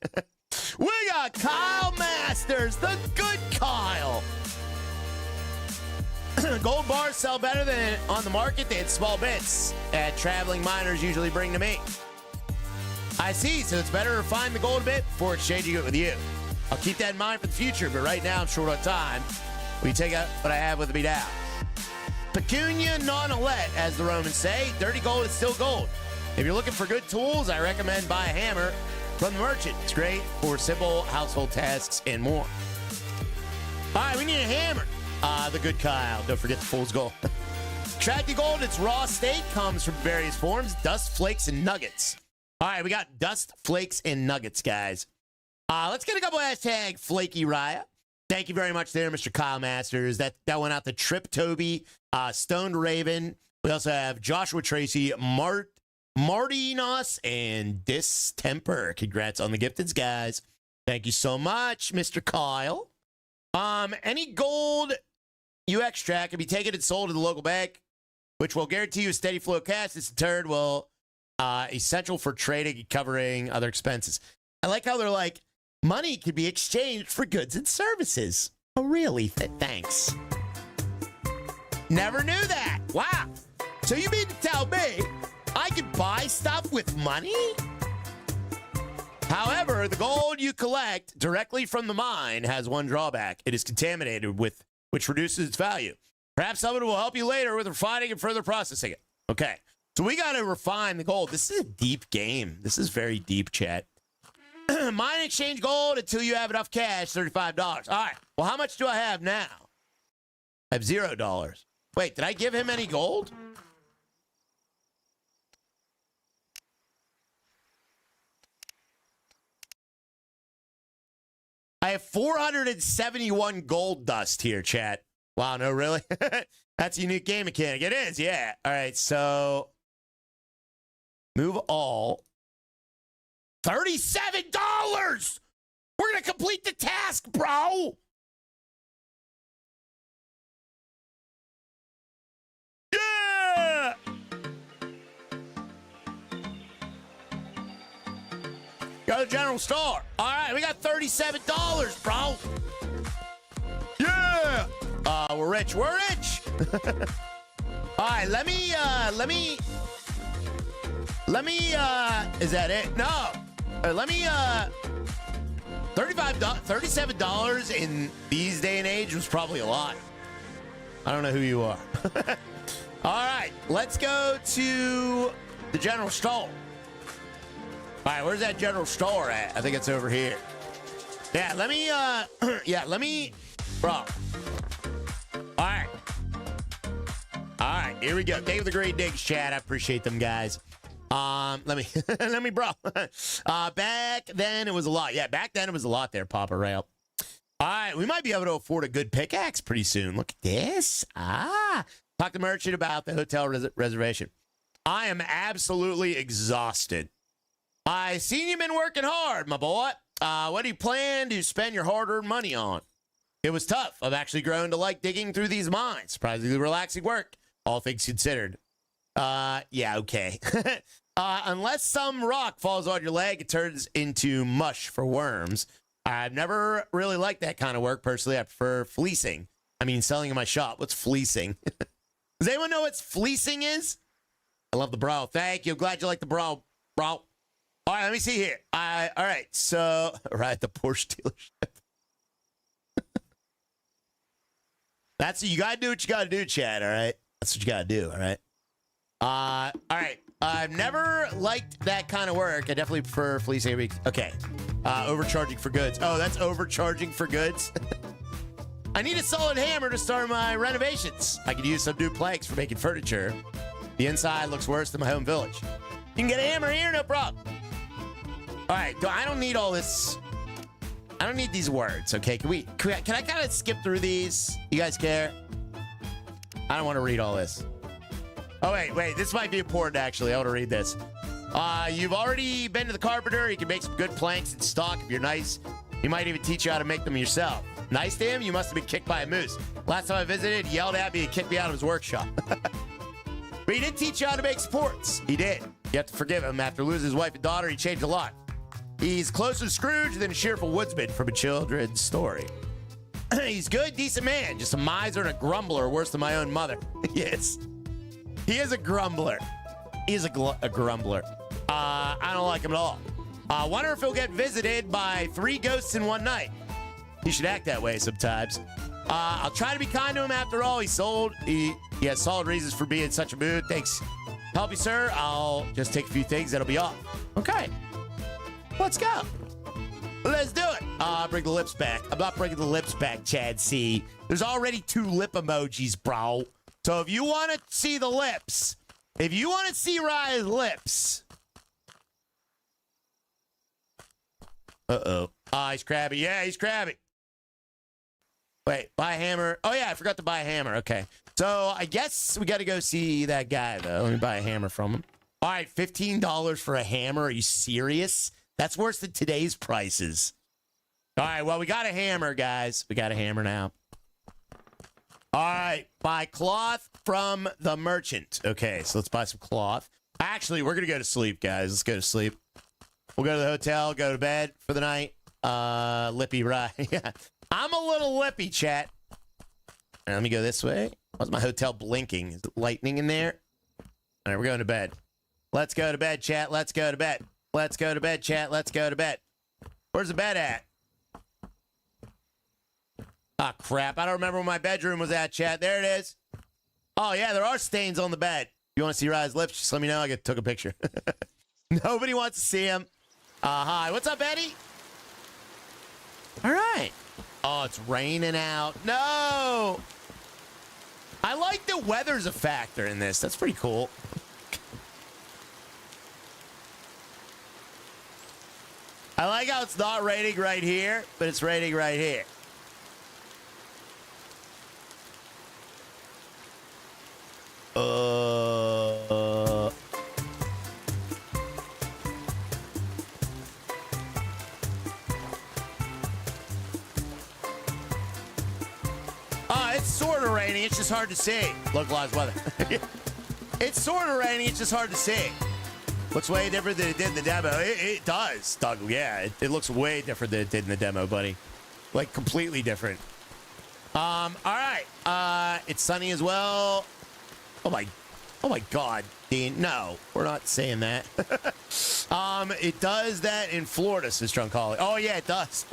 We got Kyle Masters, the good Kyle. Gold bars sell better than on the market than small bits that traveling miners usually bring to me. I see, so it's better to find the gold a bit before exchanging it with you. I'll keep that in mind for the future, but right now I'm short on time. Will you take out what I have with me now? Pecunia non olet, as the Romans say. Dirty gold is still gold. If you're looking for good tools, I recommend buy a hammer from the merchant. It's great for simple household tasks and more. All right, we need a hammer. The good Kyle. Don't forget the fool's gold. Extracting gold in its raw state comes from various forms: dust, flakes, and nuggets. All right, we got dust, flakes, and nuggets, guys. Let's get a couple hashtag Flaky Raya. Thank you very much there, Mr. Kyle Masters. That went out to Trip Toby, Stoned Raven. We also have Joshua Tracy, Martinos, and Distemper. Congrats on the gifteds, guys. Thank you so much, Mr. Kyle. Any gold you extract can be taken and sold to the local bank, which will guarantee you a steady flow of cash. This in turn will essential for trading and covering other expenses. I like how they're like, money can be exchanged for goods and services. Oh, really? Thanks. Never knew that. Wow. So you mean to tell me I can buy stuff with money? However, the gold you collect directly from the mine has one drawback. It is contaminated, which reduces its value. Perhaps someone will help you later with refining and further processing it. Okay. So we got to refine the gold. This is a deep game. This is very deep, chat. Mine exchange gold until you have enough cash, $35. All right. Well, how much do I have now? I have $0. Wait, did I give him any gold? I have 471 gold dust here, chat. Wow, no, really? That's a unique game mechanic. It is, yeah. All right, so move all. $37! We're going to complete the task, bro! Yeah! Go to the general store. All right, we got $37, bro. Yeah! We're rich. We're rich! All right, let me, is that it? No. Let me, $37 in these day and age was probably a lot. I don't know who you are. All right, let's go to the general store. All right, where's that general store at? I think it's over here. Yeah, let me, bro. All right. All right, here we go. Thank you for the great digs, chat. I appreciate them, guys. Let me, bro. Back then it was a lot. Yeah, back then it was a lot there, Papa Rail. All right, we might be able to afford a good pickaxe pretty soon. Look at this. Talk to merchant about the hotel reservation. I am absolutely exhausted. I seen you've been working hard, my boy. What do you plan to spend your hard-earned money on? It was tough. I've actually grown to like digging through these mines. Surprisingly relaxing work, all things considered. Yeah, okay. Unless some rock falls on your leg, it turns into mush for worms. I've never really liked that kind of work. Personally, I prefer fleecing. I mean, selling in my shop. What's fleecing? Does anyone know what fleecing is? I love the bro. Thank you. Glad you like the bro. All right, let me see here. All right, so, right, the Porsche dealership. You got to do what you got to do, Chad, all right? That's what you got to do, all right? All right. I've never liked that kind of work. I definitely prefer fleecing every week. Okay. Overcharging for goods. Oh, that's overcharging for goods. I need a solid hammer to start my renovations. I could use some new planks for making furniture. The inside looks worse than my home village. You can get a hammer here, no problem. All right. I don't need all this. I don't need these words. Okay. Can I kind of skip through these? You guys care? I don't want to read all this. Oh, wait. This might be important, actually. I want to read this. You've already been to the carpenter. He can make some good planks in stock if you're nice. He might even teach you how to make them yourself. Nice to him? You must have been kicked by a moose. Last time I visited, he yelled at me and kicked me out of his workshop. But he did teach you how to make supports. He did. You have to forgive him. After losing his wife and daughter, he changed a lot. He's closer to Scrooge than a cheerful woodsman from a children's story. He's good, decent man. Just a miser and a grumbler, worse than my own mother. Yes. He is a grumbler. He's a grumbler. I don't like him at all. Wonder if he'll get visited by 3 ghosts in one night. He should act that way sometimes. I'll try to be kind to him after all. He has solid reasons for being in such a mood. Thanks. Help you, sir. I'll just take a few things. That'll be all. Okay. Let's go. Let's do it. Bring the lips back. I'm not bringing the lips back, Chad C. There's already 2 lip emojis, bro. So if you want to see the lips, if you want to see Raya's lips. Uh-oh. He's crabby. Yeah, he's crabby. Wait, buy a hammer. Oh, yeah, I forgot to buy a hammer. Okay. So I guess we got to go see that guy, though. Let me buy a hammer from him. All right, $15 for a hammer. Are you serious? That's worse than today's prices. All right, well, we got a hammer, guys. We got a hammer now. All right, buy cloth from the merchant. Okay, so let's buy some cloth. Actually, we're going to go to sleep, guys. Let's go to sleep. We'll go to the hotel, go to bed for the night. Lippy, right? Yeah. I'm a little lippy, chat. Right, let me go this way. Why's my hotel blinking? Is it lightning in there? All right, we're going to bed. Let's go to bed, chat. Let's go to bed. Let's go to bed, chat. Let's go to bed. Where's the bed at? Ah, crap. I don't remember where my bedroom was at, chat. There it is. Oh, yeah, there are stains on the bed. You want to see Raya's lips? Just let me know. I took a picture. Nobody wants to see him. Hi. What's up, Eddie? All right. Oh, it's raining out. No. I like the weather's a factor in this. That's pretty cool. I like how it's not raining right here, but it's raining right here. It's sort of raining. It's just hard to see. Localized weather. It's sort of raining. It's just hard to see. Looks way different than it did in the demo. It does, Doug. Yeah, it looks way different than it did in the demo, buddy. Like, completely different. All right. It's sunny as well. Oh my God, Dean. No, we're not saying that. It does that in Florida, says Drunk Holly. Oh, yeah, it does.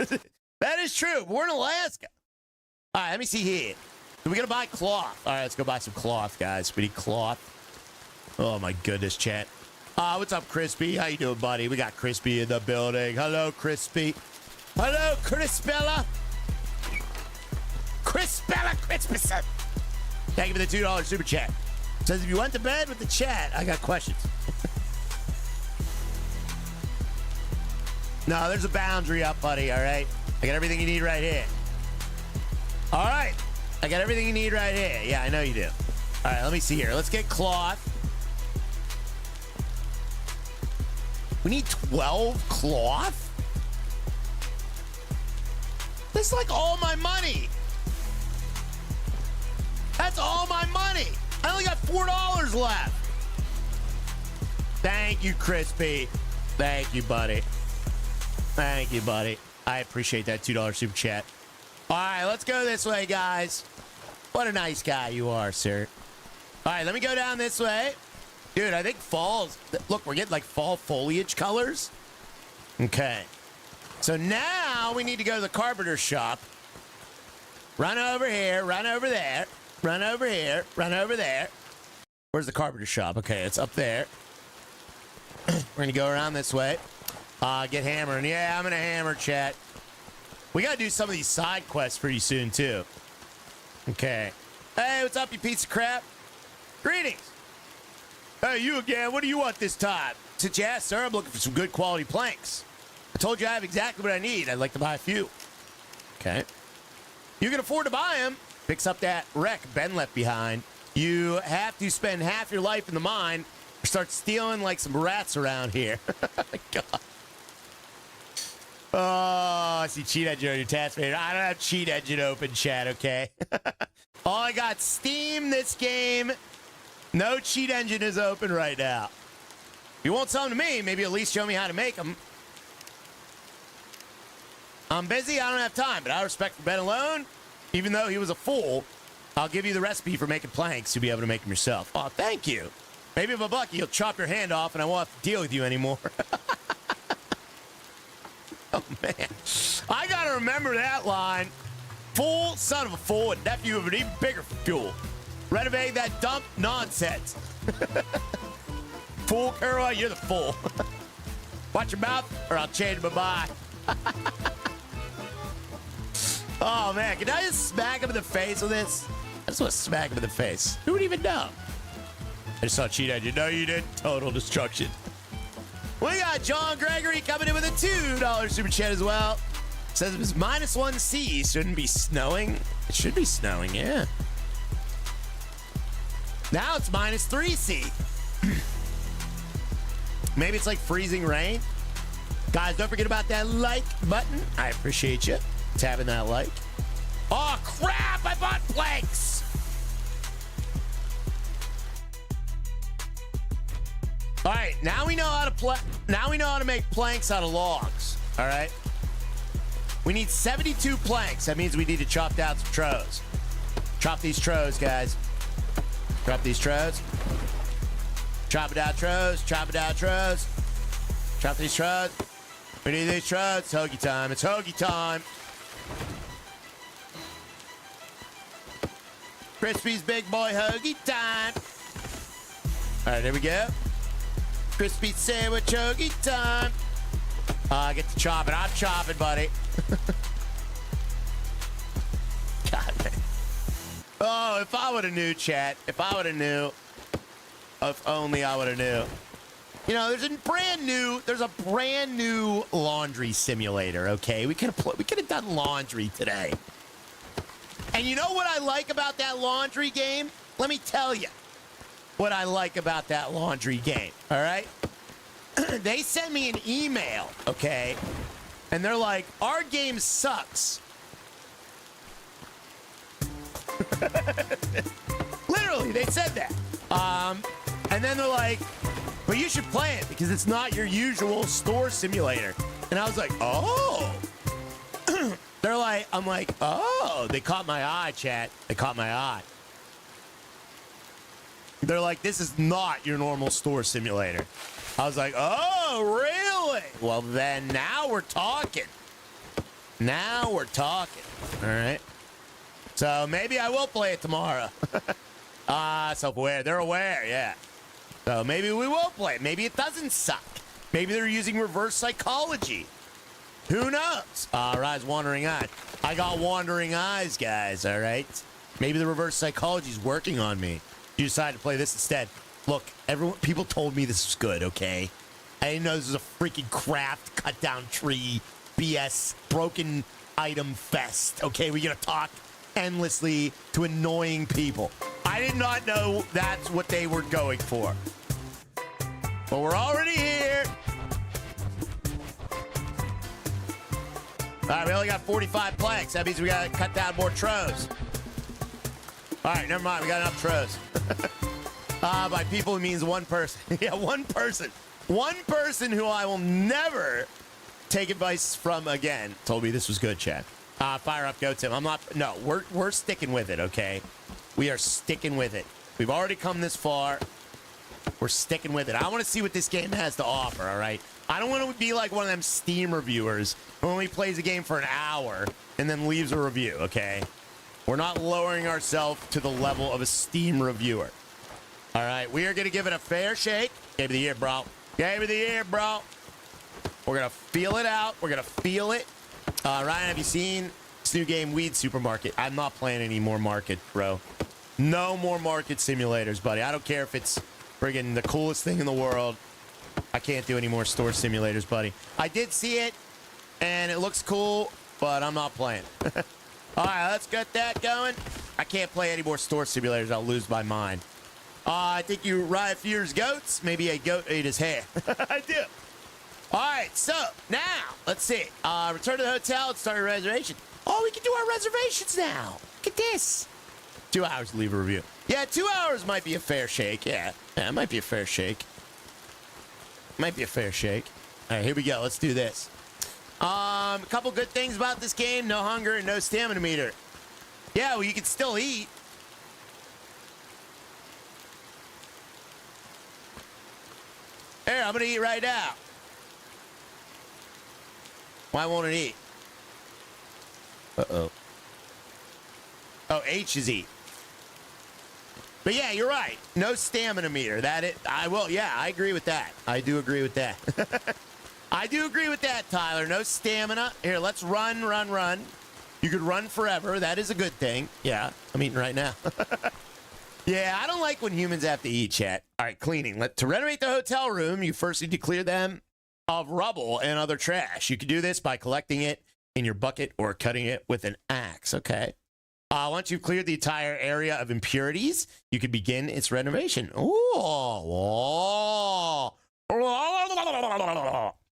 That is true. We're in Alaska. All right, let me see here. We're going to buy cloth. All right, let's go buy some cloth, guys. We need cloth. Oh, my goodness, chat. What's up, Crispy? How you doing, buddy? We got Crispy in the building. Hello, Crispy. Hello, Crispella. Crispella Crispison. Thank you for the $2 super chat. Says if you went to bed with the chat, I got questions. No, there's a boundary up, buddy, all right? I got everything you need right here. All right. I got everything you need right here. Yeah, I know you do. All right, let me see here. Let's get cloth. We need 12 cloth? That's like all my money. That's all my money. I only got $4 left. Thank you, Crispy. Thank you, buddy. Thank you, buddy. I appreciate that $2 super chat. All right, let's go this way, guys. What a nice guy you are, sir. All right, let me go down this way. Dude, I think fall's... Look, we're getting like fall foliage colors. Okay. So now we need to go to the carpenter shop. Run over here, run over there, run over here, run over there. Where's the carpenter shop? Okay, it's up there. We're gonna go around this way. Get hammering. Yeah, I'm gonna hammer, chat. We gotta do some of these side quests pretty soon, too. Okay. Hey, what's up, you piece of crap? Greetings. Hey, you again. What do you want this time? Since you asked, sir, I'm looking for some good quality planks. I told you I have exactly what I need. I'd like to buy a few. Okay. You can afford to buy them. Fix up that wreck Ben left behind. You have to spend half your life in the mine or start stealing like some rats around here. God. Oh, I see cheat engine on your task manager. I don't have cheat engine open, chat, okay? Oh, I got Steam this game. No cheat engine is open right now. If you won't sell them to me, maybe at least show me how to make them. I'm busy, I don't have time, but I respect Ben alone. Even though he was a fool, I'll give you the recipe for making planks. You'll be able to make them yourself. Oh, thank you. Maybe if I'm lucky, you'll chop your hand off and I won't have to deal with you anymore. Oh, man. I got to remember that line. Fool, son of a fool, and nephew of an even bigger fool. Renovate that dump nonsense. Fool, Kura, you're the fool. Watch your mouth or I'll change my mind. Oh, man. Can I just smack him in the face with this? I just want to smack him in the face. Who would even know? I just saw cheat engine. No, you didn't. Total destruction. We got John Gregory coming in with a $2 super chat as well. Says it was -1C. Shouldn't be snowing. It should be snowing, yeah. Now it's -3C. Maybe it's like freezing rain. Guys, don't forget about that like button. I appreciate you tapping that like. Oh, crap! I bought planks! All right, now we know how to make planks out of logs. All right. We need 72 planks. That means we need to chop down some trows. Chop these trows, guys. Chop these trows. Chop it down trows. Chop it down trows. Chop these trows. We need these trows. It's hoagie time. It's hoagie time. Crispy's big boy hoagie time. All right, there we go. Crispy sandwich hoagie time. I get to chop it. I'm chopping, buddy. God, man. Oh, if I would have knew, chat. If I would have knew. If only I would have knew. You know, there's a brand new laundry simulator, okay? We could have done laundry today. And you know what I like about that laundry game? Let me tell you what I like about that laundry game, all right? They sent me an email, okay? And they're like, our game sucks. Literally, they said that. And then they're like, but you should play it because it's not your usual store simulator. And I was like, oh. They're like, I'm like, oh. They caught my eye, chat. They caught my eye. They're like, this is not your normal store simulator. I was like, oh, really? Well, then now we're talking. Now we're talking. All right. So maybe I will play it tomorrow. Self-aware. They're aware, yeah. So maybe we will play it. Maybe it doesn't suck. Maybe they're using reverse psychology. Who knows? Rise Wandering Eye. I got wandering eyes, guys, all right? Maybe the reverse psychology is working on me. You decided to play this instead. Look, people told me this was good, okay? I didn't know this was a freaking craft, cut down tree, BS, broken item fest, okay? We're gonna talk endlessly to annoying people. I did not know that's what they were going for. But we're already here. All right, we only got 45 planks. That means we gotta cut down more trows. All right, never mind. We got enough trows. By people, it means one person. Yeah, one person. One person who I will never take advice from again told me this was good, Chad. Fire up, go, Tim. I'm not. No, we're sticking with it, okay? We are sticking with it. We've already come this far. We're sticking with it. I want to see what this game has to offer, all right? I don't want to be like one of them Steam reviewers who only plays a game for an hour and then leaves a review, okay? We're not lowering ourselves to the level of a Steam reviewer. All right, we are going to give it a fair shake. Game of the year, bro. Game of the year, bro. We're going to feel it out. We're going to feel it. Ryan, have you seen this new game, Weed Supermarket? I'm not playing any more market, bro. No more market simulators, buddy. I don't care if it's friggin' the coolest thing in the world. I can't do any more store simulators, buddy. I did see it, and it looks cool, but I'm not playing. All right, let's get that going. I can't play any more store simulators. I'll lose my mind. I think you Riot fears goats. Maybe a goat ate his hair. I do. All right, so now, let's see. Return to the hotel and start a reservation. Oh, we can do our reservations now. Look at this. 2 hours to leave a review. Yeah, 2 hours might be a fair shake. Yeah, it might be a fair shake. Might be a fair shake. All right, here we go. Let's do this. A couple good things about this game. No hunger and no stamina meter. Yeah, well, you can still eat. Here, I'm going to eat right now. Why won't it eat? Uh-oh. Oh, H is eat. But yeah, you're right. No stamina meter. Yeah, I agree with that. I do agree with that. I do agree with that, Tyler. No stamina. Here, let's run. You could run forever. That is a good thing. Yeah, I'm eating right now. Yeah, I don't like when humans have to eat, chat. All right, cleaning. To renovate the hotel room, you first need to clear them of rubble and other trash. You can do this by collecting it in your bucket or cutting it with an axe, okay? Once you've cleared the entire area of impurities, you can begin its renovation. Ooh.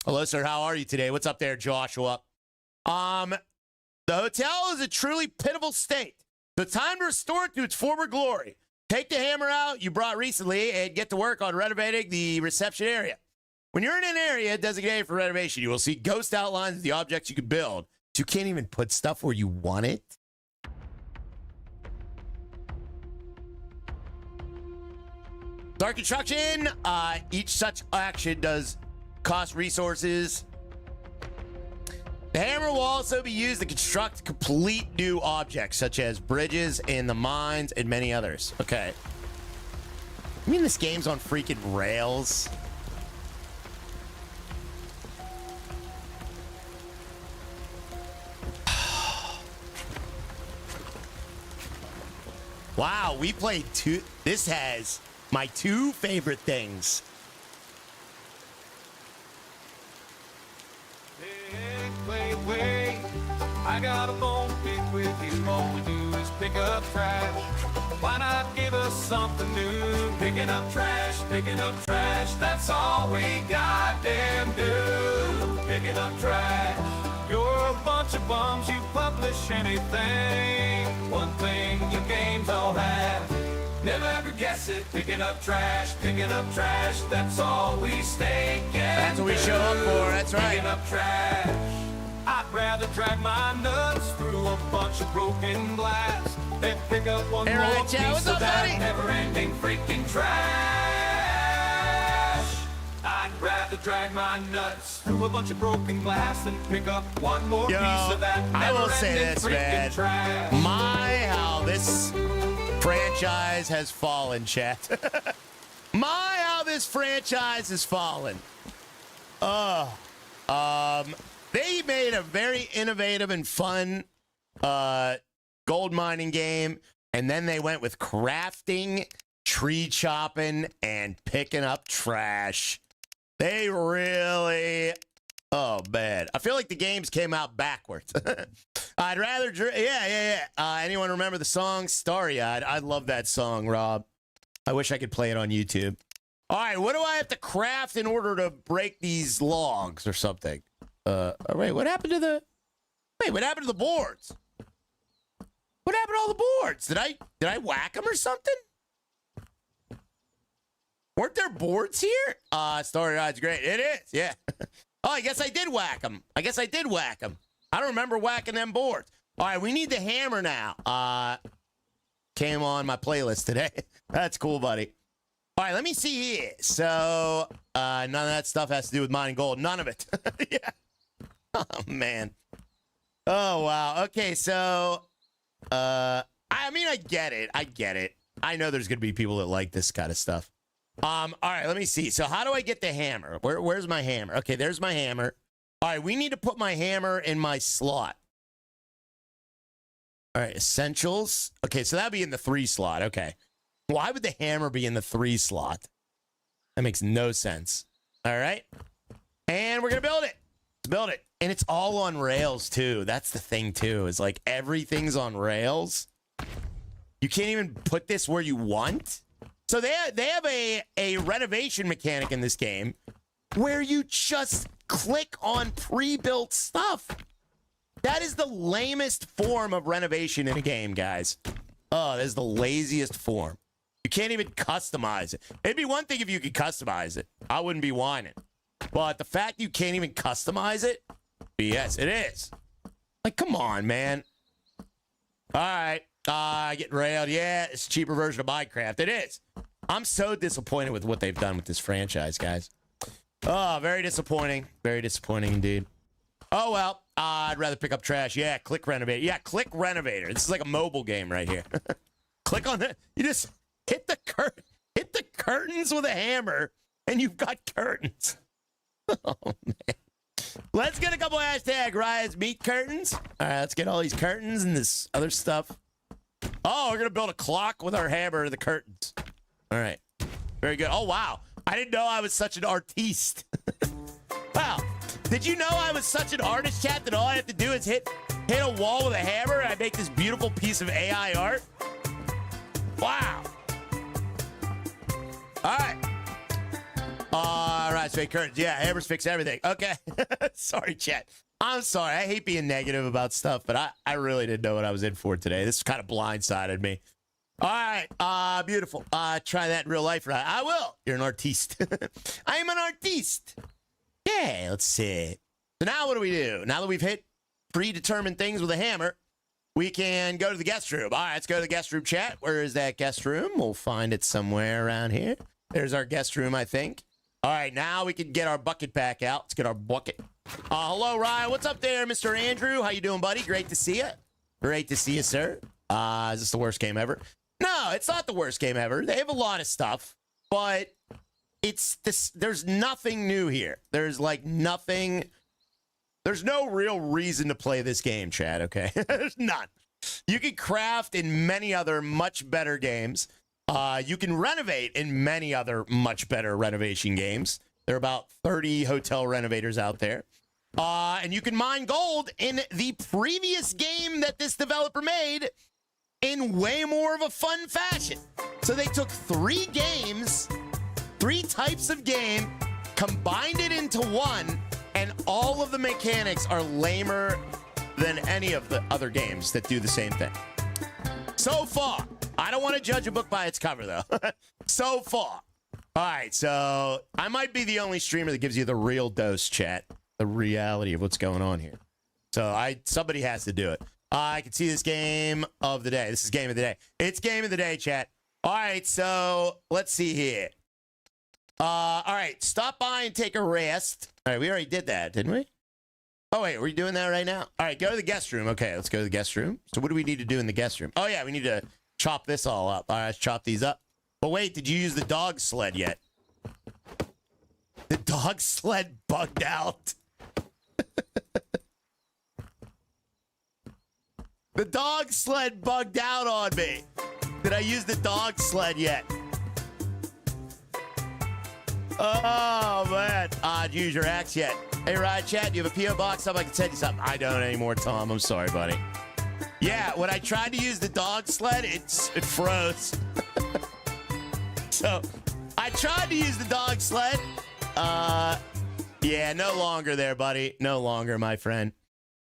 Hello, sir. How are you today? What's up there, Joshua? The hotel is a truly pitiable state. The time to restore it to its former glory. Take the hammer out you brought recently and get to work on renovating the reception area. When you're in an area designated for renovation, you will see ghost outlines of the objects you can build. So you can't even put stuff where you want it. Start construction. Each such action does cost resources. The hammer will also be used to construct complete new objects, such as bridges and the mines and many others. Okay. I mean, this game's on freaking rails. Wow, we played two. This has my two favorite things. Wait, I got a bone to pick with you. All we do is pick up trash. Why not give us something new? Picking up trash, that's all we goddamn do. Picking up trash. You're a bunch of bums, you publish anything. One thing you games all have. Never ever guess it. Picking up trash, that's all we stay. That's what we show up for, that's right. Picking up trash. I'd rather drag my nuts through a bunch of broken glass than pick up one Hey, more right, Chad, piece what's of up, that buddy? never-ending freaking trash. I'd rather drag my nuts through a bunch of broken glass than pick up one more piece of that I will say never-ending this, freaking man. trash. My, how this franchise has fallen, chat. My, how this franchise has fallen. They made a very innovative and fun gold mining game, and then they went with crafting, tree chopping, and picking up trash. They really... Oh, man. I feel like the games came out backwards. I'd rather... Yeah. Anyone remember the song Starry-Eyed? I love that song, Rob. I wish I could play it on YouTube. All right, what do I have to craft in order to break these logs or something? Wait, what happened to the... Wait, what happened to the boards? What happened to all the boards? Did I whack them or something? Weren't there boards here? Starry-Eyed's great. It is, yeah. Oh, I guess I did whack them. I don't remember whacking them boards. All right, we need the hammer now. Came on my playlist today. That's cool, buddy. All right, let me see here. So, none of that stuff has to do with mining gold. None of it. Yeah. Oh, man. Oh, wow. Okay, so, I mean, I get it. I know there's going to be people that like this kind of stuff. All right, let me see. So how do I get the hammer? Where's my hammer? Okay, there's my hammer. All right, we need to put my hammer in my slot. All right, essentials. Okay, so that'd be in the 3 slot. Okay. Why would the hammer be in the 3 slot? That makes no sense. All right. And we're going to build it. Let's build it. And it's all on rails, too. That's the thing, too, is like everything's on rails. You can't even put this where you want. So they have a renovation mechanic in this game where you just click on pre-built stuff. That is the lamest form of renovation in a game, guys. Oh, that is the laziest form. You can't even customize it. It'd be one thing if you could customize it. I wouldn't be whining. But the fact you can't even customize it, BS, it is. Like, come on, man. All right. Getting railed. Yeah, it's a cheaper version of Minecraft. It is. I'm so disappointed with what they've done with this franchise, guys. Oh, very disappointing. Very disappointing indeed. Oh, well. I'd rather pick up trash. Yeah, click renovator. Yeah, click renovator. This is like a mobile game right here. Click on it. You just hit the curtains with a hammer, and you've got curtains. Oh, man. Let's get a couple hashtag Riot's meat curtains. All right, let's get all these curtains and this other stuff. Oh, we're going to build a clock with our hammer and the curtains. All right. Very good. Oh, wow. I didn't know I was such an artiste. Wow. Did you know I was such an artist, chat, that all I have to do is hit a wall with a hammer and I make this beautiful piece of AI art? Wow. All right. All right, so curtains. Yeah, hammers fix everything. Okay. Sorry, chat. I'm sorry. I hate being negative about stuff, but I really didn't know what I was in for today. This kind of blindsided me. All right. Beautiful. Try that in real life, right? I will. You're an artiste. I am an artiste. Yeah, let's see. So now what do we do? Now that we've hit predetermined things with a hammer, we can go to the guest room. All right, let's go to the guest room, chat. Where is that guest room? We'll find it somewhere around here. There's our guest room, I think. All right, now we can get our bucket back out. Let's get our bucket. Hello, Ryan. What's up there, Mr. Andrew? How you doing, buddy? Great to see you. Great to see you, sir. Is this the worst game ever? No, it's not the worst game ever. They have a lot of stuff, but it's this. There's nothing new here. There's like nothing. There's no real reason to play this game, Chad, okay? There's none. You can craft in many other much better games. You can renovate in many other much better renovation games. There are about 30 hotel renovators out there. And you can mine gold in the previous game that this developer made in way more of a fun fashion. So they took 3 games, 3 types of game, combined it into one, and all of the mechanics are lamer than any of the other games that do the same thing. So far. I don't want to judge a book by its cover, though. So far. All right, so I might be the only streamer that gives you the real dose, chat. The reality of what's going on here. So somebody has to do it. I can see this game of the day. This is game of the day. It's game of the day, chat. All right, so let's see here. All right, stop by and take a rest. All right, we already did that, didn't we? Oh, wait, are we doing that right now? All right, go to the guest room. Okay, let's go to the guest room. So what do we need to do in the guest room? Oh, yeah, we need to chop this all up. All right, let's chop these up. But wait, did you use the dog sled yet? The dog sled bugged out. The dog sled bugged out on me. Did I use the dog sled yet? Oh, man. Did you use your axe yet? Hey, Ryan, chat, do you have a P.O. box? Something I can send you something. I don't anymore, Tom. I'm sorry, buddy. Yeah, when I tried to use the dog sled, it froze. So I tried to use the dog sled. Yeah, no longer there, buddy. No longer, my friend.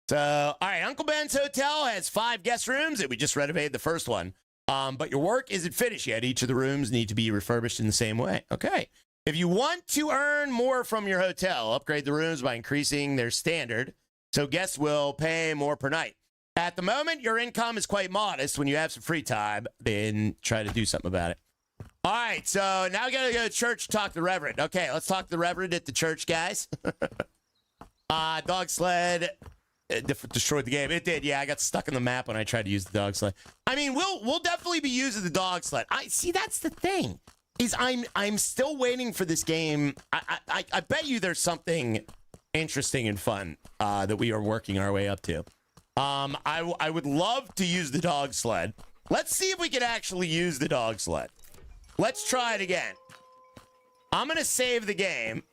So, all right, Uncle Ben's Hotel has 5 guest rooms, and we just renovated the first one. But your work isn't finished yet. Each of the rooms need to be refurbished in the same way. Okay. If you want to earn more from your hotel, upgrade the rooms by increasing their standard so guests will pay more per night. At the moment, your income is quite modest. When you have some free time, then try to do something about it. All right, so now we got to go to church to talk to the Reverend. Okay, let's talk to the Reverend at the church, guys. Dog sled destroyed the game. It did. Yeah, I got stuck in the map when I tried to use the dog sled. I mean, we'll definitely be using the dog sled. I see. That's the thing. Is I'm still waiting for this game. I bet you there's something interesting and fun that we are working our way up to. I would love to use the dog sled. Let's see if we can actually use the dog sled. Let's try it again. I'm gonna save the game.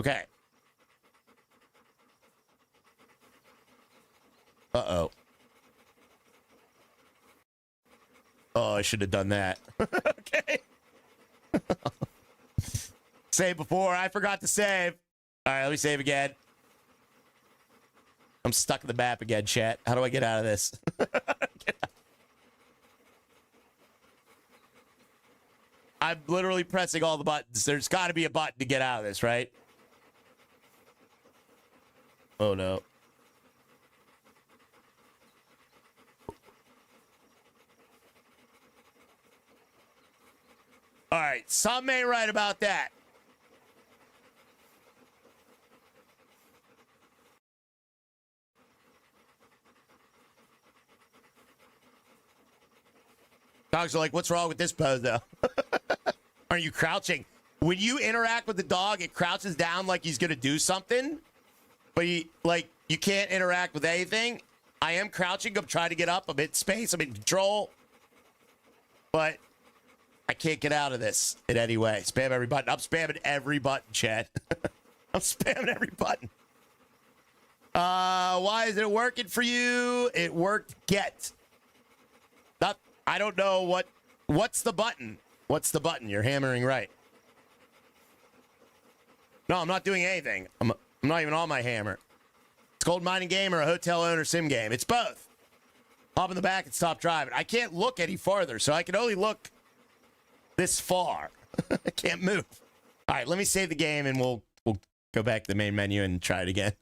Okay. Uh-oh. Oh, I should have done that. Okay. Save before. I forgot to save. All right, let me save again. I'm stuck in the map again, chat. How do I get out of this? I'm literally pressing all the buttons. There's got to be a button to get out of this, right? Oh, no. All right, something ain't right about that. Dogs are like, what's wrong with this pose, though? Are you crouching? When you interact with the dog, it crouches down like he's going to do something. But you can't interact with anything. I am crouching. I'm trying to get up. I'm in space. I'm in control. But I can't get out of this in any way. Spam every button. I'm spamming every button, Chad. I'm spamming every button. Why is it working for you? It worked. Get. I don't know what's the button. What's the button? You're hammering right. No, I'm not doing anything. I'm not even on my hammer. It's gold mining game or a hotel owner sim game. It's both. Hop in the back and stop driving. I can't look any farther, so I can only look this far. I can't move. All right, let me save the game and we'll go back to the main menu and try it again.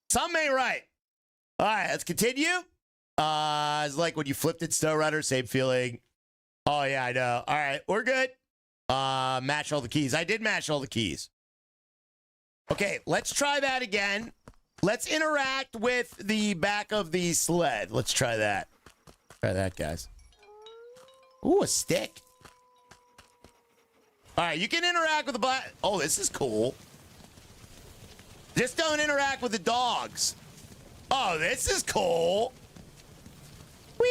Something ain't right. All right, let's continue. It's like when you flipped it, Snow Runner, same feeling. Oh, yeah, I know. All right, we're good. Match all the keys. I did match all the keys. Okay, let's try that again. Let's interact with the back of the sled. Let's try that. Try that, guys. Ooh, a stick. All right, you can interact with the black. Oh, this is cool. Just don't interact with the dogs. Oh, this is cool. Whee!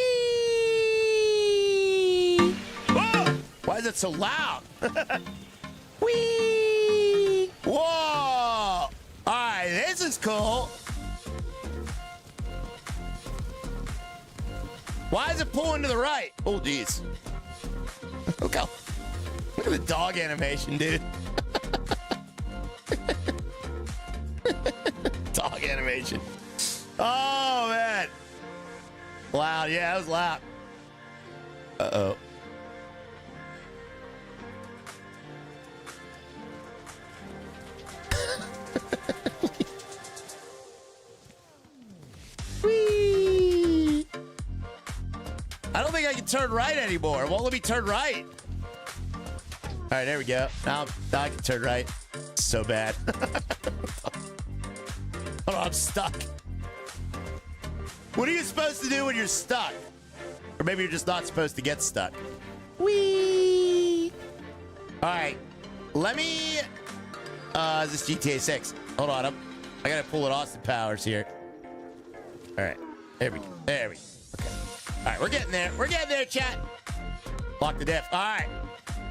Whoa! Why is it so loud? Whee! Whoa! All right, this is cool. Why is it pulling to the right? Oh, geez. Look at the dog animation, dude. Dog animation. Oh, man. Loud. Yeah, that was loud. Uh-oh. Whee! I don't think I can turn right anymore. It won't let me turn right. All right, there we go. Now I can turn right. So bad. Hold on, I'm stuck. What are you supposed to do when you're stuck? Or maybe you're just not supposed to get stuck. Whee! All right, let me... is this GTA 6? Hold on, I gotta pull it Austin Powers here. All right, there we go. There we go. Okay. All right, we're getting there. We're getting there, chat. Lock the diff. All right,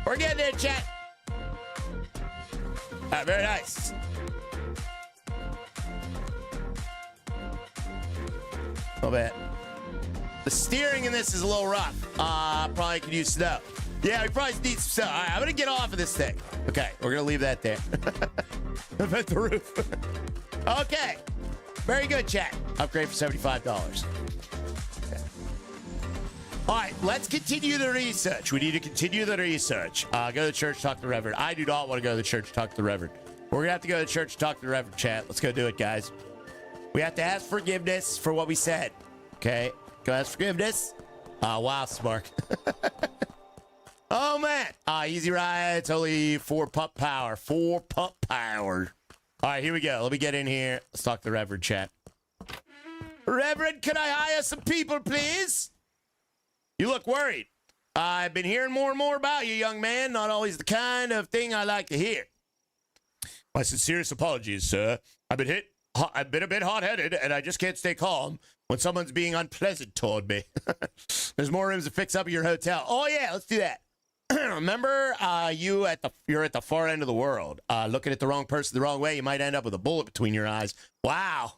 we're getting there, chat. All right, very nice. Oh, bad. The steering in this is a little rough. Probably could use snow. Yeah, we probably need some snow. All right, I'm gonna get off of this thing. Okay, we're gonna leave that there. At the roof. Okay, very good, chat. Upgrade for $75. Okay. All right, let's continue the research. We need to continue the research. Go to the church, talk to the Reverend. I do not want to go to the church, talk to the Reverend. We're gonna have to go to the church, talk to the Reverend, chat. Let's go do it, guys. We have to ask forgiveness for what we said. Okay, go ask forgiveness. Wow, Smark. Oh man, easy ride. It's only 4 pump power. 4 pump power. All right, here we go. Let me get in here. Let's talk to the Reverend chat. Reverend, can I hire some people, please? You look worried. I've been hearing more and more about you, young man. Not always the kind of thing I like to hear. My sincerest apologies, sir. I've been a bit hot-headed, and I just can't stay calm when someone's being unpleasant toward me. There's more rooms to fix up at your hotel. Oh, yeah, let's do that. Remember, you're at the far end of the world. Looking at the wrong person the wrong way, you might end up with a bullet between your eyes. Wow.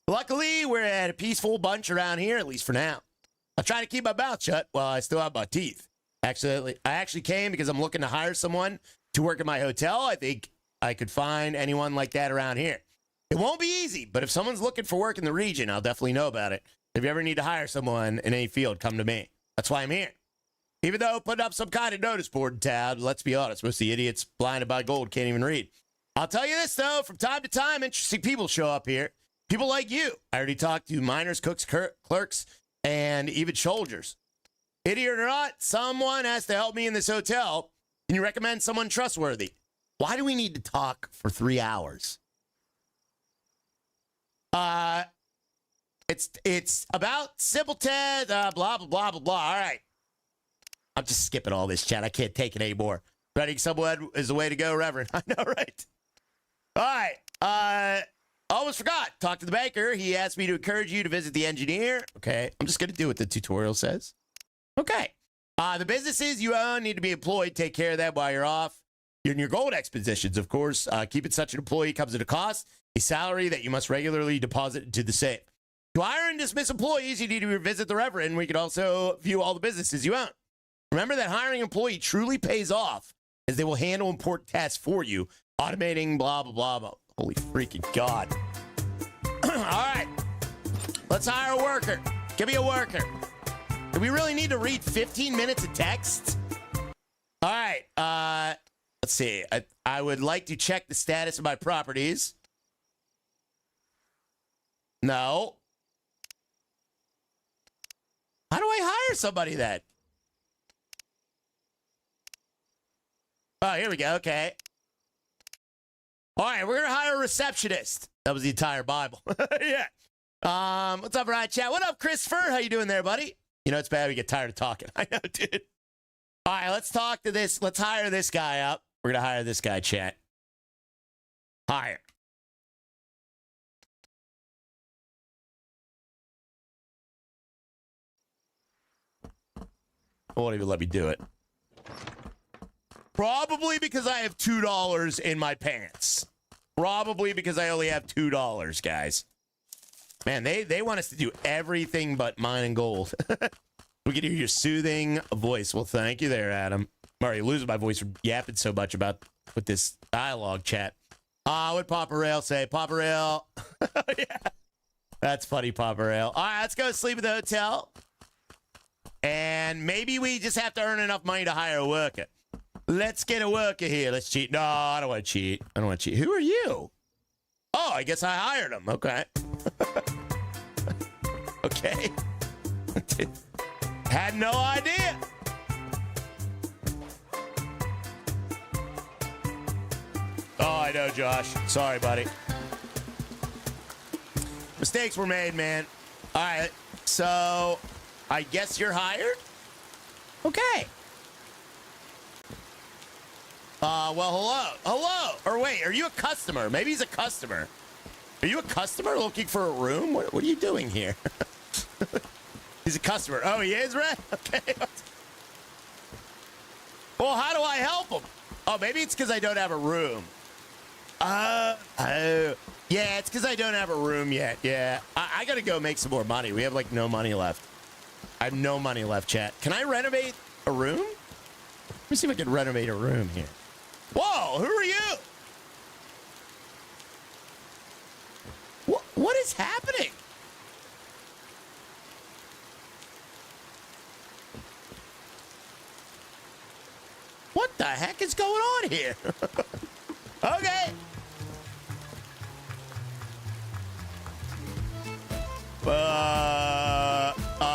Luckily, we're at a peaceful bunch around here, at least for now. I'll try to keep my mouth shut while I still have my teeth. I actually came because I'm looking to hire someone to work at my hotel. I think I could find anyone like that around here. It won't be easy, but if someone's looking for work in the region, I'll definitely know about it. If you ever need to hire someone in any field, come to me. That's why I'm here. Even though putting up some kind of notice board in town, let's be honest, most of the idiots blinded by gold can't even read. I'll tell you this, though, from time to time, interesting people show up here. People like you. I already talked to miners, cooks, clerks, and even soldiers. Idiot or not, someone has to help me in this hotel. Can you recommend someone trustworthy? Why do we need to talk for 3 hours? It's about simpleton, blah, blah, blah, blah, blah. All right. I'm just skipping all this, chat. I can't take it anymore. Writing someone is the way to go, Reverend. I know, right? All right. Almost forgot. Talk to the banker. He asked me to encourage you to visit the engineer. Okay. I'm just going to do what the tutorial says. Okay. The businesses you own need to be employed. Take care of that while you're off. You're in your gold expeditions, of course. Keeping such an employee comes at a cost, a salary that you must regularly deposit into the safe. To hire and dismiss employees, you need to visit the Reverend. We can also view all the businesses you own. Remember that hiring an employee truly pays off, as they will handle important tasks for you, automating blah, blah, blah, blah. Holy freaking God. All right. Let's hire a worker. Give me a worker. Do we really need to read 15 minutes of text? All right. Let's see. I would like to check the status of my properties. No. How do I hire somebody then? Oh, here we go. Okay. All right, we're going to hire a receptionist. That was the entire Bible. Yeah. What's up, Ryan Chat? What up, Christopher? How you doing there, buddy? You know, it's bad we get tired of talking. I know, dude. All right, let's talk to this. Let's hire this guy up. We're going to hire this guy, chat. Hire. Won't even let me do it. Probably because I have $2 in my pants. Probably because I only have $2, guys. Man, they want us to do everything but mine and gold. We can hear your soothing voice. Well, thank you there, Adam. I'm already losing my voice from yapping so much with this dialogue chat. What'd Papa Rail say? Papa Rail. Yeah. That's funny, Papa Rail. All right, let's go sleep at the hotel. And maybe we just have to earn enough money to hire a worker. Let's get a worker here. Let's cheat. No, I don't want to cheat. I don't want to cheat. Who are you? Oh, I guess I hired him. Okay. Okay. Had no idea. Oh, I know, Josh. Sorry, buddy. Mistakes were made, man. All right. So, I guess you're hired? Okay. Well, hello. Hello. Or wait, are you a customer? Maybe he's a customer. Are you a customer looking for a room? What are you doing here? He's a customer. Oh, he is, Red? Okay. Well, how do I help him? Oh, maybe it's because I don't have a room. Oh. Yeah, it's because I don't have a room yet. Yeah. I got to go make some more money. We have, like, no money left. I have no money left, chat. Can I renovate a room? Let me see if I can renovate a room here. Whoa, who are you? What is happening? What the heck is going on here? Okay.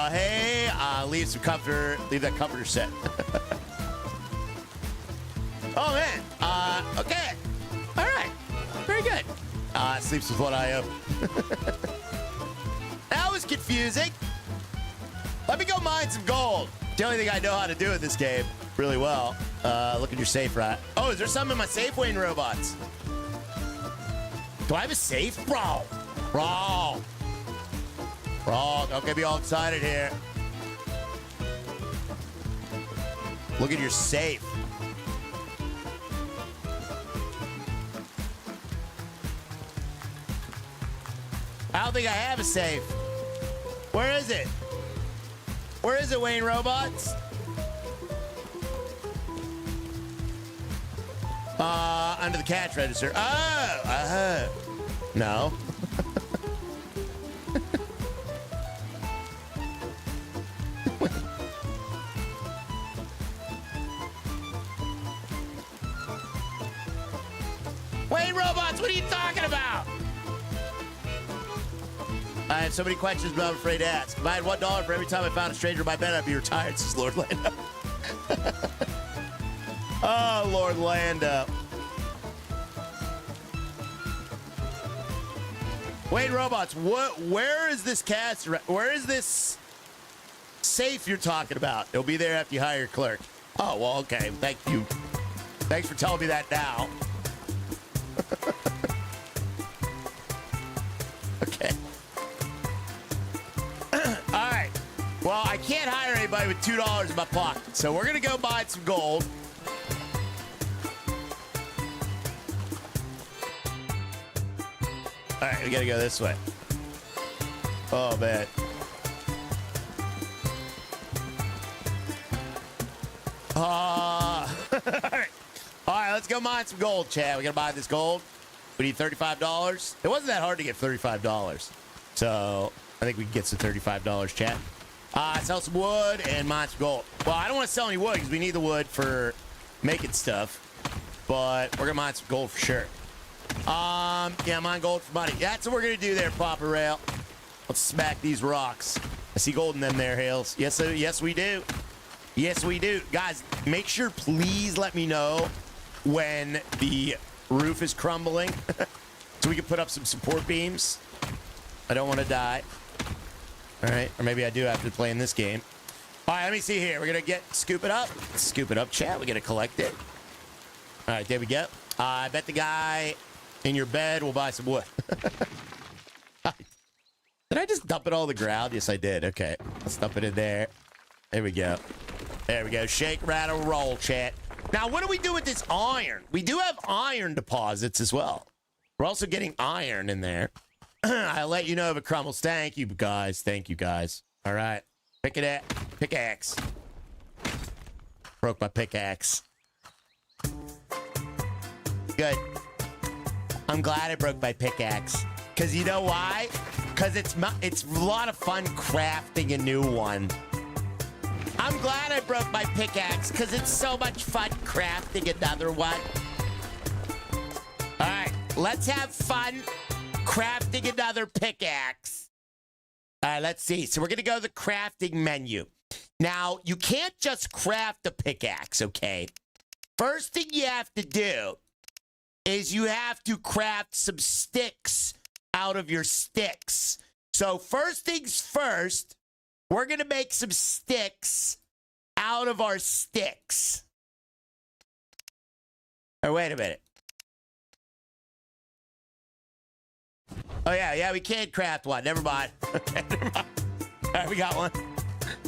Hey, leave that comforter set. Oh, man. Okay. All right. Very good. Sleeps with one eye open. That was confusing. Let me go mine some gold. The only thing I know how to do in this game really well. Look at your safe, right? Oh, is there something in my safe, Wayne Robots? Do I have a safe? Bro. Don't get me all excited here. Look at your safe. I don't think I have a safe. Where is it? Where is it, Wayne Robots? Under the cash register. Oh, no. Wayne Robots, what are you talking about? I have so many questions, but I'm afraid to ask. If I had $1 for every time I found a stranger in my bed, I'd be retired, says Lord Lando. Oh, Lord Lando. Wayne Robots, where is this where is this safe you're talking about? It'll be there after you hire your clerk. Oh, well, okay. Thank you. Thanks for telling me that now. Okay. All right. Well, I can't hire anybody with $2 in my pocket, so we're going to go buy some gold. All right, we got to go this way. Oh, man. All right, let's go mine some gold, Chad. We got to buy this gold. We need $35. It wasn't that hard to get $35. So I think we can get some $35, Chad. Sell some wood and mine some gold. Well, I don't want to sell any wood because we need the wood for making stuff. But we're going to mine some gold for sure. Yeah, mine gold for money. That's what we're going to do there, Papa Rail. Let's smack these rocks. I see gold in them there, Hales. Yes, we do. Yes, we do. Guys, make sure, please let me know when the roof is crumbling so we can put up some support beams. I don't want to die. All right, or maybe I do after playing this game. All right, let me see here. We're going to scoop it up. Scoop it up, chat. We're going to collect it. All right, there we go. I bet the guy in your bed will buy some wood. Did I just dump it all on the ground? Yes, I did. Okay, let's dump it in there. There we go. There we go. Shake, rattle, roll, chat. Now, what do we do with this iron? We do have iron deposits as well. We're also getting iron in there. I'll let you know if it crumbles. Thank you, guys. Thank you, guys. All right. Pick it up. Pickaxe. Broke my pickaxe. Good. I'm glad I broke my pickaxe. Because you know why? Because it's a lot of fun crafting a new one. I'm glad I broke my pickaxe because it's so much fun crafting another one. All right, let's have fun crafting another pickaxe. All right, let's see. So we're going to go to the crafting menu. Now, you can't just craft a pickaxe, okay? First thing you have to do is you have to craft some sticks out of your sticks. So first things first, we're going to make some sticks out of our sticks. Oh, wait a minute. Oh, yeah, we can't craft one. Never mind. Okay, never mind. All right, we got one.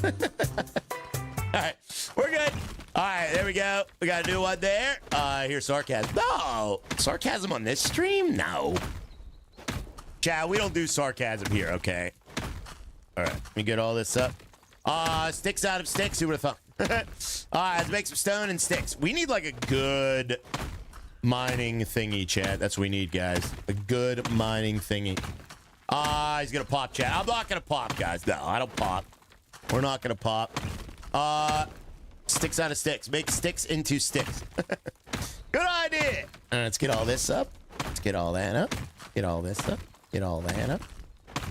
All right, we're good. All right, there we go. We got a new one there. Here's sarcasm. No, sarcasm on this stream? No. Chad, we don't do sarcasm here, okay? All right, let me get all this up. Sticks out of sticks. Who would have thought? All right, let's make some stone and sticks. We need like a good mining thingy, Chad. That's what we need, guys. A good mining thingy. He's gonna pop, Chad. I'm not gonna pop, guys. No, I don't pop. We're not gonna pop. Sticks out of sticks. Make sticks into sticks. Good idea. All right, let's get all this up. Let's get all that up. Get all this up. Get all that up.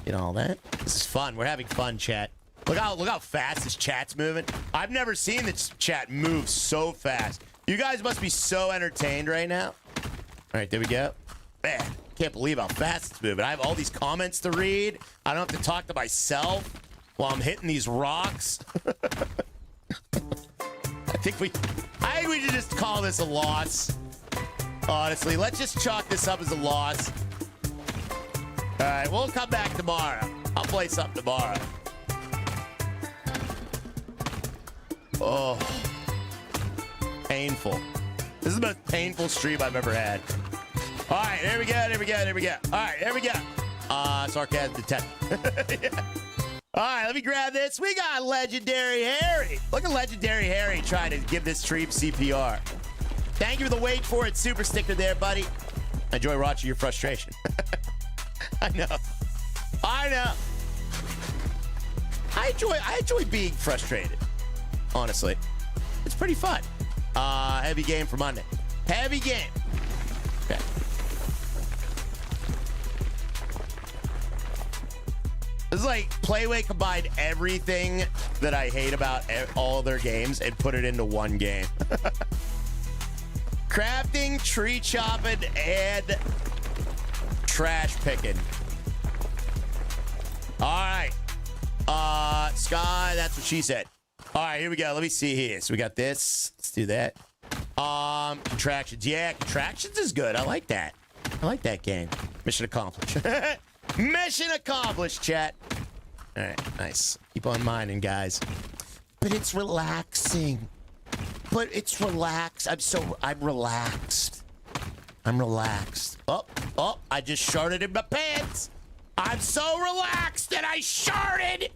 Get all that. This is fun. We're having fun, chat. Look how fast this chat's moving. I've never seen this chat move so fast. You guys must be so entertained right now. All right, there we go. Man, can't believe how fast it's moving. I have all these comments to read. I don't have to talk to myself while I'm hitting these rocks. I think we should just call this a loss. Honestly, let's just chalk this up as a loss. All right, we'll come back tomorrow. I'll play something tomorrow. Oh, painful. This is the most painful stream I've ever had. All right, there we go. All right, there we go. Sarcasm detected. Yeah. All right, let me grab this. We got Legendary Harry. Look at Legendary Harry trying to give this stream CPR. Thank you for the wait for it super sticker there, buddy. I enjoy watching your frustration. I know. I enjoy being frustrated. Honestly, it's pretty fun. Heavy game for Monday. Heavy game. Okay. This is like Playway combined everything that I hate about all their games and put it into one game. Crafting, tree chopping, and trash picking. All right. Sky, that's what she said. All right, here we go. Let me see here. So we got this. Let's do that. Contractions. Yeah, Contractions is good. I like that. I like that game. Mission accomplished. Mission accomplished, chat. All right, nice. Keep on mining, guys. But it's relaxing. I'm relaxed. I'm relaxed. Oh, I just sharted in my pants. I'm so relaxed that I sharted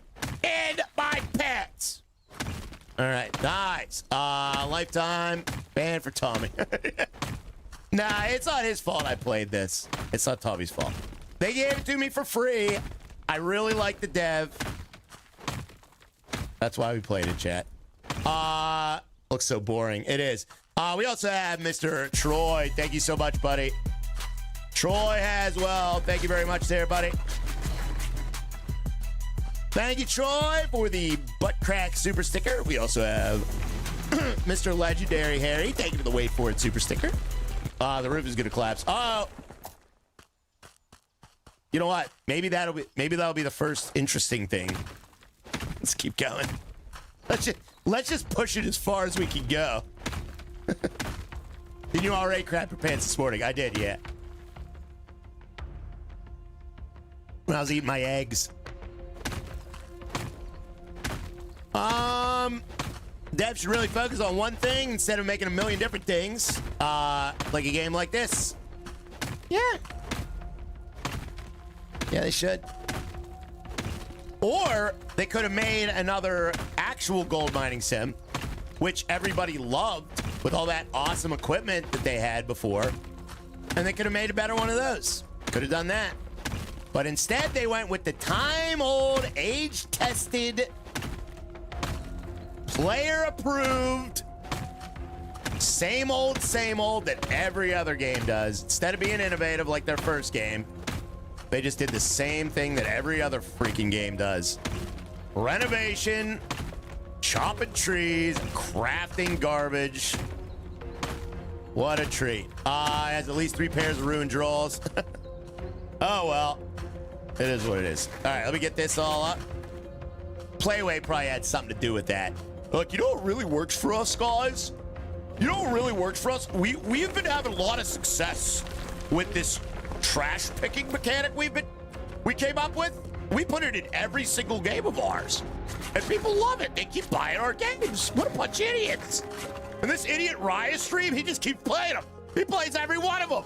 in my pants. All right, nice. Lifetime ban for Tommy. Nah, it's not his fault I played this. It's not Tommy's fault. They gave it to me for free. I really like the dev. That's why we played it, chat. Looks so boring. It is. We also have Mr. Troy. Thank you so much, buddy. Troy as well. Thank you very much there, buddy. Thank you, Troy, for the butt crack super sticker. We also have Mr. Legendary Harry. Thank you for the wait for it super sticker. The roof is gonna collapse. Oh, you know what? Maybe that'll be the first interesting thing. Let's keep going. Let's just push it as far as we can go. Did you already crap your pants this morning? I did, yeah. When I was eating my eggs. Devs should really focus on one thing instead of making a million different things. Like a game like this. Yeah. Yeah, they should. Or they could have made another actual gold mining sim, which everybody loved with all that awesome equipment that they had before. And they could have made a better one of those. Could have done that. But instead, they went with the time-old, age-tested, player-approved, same old that every other game does. Instead of being innovative like their first game, they just did the same thing that every other freaking game does. Renovation, chopping trees, crafting garbage. What a treat. It has at least 3 pairs of ruined drawers. Oh, well. It is what it is. All right, let me get this all up. Playway probably had something to do with that. Look, you know what really works for us, guys? You know what really works for us? We've been having a lot of success with this trash picking mechanic we came up with. We put it in every single game of ours. And people love it. They keep buying our games. What a bunch of idiots. And this idiot Riot stream, he just keeps playing them. He plays every one of them.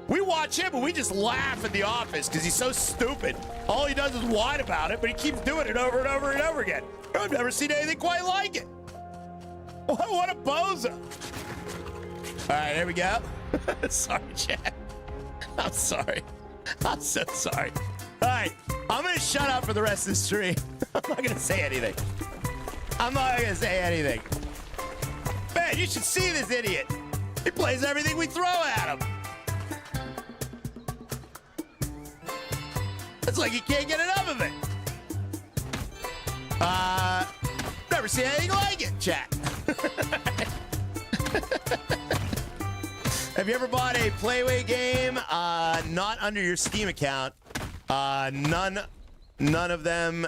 We watch him and we just laugh in the office because he's so stupid. All he does is whine about it, but he keeps doing it over and over and over again. I've never seen anything quite like it. What a bozo. All right, there we go. Sorry, chat. I'm sorry. I'm so sorry. All right, I'm going to shut up for the rest of the stream. I'm not going to say anything. I'm not going to say anything. Man, you should see this idiot. He plays everything we throw at him. It's like he can't get enough of it. Never seen anything like it, chat. Have you ever bought a Playway game not under your Steam account? None of them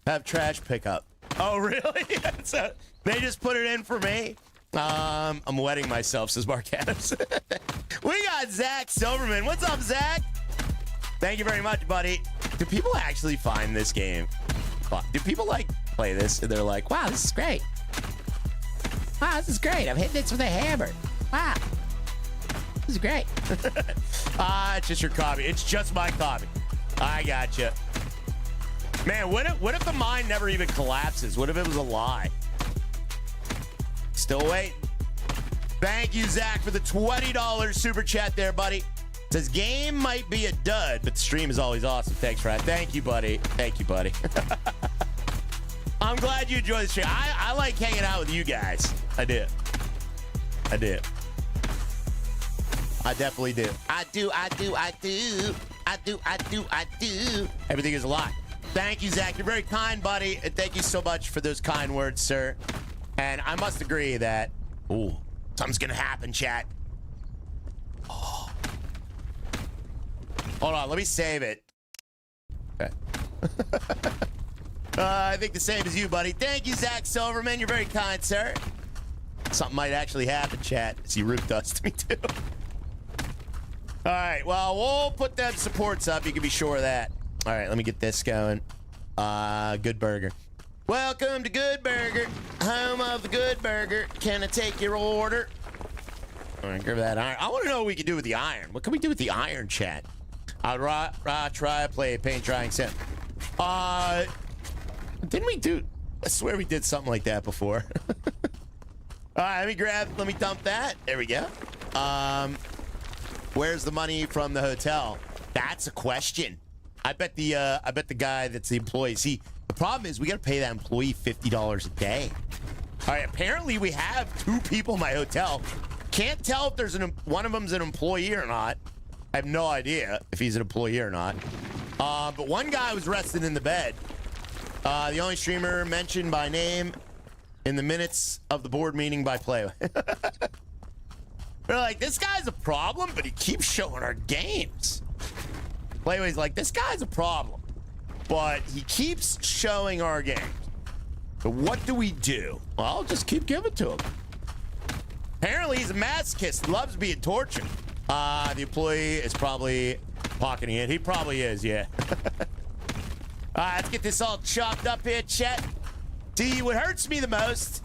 have trash pickup. Oh, really? So they just put it in for me? I'm wetting myself, says Mark Adams. We got Zach Silverman. What's up, Zach? Thank you very much, buddy. Do people actually find this game? Do people like play this and they're like, wow, this is great. Wow, this is great. I'm hitting this with a hammer. Wow. This is great. It's just your copy. It's just my copy. I gotcha. Man, what if the mine never even collapses? What if it was a lie? Still waiting. Thank you, Zach, for the $20 super chat there, buddy. Says game might be a dud, but the stream is always awesome. Thanks, Ryan. Thank you, buddy. Thank you, buddy. I'm glad you enjoy the stream. I like hanging out with you guys. I do. I do. I definitely do. I do. Everything is a lie. Thank you, Zach. You're very kind, buddy. And thank you so much for those kind words, sir. And I must agree that, ooh, something's going to happen, chat. Oh. Hold on. Let me save it. Okay. I think the same as you, buddy. Thank you, Zach Silverman. You're very kind, sir. Something might actually happen, chat. See, Root dust me, too. All right. Well, we'll put them supports up. You can be sure of that. All right. Let me get this going. Good Burger. Welcome to Good Burger, home of the Good Burger. Can I take your order? All right, grab that iron. I want to know what we can do with the iron. What can we do with the iron, chat? I'll try play paint drying sim. Didn't we do? I swear we did something like that before. All right, let me dump that. There we go. Where's the money from the hotel? That's a question. I bet the guy that's the employee. See, the problem is we got to pay that employee $50 a day. All right, apparently we have 2 people in my hotel. Can't tell if there's one of them's an employee or not. I have no idea if he's an employee or not. But one guy was resting in the bed. The only streamer mentioned by name in the minutes of the board meeting by Playway. They're like, this guy's a problem, but he keeps showing our games. Playway's like, this guy's a problem, but he keeps showing our games. But what do we do? Well, I'll just keep giving to him. Apparently, he's a masochist. Loves being tortured. The employee is probably pocketing it. He probably is, yeah. All right, let's get this all chopped up here, chat. See, what hurts me the most,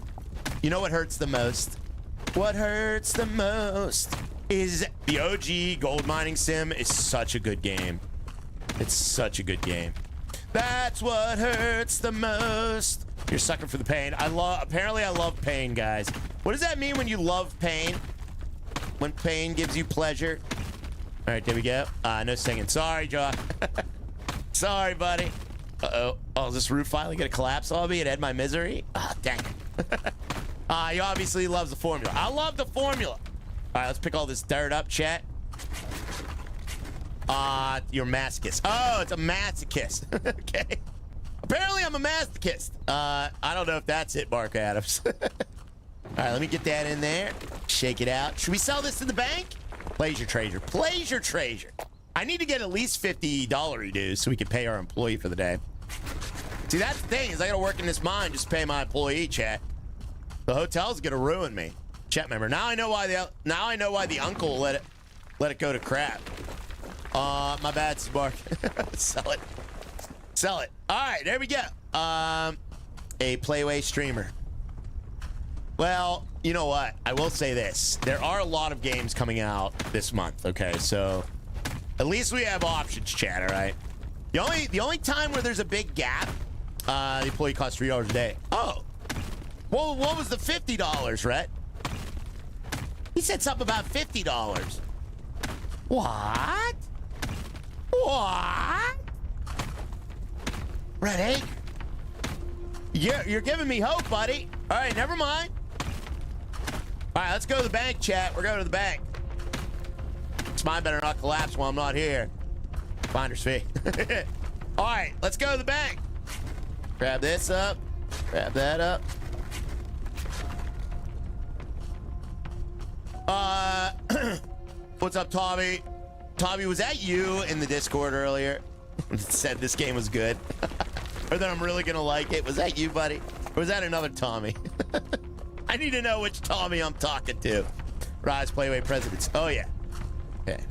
you know what hurts the most? What hurts the most is the OG gold mining sim is such a good game. It's such a good game. That's what hurts the most. You're sucking for the pain. Apparently I love pain, guys. What does that mean when you love pain? When pain gives you pleasure? All right, there we go. No singing. Sorry, Josh. Sorry, buddy. Uh-oh. Oh, is this roof finally gonna collapse on me and end my misery? Ah, dang it. He obviously loves the formula. I love the formula. All right, let's pick all this dirt up, chat. You're a masochist. Oh, it's a masochist. Okay. Apparently, I'm a masochist. I don't know if that's it, Mark Adams. All right, let me get that in there. Shake it out. Should we sell this to the bank? Pleasure treasure. Pleasure treasure. I need to get at least $50 dues so we can pay our employee for the day. See, that's the thing is I got to work in this mine just to pay my employee, chat. The hotel's gonna ruin me. Chat member. Now I know why the uncle let it go to crap. My bad, Spark. Sell it. Sell it. All right, there we go. A Playway streamer. Well, you know what? I will say this. There are a lot of games coming out this month. Okay, so at least we have options, chat. All right. The only time where there's a big gap, the employee costs $3 a day. Oh. Well, what was the $50, Rhett? He said something about $50. What? What? Red Egg? You're giving me hope, buddy. All right, never mind. All right, let's go to the bank, chat. We're going to the bank. This mine better not collapse while I'm not here. Finder's fee. All right, let's go to the bank. Grab this up. Grab that up. What's up, Tommy? Tommy, was that you in the Discord earlier? Said this game was good. Or that I'm really gonna like it. Was that you, buddy? Or was that another Tommy? I need to know which Tommy I'm talking to. Rise Playway Presidents. Oh, yeah. Okay.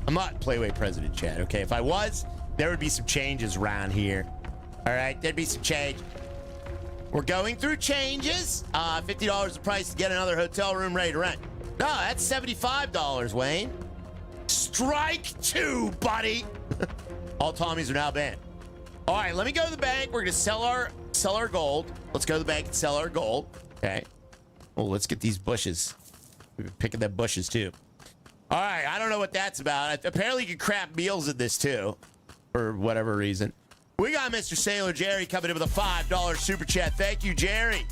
I'm not Playway President, Chad, okay? If I was, there would be some changes around here. All right, there'd be some change. We're going through changes. $50 the price to get another hotel room ready to rent. No, that's $75, Wayne. Strike two, buddy. All Tommies are now banned. All right, let me go to the bank. We're gonna sell our gold. Let's go to the bank and sell our gold. Okay. Well, let's get these bushes. We've been picking them bushes too. All right, I don't know what that's about. Apparently you can craft meals in this too, for whatever reason. We got Mr. Sailor Jerry coming in with a $5 super chat. Thank you, Jerry.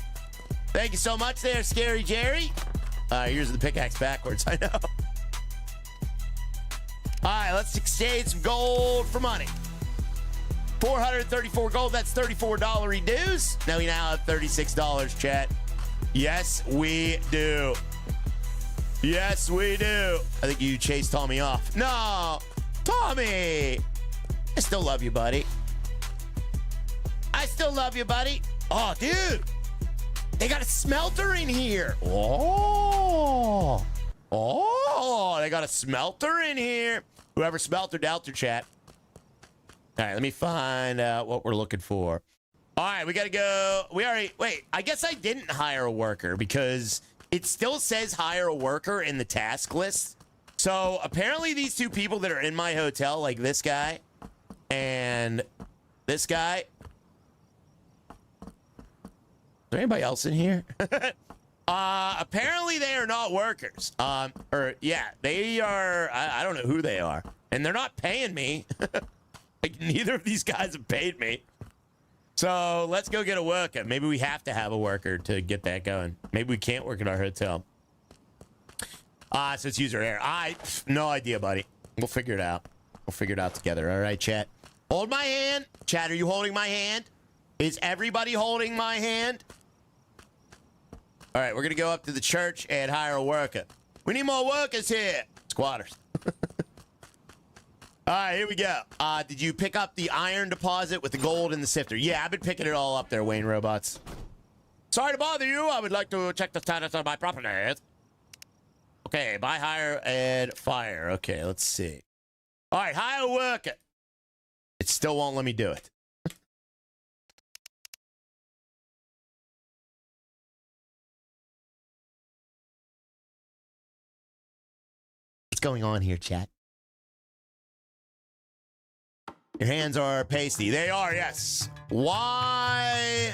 Thank you so much there, Scary Jerry. Here's the pickaxe backwards, I know. All right, let's exchange some gold for money. 434 gold, that's $34 dues. Now we now have $36, chat. Yes, we do. Yes, we do. I think you chased Tommy off. No, Tommy. I still love you, buddy. I still love you, buddy. Oh, dude. They got a smelter in here. Oh. Oh, they got a smelter in here. Whoever smeltered out their chat. All right, let me find out what we're looking for. All right, we got to go. Wait, I guess I didn't hire a worker because it still says hire a worker in the task list. So apparently these two people that are in my hotel, like this guy and this guy. Is there anybody else in here? Apparently they are not workers. Yeah, they are. I don't know who they are. And they're not paying me. Like, neither of these guys have paid me. So let's go get a worker. Maybe we have to have a worker to get that going. Maybe we can't work in our hotel. So it's user error. No idea, buddy. We'll figure it out. We'll figure it out together. All right, chat. Hold my hand. Chat, are you holding my hand? Is everybody holding my hand? All right, we're going to go up to the church and hire a worker. We need more workers here. Squatters. All right, here we go. Did you pick up the iron deposit with the gold and the sifter? Yeah, I've been picking it all up there, Wayne Robots. Sorry to bother you. I would like to check the status of my properties. Okay, buy, hire, and fire. Okay, let's see. All right, hire a worker. It still won't let me do it. What's going on here, chat? Your hands are pasty. They are, yes. Why?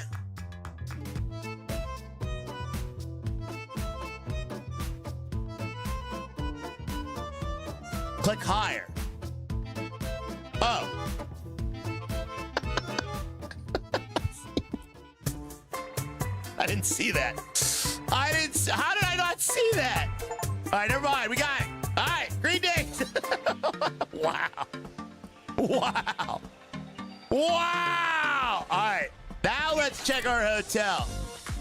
Click higher. Oh. I didn't see that. How did I not see that? All right, never mind. We got it. All right, Green Day. Wow. Wow. Wow. All right. Now let's check our hotel.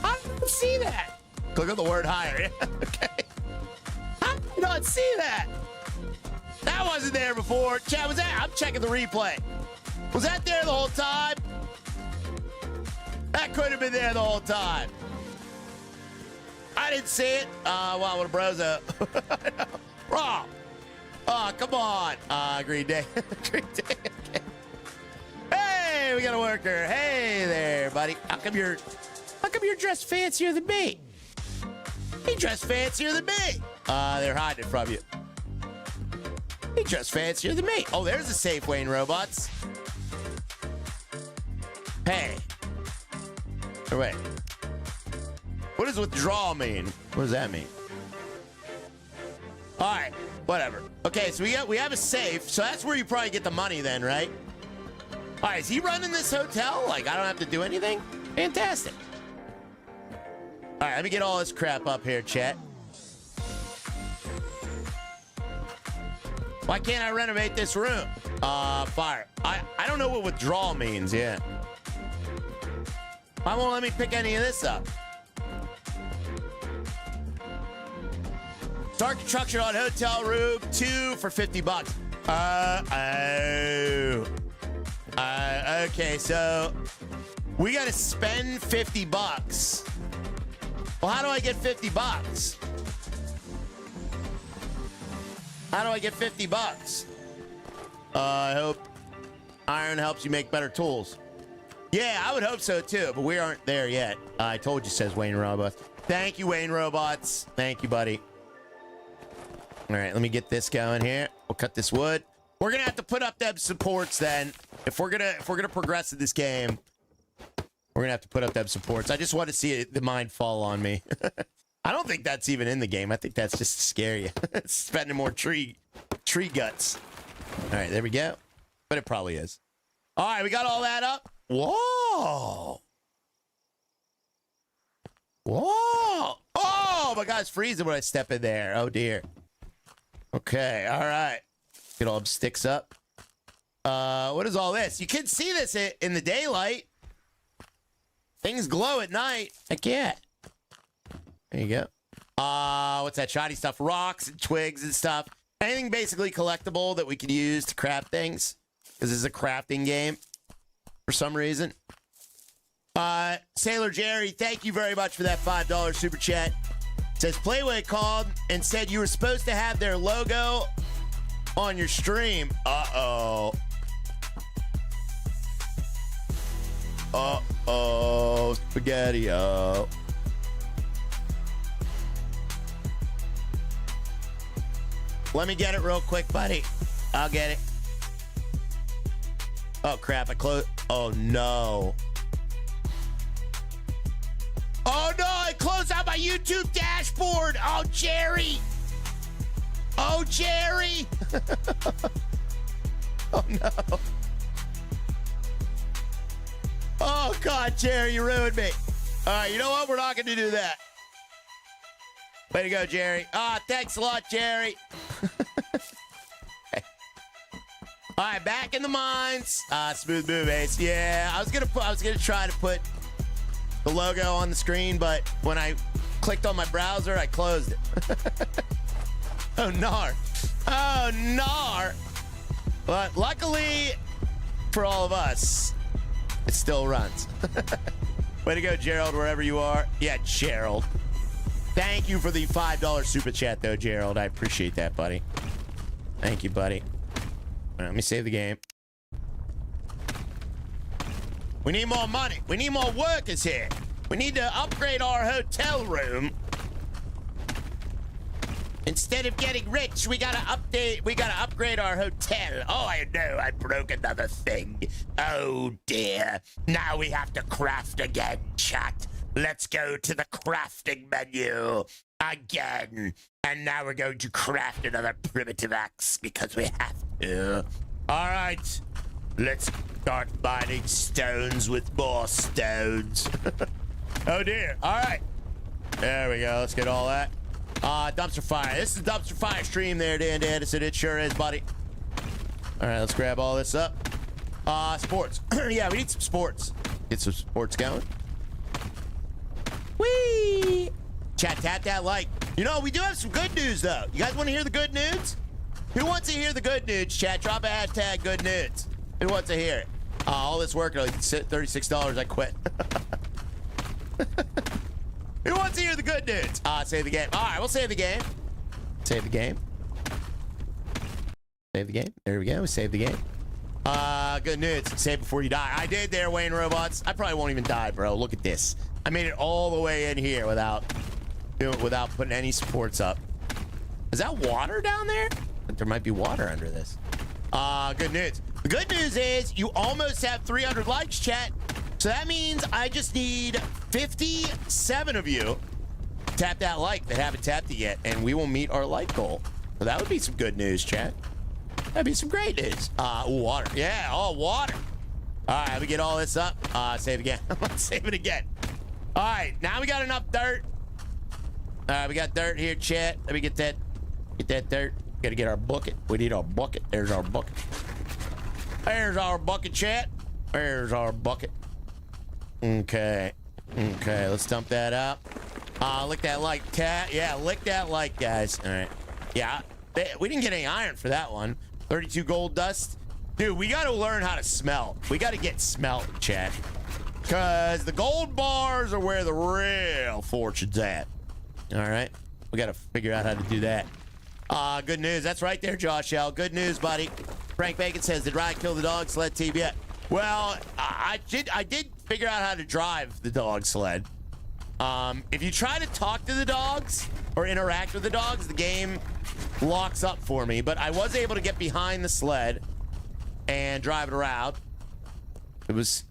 I didn't see that. Click on the word higher. Okay. I did not see that. That wasn't there before. Chat, was that? I'm checking the replay. Was that there the whole time? That could have been there the whole time. I didn't see it. Wow, what a brozo. Wrong. Oh, come on. Green Day. Green Day. Okay. Hey, we got a worker. Hey there, buddy. How come you're dressed fancier than me? He dressed fancier than me. They're hiding it from you. He dressed fancier than me. Oh, there's a safe, Wayne Robots. Hey. Oh, wait. What does withdraw mean? What does that mean? All right, whatever. Okay, so we have a safe, so that's where you probably get the money then, right? All right, is he running this hotel? Like, I don't have to do anything? Fantastic. All right, let me get all this crap up here, chat. Why can't I renovate this room? Fire. I don't know what withdrawal means, yeah. Why won't let me pick any of this up? Start construction on hotel room 2 for 50 bucks. Okay, so we got to spend 50 bucks. Well, how do I get 50 bucks? How do I get 50 bucks? I hope iron helps you make better tools. Yeah, I would hope so too, but we aren't there yet. I told you, says Wayne Robots. Thank you, Wayne Robots. Thank you, buddy. All right, let me get this going here. We'll cut this wood. We're gonna have to put up them supports then. If we're gonna progress in this game, we're gonna have to put up them supports. I just want to see the mine fall on me. I don't think that's even in the game. I think that's just to scare you. It's spending more tree guts. All right, there we go. But it probably is. All right, we got all that up. Whoa. Whoa. Oh, my God, it's freezing when I step in there. Oh, dear. Okay, all right. Get all them sticks up. What is all this? You can see this in the daylight. Things glow at night. Heck yeah. There you go. What's that shiny stuff? Rocks and twigs and stuff. Anything basically collectible that we could use to craft things. Because this is a crafting game for some reason. Sailor Jerry, thank you very much for that $5 super chat. Says Playway called and said you were supposed to have their logo on your stream. Uh-oh. Uh-oh. Spaghetti-o. Let me get it real quick, buddy. I'll get it. Oh, crap. I closed. Oh, no. Oh, no. I closed out my YouTube dashboard. Oh, Jerry. Oh, Jerry. Oh, no. Oh, God, Jerry, you ruined me. All right, you know what? We're not going to do that. Way to go, Jerry. Thanks a lot, Jerry. Okay. All right, back in the mines. Smooth move, Ace. Yeah, I was gonna try to put the logo on the screen, but when I clicked on my browser, I closed it. Oh, nar. Oh, nar. But luckily for all of us, it still runs. Way to go, Gerald, wherever you are. Yeah, Gerald. Thank you for the $5 super chat, though, Gerald. I appreciate that, buddy. Thank you, buddy. All right, let me save the game. We need more money. We need more workers here. We need to upgrade our hotel room. Instead of getting rich, we gotta upgrade our hotel. Oh, I know, I broke another thing. Oh, dear. Now we have to craft again, chat. Let's go to the crafting menu again. And now we're going to craft another primitive axe because we have to. All right. Let's start mining stones with more stones. Oh, dear. All right. There we go. Let's get all that. Dumpster fire. This is dumpster fire stream there, Dan Anderson. It sure is, buddy. All right. Let's grab all this up. Sports. Yeah, we need some sports. Get some sports going. Whee! Chat, tap that like. You know, we do have some good news, though. You guys want to hear the good news? Who wants to hear the good news, chat? Drop a hashtag good news. Who wants to hear it? All this work, like $36, I quit. Who wants to hear the good news? Save the game. All right, we'll save the game. Save the game. Save the game. There we go. We saved the game. Good news. Save before you die. I did there, Wayne Robots. I probably won't even die, bro. Look at this. I made it all the way in here without putting any supports up. Is that water down there? There might be water under this. Good news. The good news is you almost have 300 likes, chat. So that means I just need 57 of you to tap that like that haven't tapped it yet, and we will meet our like goal. So that would be some good news, chat. That'd be some great news. Water. Yeah, water. All right, let me get all this up. Save again. Let's save it again. All right, now we got enough dirt. All right, we got dirt here, chat. Let me get that dirt. Gotta get our bucket. We need our bucket. There's our bucket. There's our bucket, chat. There's our bucket. Okay. Okay, let's dump that out. Lick that like, cat. Yeah, lick that like, guys. All right. Yeah, we didn't get any iron for that one. 32 gold dust. Dude, we got to learn how to smelt. We got to get smelt, chat. Because the gold bars are where the real fortune's at. All right. We got to figure out how to do that. Good news. That's right there, Josh L. Good news, buddy. Frank Bacon says, did Ryan kill the dog sled team yet? Well, I did figure out how to drive the dog sled. If you try to talk to the dogs or interact with the dogs, the game locks up for me. But I was able to get behind the sled and drive it around. It was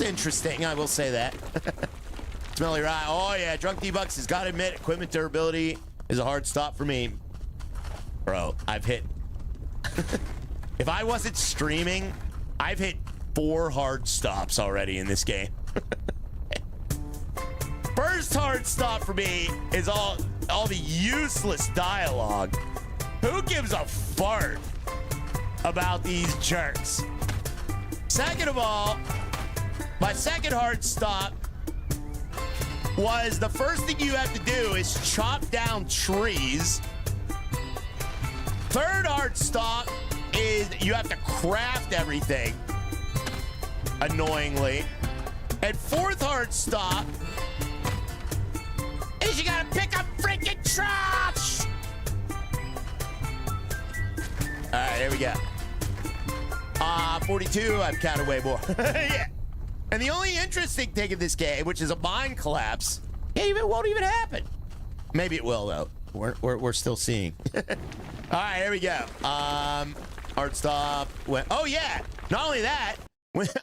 interesting, I will say that. Smelly Rye. Oh yeah, Drunk D-Bucks has got to admit, equipment durability is a hard stop for me. Bro, I've hit... If I wasn't streaming, I've hit 4 hard stops already in this game. First hard stop for me is all the useless dialogue. Who gives a fart about these jerks? Second of all, my second hard stop was the first thing you have to do is chop down trees. Third hard stop is you have to craft everything, annoyingly. And fourth hard stop is you gotta pick up freaking trash. All right, here we go. 42, I've counted way more. Yeah. And the only interesting thing in this game, which is a mine collapse, it won't even happen. Maybe it will, though. We're still seeing. All right, here we go. Hard stop. Oh, yeah. Not only that,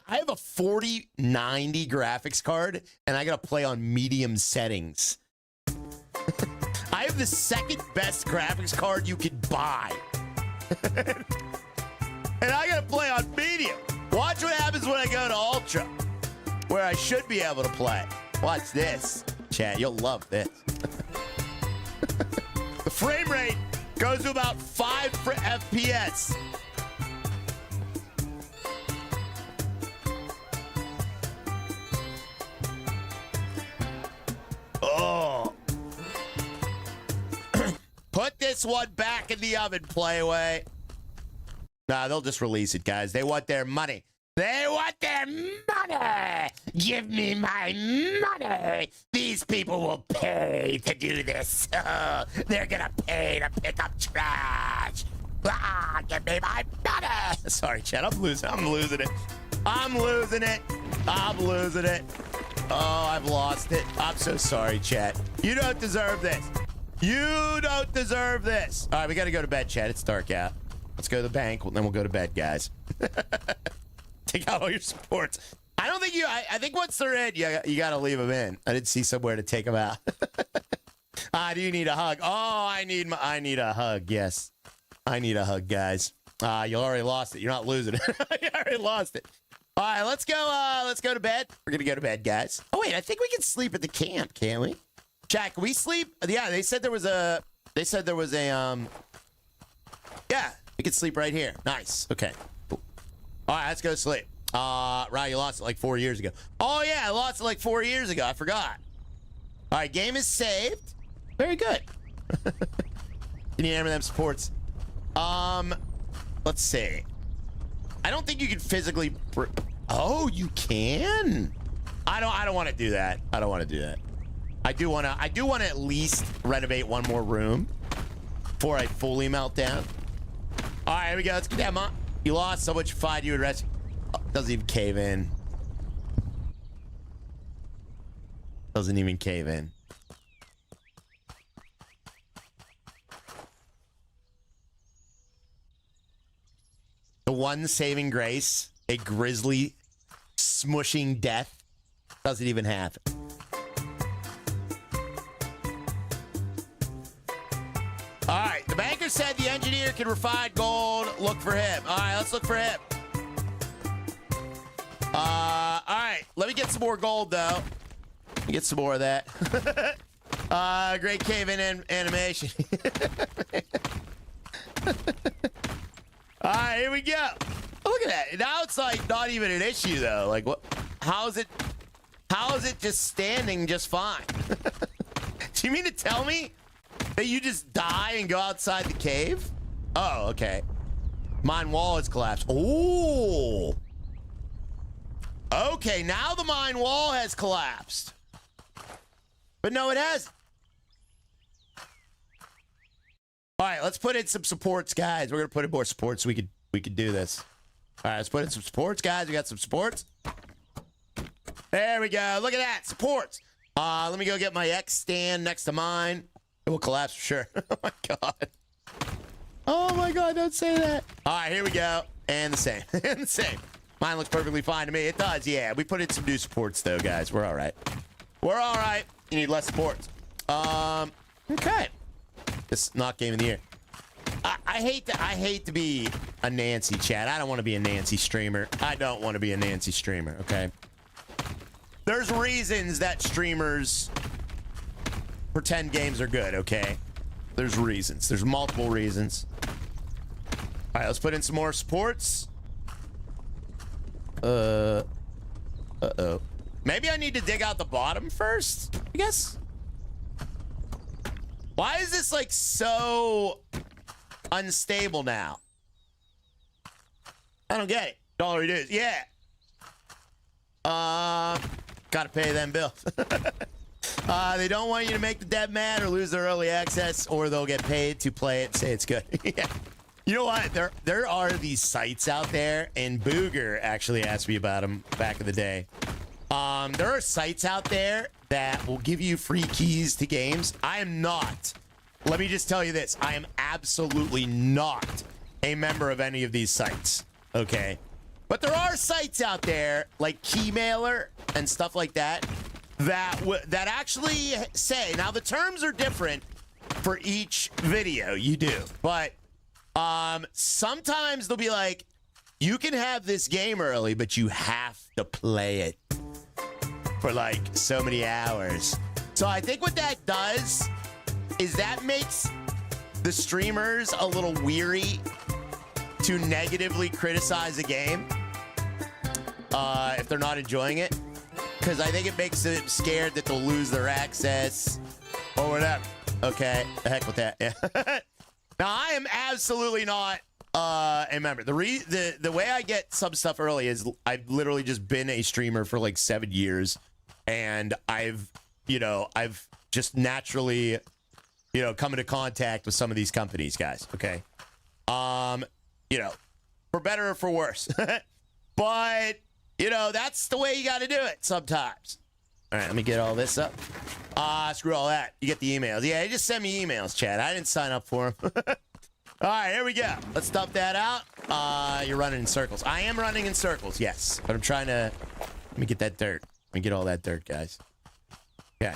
I have a 4090 graphics card, and I got to play on medium settings. I have the second best graphics card you could buy. And I got to play on medium. Watch what happens when I go to ultra, where I should be able to play. Watch this. Chat, you'll love this. The frame rate goes to about 5 FPS. Oh. Put this one back in the oven, Playway. Nah, they'll just release it, guys. They want their money. They want their money! Give me my money! These people will pay to do this. They're gonna pay to pick up trash. Give me my money! Sorry, Chad, I'm losing it. I'm losing it. Oh, I've lost it. I'm so sorry, Chad. You don't deserve this. You don't deserve this. All right, we gotta go to bed, Chad. It's dark out. Let's go to the bank, then we'll go to bed, guys. Take out all your supports. I don't think I think once they're in, you got to leave them in. I didn't see somewhere to take them out. Do you need a hug? Oh, I need a hug, yes. I need a hug, guys. You already lost it. You're not losing it. You already lost it. All right, let's go to bed. We're going to go to bed, guys. Oh, wait, I think we can sleep at the camp, can't we? Jack, can we sleep? Yeah, they said there was a, yeah. We can sleep right here. Nice. Okay. Cool. All right, let's go to sleep. Right, you lost it like 4 years ago. Oh, yeah, I lost it like 4 years ago. I forgot. All right, game is saved. Very good. You need hammer them supports. Let's see. I don't think you can physically... Oh, you can? I don't want to do that. I don't want to do that. I do want to at least renovate one more room before I fully melt down. All right, here we go. Let's get that, Mom. You lost so much fight. You would rest. Oh, doesn't even cave in. Doesn't even cave in. The one saving grace, a grisly, smushing death, doesn't even happen. All right, the banker said the engineer can refine gold. Look for him. All right, let's look for him. All right, let me get some more gold, though. Let me get some more of that. Great cave-in animation. All right, here we go. Oh, look at that. Now it's like not even an issue, though. Like, what? How is it just standing just fine? Do you mean to tell me that you just die and go outside the cave? Oh, okay. Mine wall has collapsed. Oh. Okay, now the mine wall has collapsed. But no, it hasn't. All right, let's put in some supports, guys. We're gonna put in more supports so we could do this. All right, let's put in some supports, guys. We got some supports. There we go. Look at that, supports. Let me go get my X stand next to mine. It will collapse for sure. Oh my god. Oh my god, don't say that. All right, here we go. And the same. And the same. Mine looks perfectly fine to me. It does, yeah. We put in some new supports though, guys. We're all right. We're all right. You need less supports. Okay. This is not game of the year. I hate to be a Nancy, chat. I don't want to be a Nancy streamer. I don't want to be a Nancy streamer, okay? There's reasons that streamers pretend games are good, okay? There's reasons. There's multiple reasons. All right, let's put in some more supports. Uh-oh. Maybe I need to dig out the bottom first, I guess? Why is this, like, so unstable now? I don't get it. $1 dues. Yeah. Gotta pay them bills. They don't want you to make the dev mad or lose their early access, or they'll get paid to play it and say it's good. Yeah. You know what? There are these sites out there, and Booger actually asked me about them back in the day. There are sites out there that will give you free keys to games. I am not. Let me just tell you this. I am absolutely not a member of any of these sites. Okay? But there are sites out there like Keymailer and stuff like that that actually say, now the terms are different for each video you do, but sometimes they'll be like, you can have this game early, but you have to play it for like so many hours. So I think what that does is that makes the streamers a little weary to negatively criticize a game if they're not enjoying it, because I think it makes them scared that they'll lose their access or whatever. Okay, the heck with that. Yeah. Now I am absolutely not a member. The way I get some stuff early is I've literally just been a streamer for like 7 years, and I've just naturally come into contact with some of these companies, guys. Okay, for better or for worse. But that's the way you got to do it sometimes. All right, let me get all this up. Screw all that. You get the emails. Yeah, just send me emails, Chad. I didn't sign up for them. All right, here we go. Let's dump that out. You're running in circles. I am running in circles, yes. But I'm trying to... Let me get that dirt. Let me get all that dirt, guys. Okay.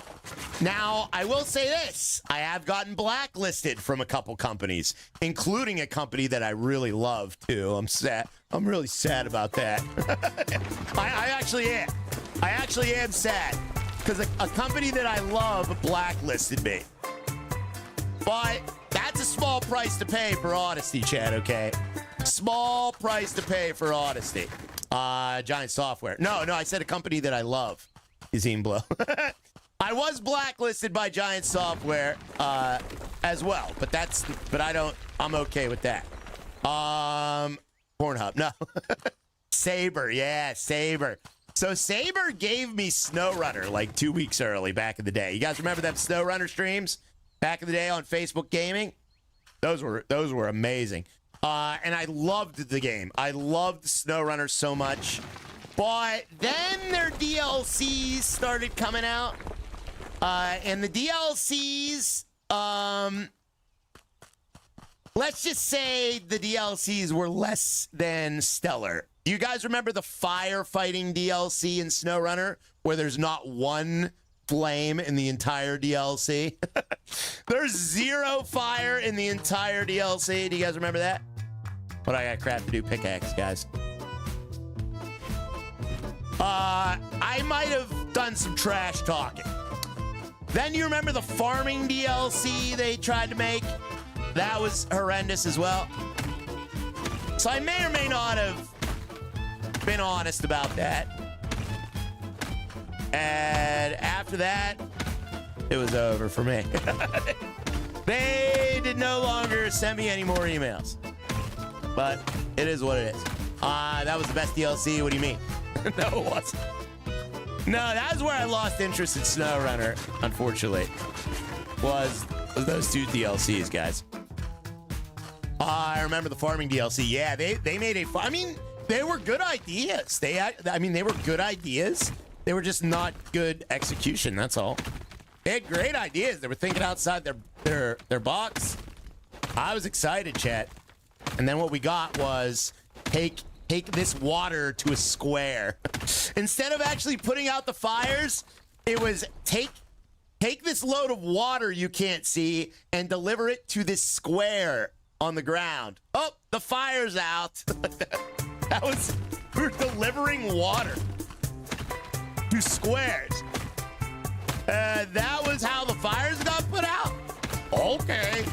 Now, I will say this. I have gotten blacklisted from a couple companies, including a company that I really love, too. I'm sad. I'm really sad about that. I actually am. I actually am sad. Because a company that I love blacklisted me. But that's a small price to pay for honesty, Chad, okay? Small price to pay for honesty. Giant Software. No, I said a company that I love is Blow. I was blacklisted by Giant Software as well, but I'm okay with that. Pornhub, no. Saber, yeah, Saber. So Saber gave me SnowRunner like 2 weeks early back in the day. You guys remember them SnowRunner streams back in the day on Facebook Gaming? Those were amazing. And I loved the game. I loved SnowRunner so much. But then their DLCs started coming out. And the DLCs, let's just say the DLCs were less than stellar. You guys remember the firefighting DLC in SnowRunner, where there's not one flame in the entire DLC? There's 0 fire in the entire DLC. Do you guys remember that? But I got crap to do pickaxe, guys. I might have done some trash talking. Then you remember the farming DLC they tried to make? That was horrendous as well. So I may or may not have been honest about that. And after that, It was over for me. They did no longer send me any more emails. But it is what it is. That was the best DLC. What do you mean? No, it wasn't. No, that was where I lost interest in SnowRunner, unfortunately. Was those two DLCs, guys. I remember the farming DLC. Yeah, they made I mean, they were good ideas. They were good ideas. They were just not good execution, that's all. They had great ideas. They were thinking outside their box. I was excited, chat. And then what we got was take this water to a square. Instead of actually putting out the fires, it was take this load of water you can't see and deliver it to this square on the ground. Oh, the fire's out. We're delivering water to squares. That was how the fires got put out. Okay.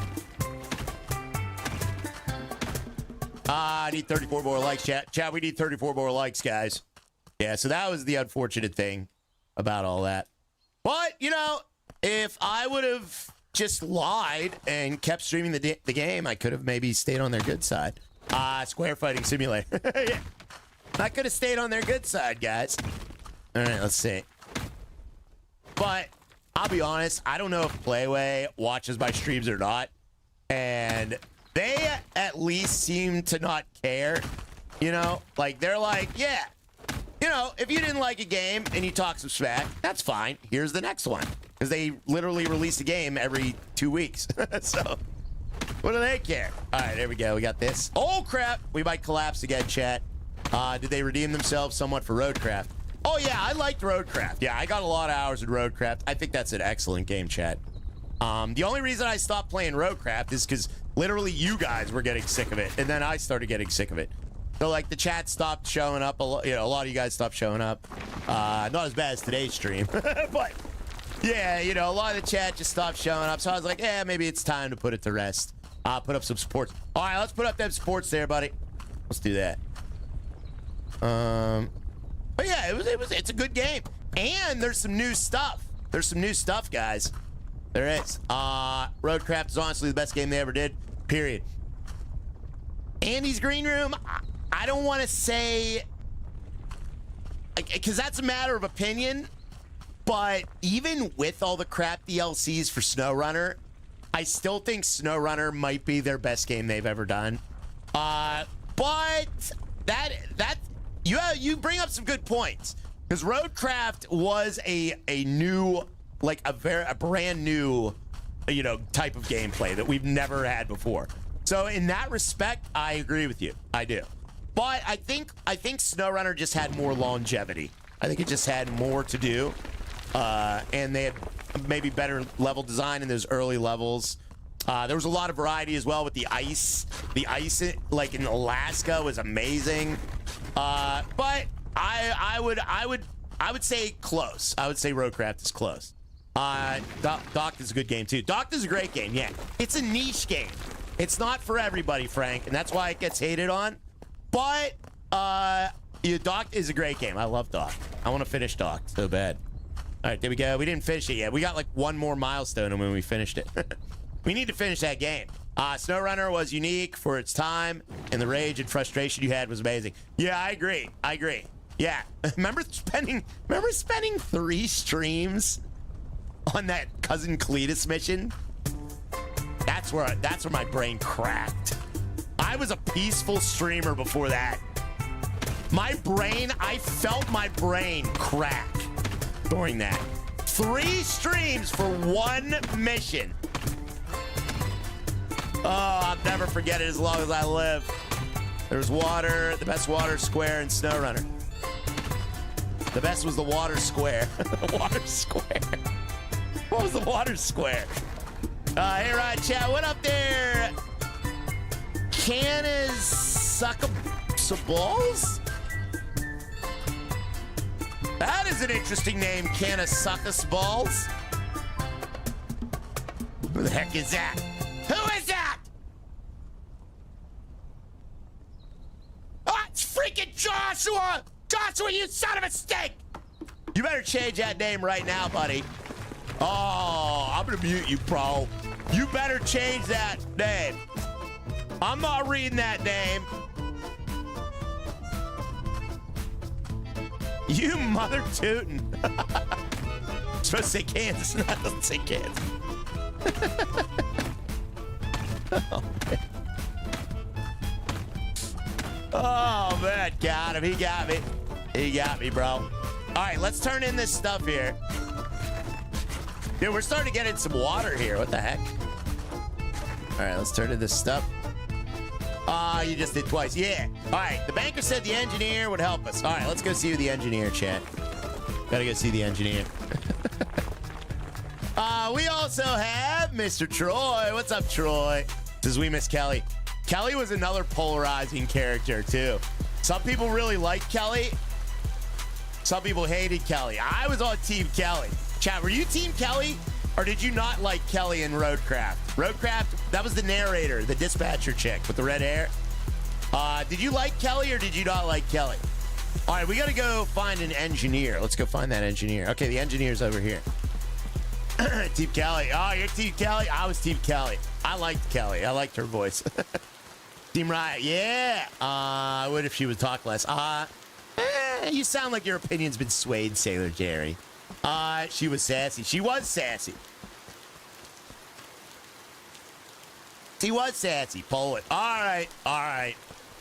I need 34 more likes, chat. Chat, we need 34 more likes, guys. Yeah, so that was the unfortunate thing about all that. But, you know, if I would have just lied and kept streaming the game, I could have maybe stayed on their good side. Square Fighting Simulator. Yeah. I could have stayed on their good side, guys. All right, let's see. But I'll be honest, I don't know if Playway watches my streams or not. And they at least seem to not care. You know, like they're like, yeah, you know, if you didn't like a game and you talk some smack, that's fine. Here's the next one. Because they literally release a game every 2 weeks. So what do they care? All right, there we go. We got this. Oh, crap. We might collapse again, chat. Did they redeem themselves somewhat for Roadcraft? Oh, yeah, I liked Roadcraft. Yeah, I got a lot of hours in Roadcraft. I think that's an excellent game, chat. The only reason I stopped playing Roadcraft is because literally you guys were getting sick of it, and then I started getting sick of it. So, like, the chat stopped showing up. A lot of you guys stopped showing up. Not as bad as today's stream, but yeah, you know, a lot of the chat just stopped showing up. So I was like, yeah, maybe it's time to put it to rest. Put up some sports. All right, let's put up them sports there, buddy. Let's do that. But yeah, it's a good game, and there's some new stuff. There's some new stuff, guys. There is. Roadcraft is honestly the best game they ever did. Period. Andy's Green Room, I don't want to say, because that's a matter of opinion, but even with all the crap DLCs for SnowRunner, I still think SnowRunner might be their best game they've ever done. But you bring up some good points, because Roadcraft was a new, like a brand new, you know, type of gameplay that we've never had before. So in that respect, I agree with you. I do. But I think SnowRunner just had more longevity. I think it just had more to do. And they had maybe better level design in those early levels. There was a lot of variety as well with the ice. The ice, like in Alaska, was amazing. But I would say close. I would say Roadcraft is close. Docked is a good game too. Docked is a great game. Yeah, it's a niche game. It's not for everybody, Frank, and that's why it gets hated on. But Docked is a great game. I love Docked. I want to finish Docked so bad. All right, there we go. We didn't finish it yet. We got like one more milestone when we finished it. We need to finish that game. SnowRunner was unique for its time, and the rage and frustration you had was amazing. Yeah, I agree. Yeah, remember spending 3 streams on that Cousin Cletus mission? That's where my brain cracked. I was a peaceful streamer before that. I felt my brain crack during that. 3 streams for 1 mission. Oh, I'll never forget it as long as I live. There's water, the best water square in SnowRunner. The best was the water square. The water square. What was the water square? Hey, Rod Chat, what up there? Balls? That is an interesting name, Balls. Who the heck is that? Who is that? Oh, it's freaking Joshua! Joshua, you son of a steak! You better change that name right now, buddy. Oh, I'm gonna mute you, bro. You better change that name. I'm not reading that name. You mother tootin'. Supposed to say Kansas. No, it doesn't say Kansas. Oh, man. Oh, man. Got him. He got me. He got me, bro. All right, let's turn in this stuff here. Dude, we're starting to get in some water here. What the heck? All right, let's turn in this stuff. You just did twice. Yeah. All right, the banker said the engineer would help us. All right, let's go see the engineer, chat. Gotta go see the engineer. We also have Mr. Troy. What's up, Troy? Says we miss Kelly. Kelly was another polarizing character, too. Some people really liked Kelly. Some people hated Kelly. I was on Team Kelly. Chat, were you Team Kelly? Or did you not like Kelly in Roadcraft? Roadcraft, that was the narrator, the dispatcher chick with the red hair. Did you like Kelly or did you not like Kelly? All right, we got to go find an engineer. Let's go find that engineer. Okay, the engineer's over here. Team Kelly. Oh, you're Team Kelly? I was Team Kelly. I liked Kelly. I liked her voice. Team Riot. Yeah. I would if she would talk less. You sound like your opinion's been swayed, Sailor Jerry. She was sassy. She was sassy. She was sassy. Poll it. All right. All right.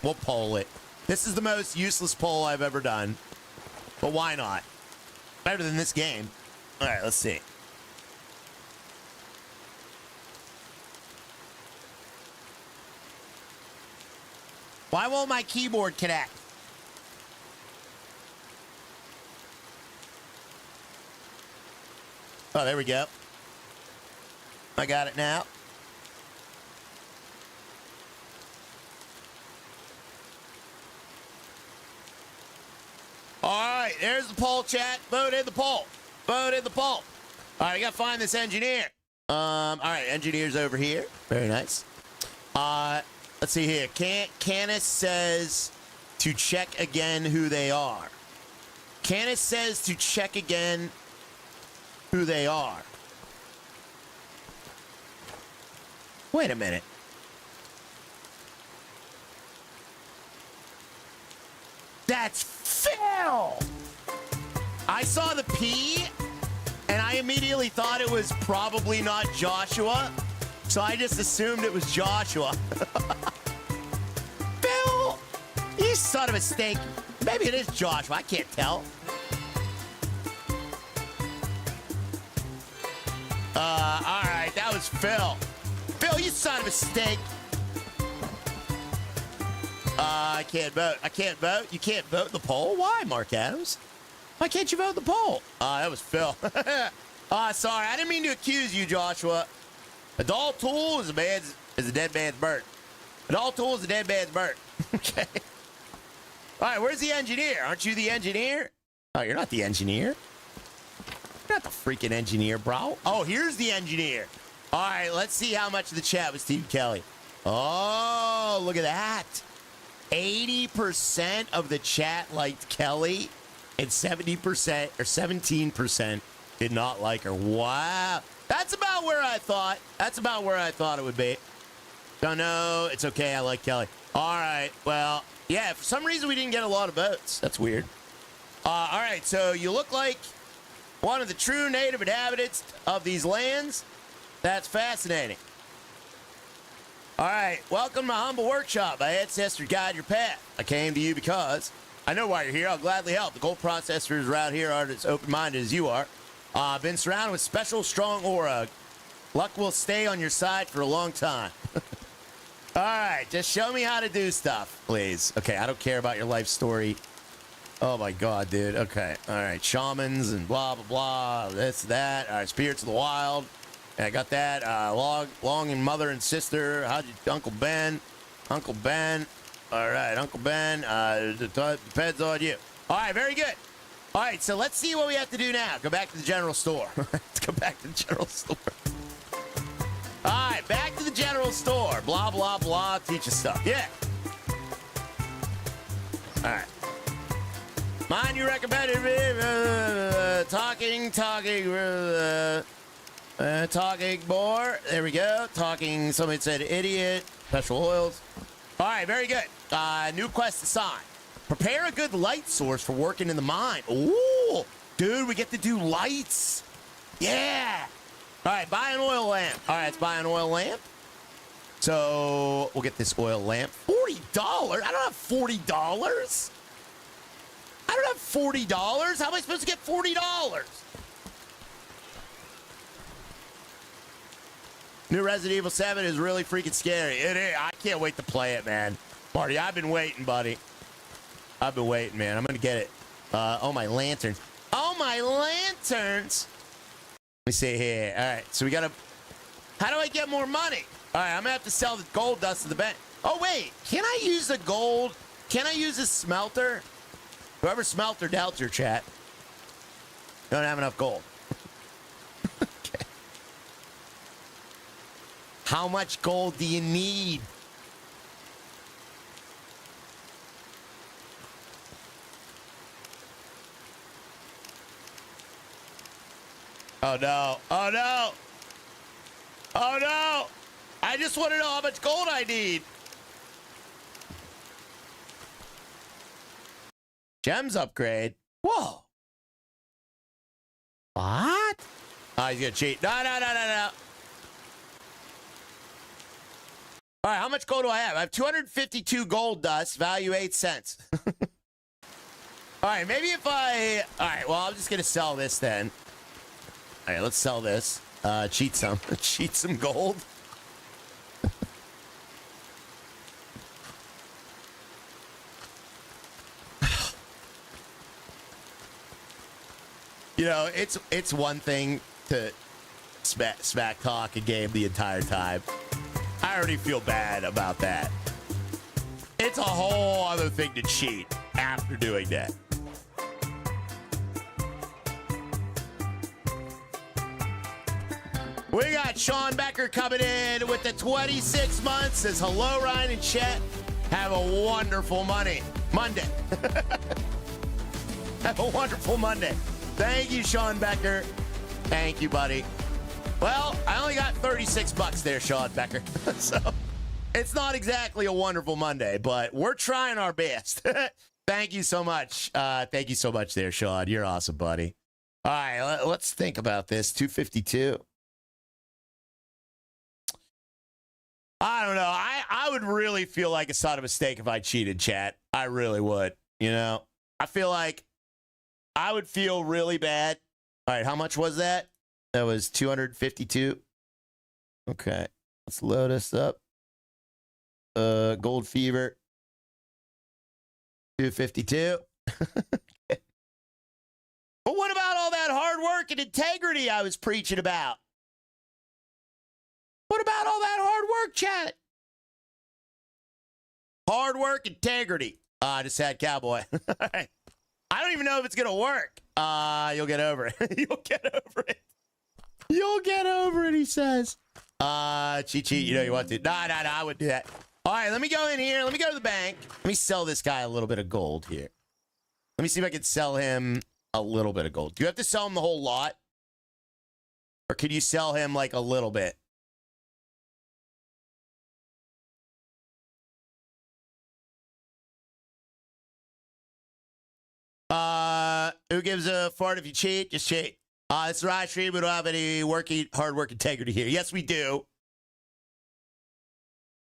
We'll poll it. This is the most useless poll I've ever done. But why not? Better than this game. All right, let's see. Why won't my keyboard connect? Oh, there we go. I got it now. All right, there's the poll, chat. Vote in the poll. Vote in the poll. All right, I got to find this engineer. All right, engineer's over here. Very nice. Let's see here. Canis says to check again who they are. Canis says to check again who they are. Wait a minute. That's Phil! I saw the P, and I immediately thought it was probably not Joshua, so I just assumed it was Joshua. Phil! You son of a steak. Maybe it is Joshua. I can't tell. All right, that was Phil. Phil, you son of a steak. I can't vote. I can't vote. You can't vote in the poll? Why, Mark Adams? Why can't you vote in the poll? That was Phil. Sorry. I didn't mean to accuse you, Joshua. A dull tool is a dead man's bird. A dull tool is a dead man's bird. Okay. All right, where's the engineer? Aren't you the engineer? Oh, you're not the engineer. You're not the freaking engineer, bro. Oh, here's the engineer. All right, let's see how much of the chat was Team Kelly. Oh, look at that. 80% of the chat liked Kelly, and 70% or 17% did not like her. Wow. That's about where I thought. That's about where I thought it would be. Don't know. It's okay. I like Kelly. All right. Well, yeah, for some reason we didn't get a lot of votes. That's weird. All right. So you look like one of the true native inhabitants of these lands. That's fascinating. All right, welcome to my humble workshop. My ancestors guide your path. I came to you because I know why you're here. I'll gladly help. The gold processors around here aren't as open-minded as you are. I've been surrounded with special, strong aura. Luck will stay on your side for a long time. All right, just show me how to do stuff, please. Okay, I don't care about your life story. Oh, my God, dude. Okay, all right, shamans and blah, blah, blah, this, that. All right, spirits of the wild. I got that. Long and mother and sister. How'd you, Uncle Ben? Uncle Ben. All right, Uncle Ben. Depends on you. All right, very good. All right, so let's see what we have to do now. Go back to the general store. Let's go back to the general store. All right, back to the general store. Blah, blah, blah. Teach us stuff. Yeah. All right. Mind you recommended talking. Talking more. There we go. Talking, somebody said idiot. Special oils. All right, very good. New quest assigned. Prepare a good light source for working in the mine. Ooh, dude, we get to do lights. Yeah. All right, buy an oil lamp. All right, let's buy an oil lamp. So we'll get this oil lamp. $40? I don't have $40. I don't have $40. How am I supposed to get $40? New Resident Evil 7 is really freaking scary. It is. I can't wait to play it, man. Marty, I've been waiting, buddy. I've been waiting, man. I'm going to get it. Oh, my lanterns. Oh, my lanterns. Let me see here. All right, so we got to... How do I get more money? All right, I'm going to have to sell the gold dust to the bank. Oh, wait. Can I use the gold? Can I use this smelter? Whoever smelter dealt your chat. Don't have enough gold. Okay. How much gold do you need? Oh, no. Oh, no. Oh, no. I just want to know how much gold I need. Gems upgrade. Whoa. What? Oh, he's going to cheat. No. All right, how much gold do I have? I have 252 gold dust, value 8 cents. All right, maybe if I... All right, well, I'm just going to sell this then. All right, let's sell this. Cheat some. Cheat some gold. You know, it's one thing to smack talk a game the entire time. I already feel bad about that. It's a whole other thing to cheat after doing that. We got Sean Becker coming in with the 26 months. Says, hello, Ryan and Chet. Have a wonderful Monday. Have a wonderful Monday. Thank you, Sean Becker. Thank you, buddy. Well, I only got 36 bucks there, Sean Becker. So it's not exactly a wonderful Monday, but we're trying our best. Thank you so much. Thank you so much there, Sean. You're awesome, buddy. All right, let's think about this. 252. I don't know. I would really feel like it's not a mistake if I cheated, chat. I really would. You know, I feel like I would feel really bad. All right, how much was that? That was 252. Okay, let's load this up. Gold Fever. 252. But what about all that hard work and integrity I was preaching about? What about all that hard work, chat? Hard work, integrity. Just had Cowboy. All right. I don't even know if it's going to work. You'll get over it. You'll get over it. You'll get over it, he says. Cheat, you know you want to. No, I wouldn't do that. All right, let me go in here. Let me go to the bank. Let me sell this guy a little bit of gold here. Let me see if I can sell him a little bit of gold. Do you have to sell him the whole lot? Or can you sell him like a little bit? Who gives a fart if you cheat? Just cheat. It's the right stream. We don't have any hard work integrity here. Yes, we do.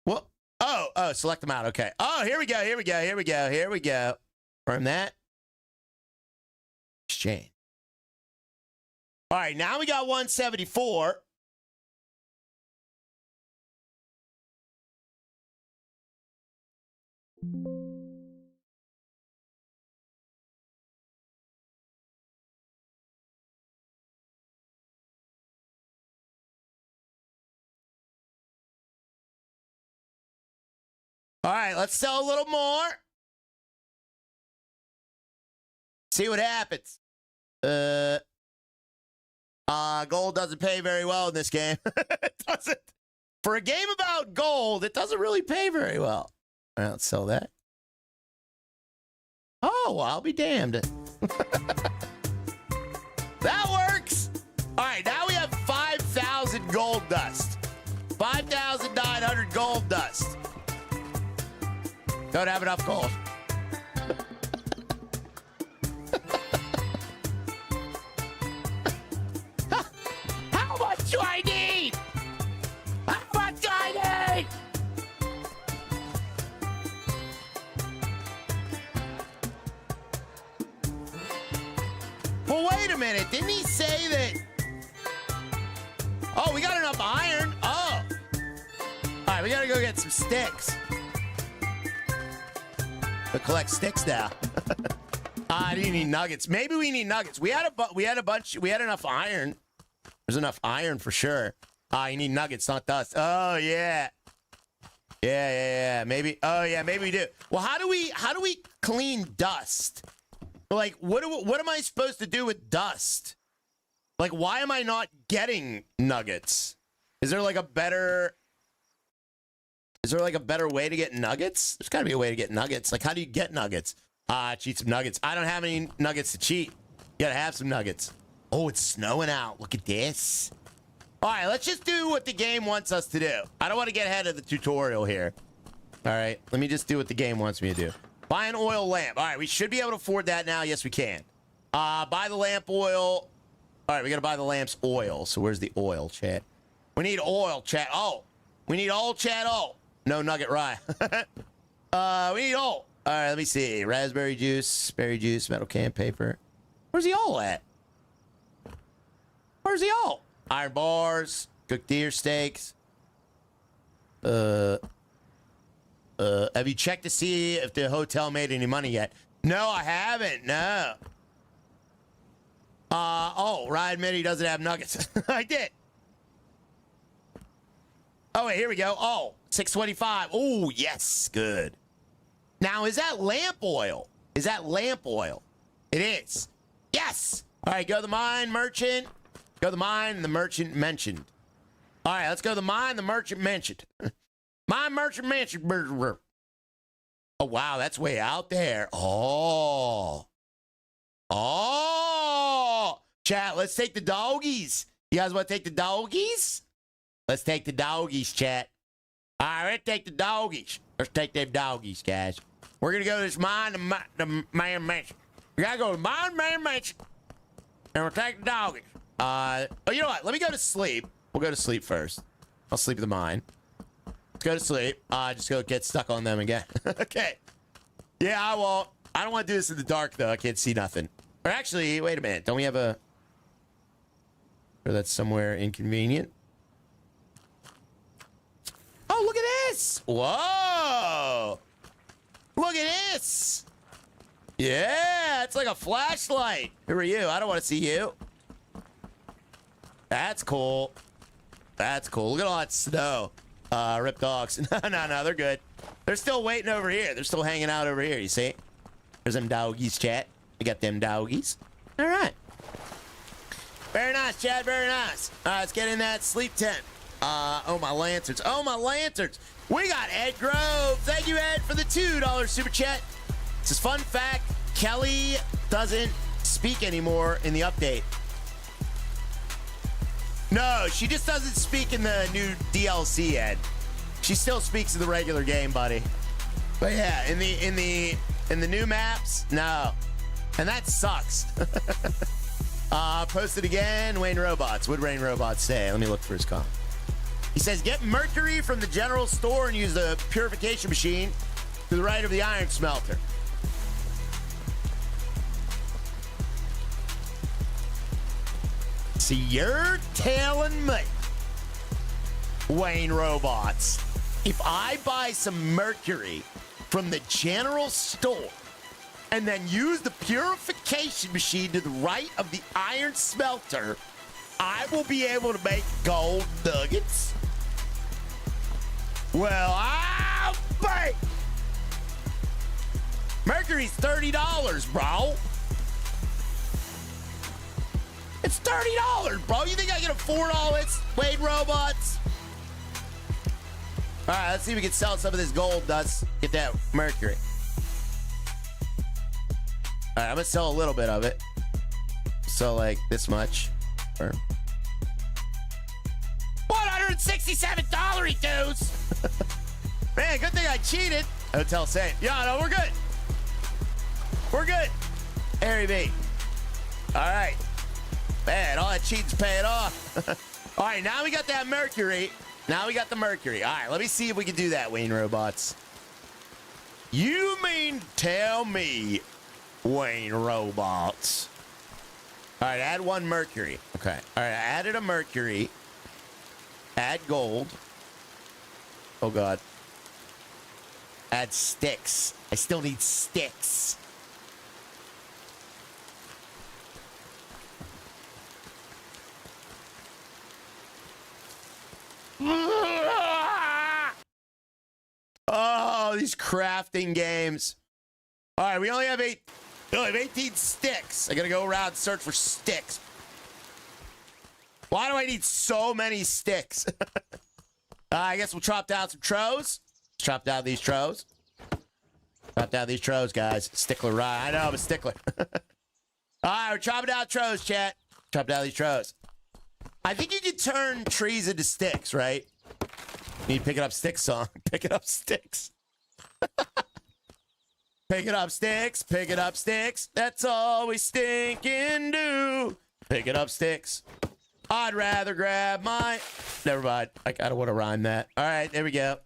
Well, oh, select them out. Okay. Oh, here we go. From that. Exchange. All right, now we got 174. All right, let's sell a little more. See what happens. Gold doesn't pay very well in this game. It doesn't. For a game about gold, it doesn't really pay very well. All right, let's sell that. Oh, well, I'll be damned. That works. All right, now we have 5,000. Don't have enough gold. How much do I need? How much do I need? Well, wait a minute. Didn't he say that? Oh, we got enough iron. Oh. All right, we got to go get some sticks. We'll collect sticks now. I do need nuggets. Maybe we need nuggets. We had enough iron. There's enough iron for sure. You need nuggets, not dust. Oh yeah. Yeah. Maybe. Oh yeah, maybe we do. Well, how do we clean dust? Like, what am I supposed to do with dust? Like, why am I not getting nuggets? Is there like a better way to get nuggets? There's got to be a way to get nuggets. Like, how do you get nuggets? Cheat some nuggets. I don't have any nuggets to cheat. You got to have some nuggets. Oh, it's snowing out. Look at this. All right, let's just do what the game wants us to do. I don't want to get ahead of the tutorial here. All right, let me just do what the game wants me to do. Buy an oil lamp. All right, we should be able to afford that now. Yes, we can. Buy the lamp oil. All right, we got to buy the lamp's oil. So where's the oil, chat? We need oil, chat. Oh, we need oil, chat. Oh, no nugget rye. We need oil. All right, let me see. Raspberry juice, berry juice, metal can, paper. Where's the oil at? Where's the oil? Iron bars, cooked deer steaks. Have you checked to see if the hotel made any money yet? No, I haven't. No. Oh, Ryan admitted he doesn't have nuggets. I did. Oh, wait, here we go. Oh, 625. Oh, yes. Good. Now, is that lamp oil? Is that lamp oil? It is. Yes. All right, go to the mine, merchant. Go to the mine, and the merchant mentioned. All right, let's go to the mine, the merchant mentioned. Mine, merchant mentioned. Oh, wow, that's way out there. Oh. Oh. Chat, let's take the doggies. You guys want to take the doggies? Let's take the doggies, chat. All right, let's take the doggies. Let's take them doggies, guys. We're going to go to this mine, the man mansion. We got to go to the mine, man mansion. And we'll take the doggies. Oh, you know what? Let me go to sleep. We'll go to sleep first. I'll sleep in the mine. Let's go to sleep. Just go get stuck on them again. Okay. Yeah, I won't. I don't want to do this in the dark, though. I can't see nothing. Or actually, wait a minute. Don't we have a... Or that's somewhere inconvenient. Oh, look at this. Whoa. Look at this. Yeah, it's like a flashlight. Who are you? I don't want to see you. That's cool. That's cool. Look at all that snow. Rip dogs. No, they're good. They're still waiting over here. They're still hanging out over here, you see? There's them doggies, chat. We got them doggies. All right. Very nice, Chad. Very nice. All right, let's get in that sleep tent. Oh, my lanterns. Oh, my lanterns. We got Ed Grove. Thank you, Ed, for the $2 super chat. This is fun fact. Kelly doesn't speak anymore in the update. No, she just doesn't speak in the new DLC, Ed. She still speaks in the regular game, buddy. But yeah, in the new maps, no. And that sucks. Posted again, Wayne Robots. What did Wayne Robots say? Let me look for his comment. He says, get mercury from the general store and use the purification machine to the right of the iron smelter. See, you're telling me, Wayne Robots, if I buy some mercury from the general store and then use the purification machine to the right of the iron smelter, I will be able to make gold nuggets? Well, I'll bet. Mercury's $30, bro. It's $30, bro. You think I can afford all this, Wade Robots? All right, let's see if we can sell some of this gold dust. Get that mercury. All right, I'm gonna sell a little bit of it. So like this much. Or $167, dudes. Man, good thing I cheated. Hotel safe. Yeah, no, we're good. We're good. Harry B. All right. Man, all that cheating's paying off. All right, now we got that Mercury. Now we got the Mercury. All right, let me see if we can do that, Wayne Robots. You mean tell me, Wayne Robots. All right, add one Mercury. Okay. All right, I added a Mercury. Add gold. Oh, God. Add sticks. I still need sticks. Oh, these crafting games. All right, we only have 18 sticks. I gotta go around and search for sticks. Why do I need so many sticks? I guess we'll chop down some trows. Let's chop down these trows. Chop down these trows, guys. Stickler rye. I know I'm a stickler. All right, we're chopping down trows, chat. Chop down these trows. I think you can turn trees into sticks, right? Need picking up sticks song. Picking up sticks. Picking up sticks. Picking up sticks. That's all we stinking do. Picking up sticks. I'd rather grab my... Never mind. I don't want to rhyme that. All right, there we go.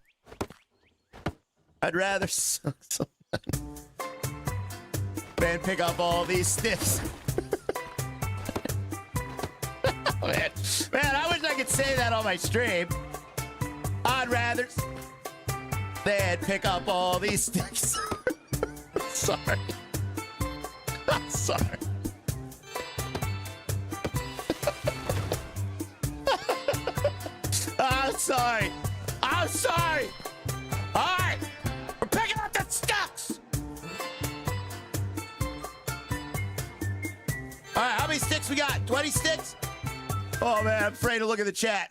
I'd rather... Man, pick up all these sticks. Oh, man, I wish I could say that on my stream. I'd rather than pick up all these sticks. Sorry. I'm sorry. I'm sorry. I'm sorry. All right. We're picking up the sticks. All right. How many sticks we got? 20 sticks? Oh, man. I'm afraid to look at the chat.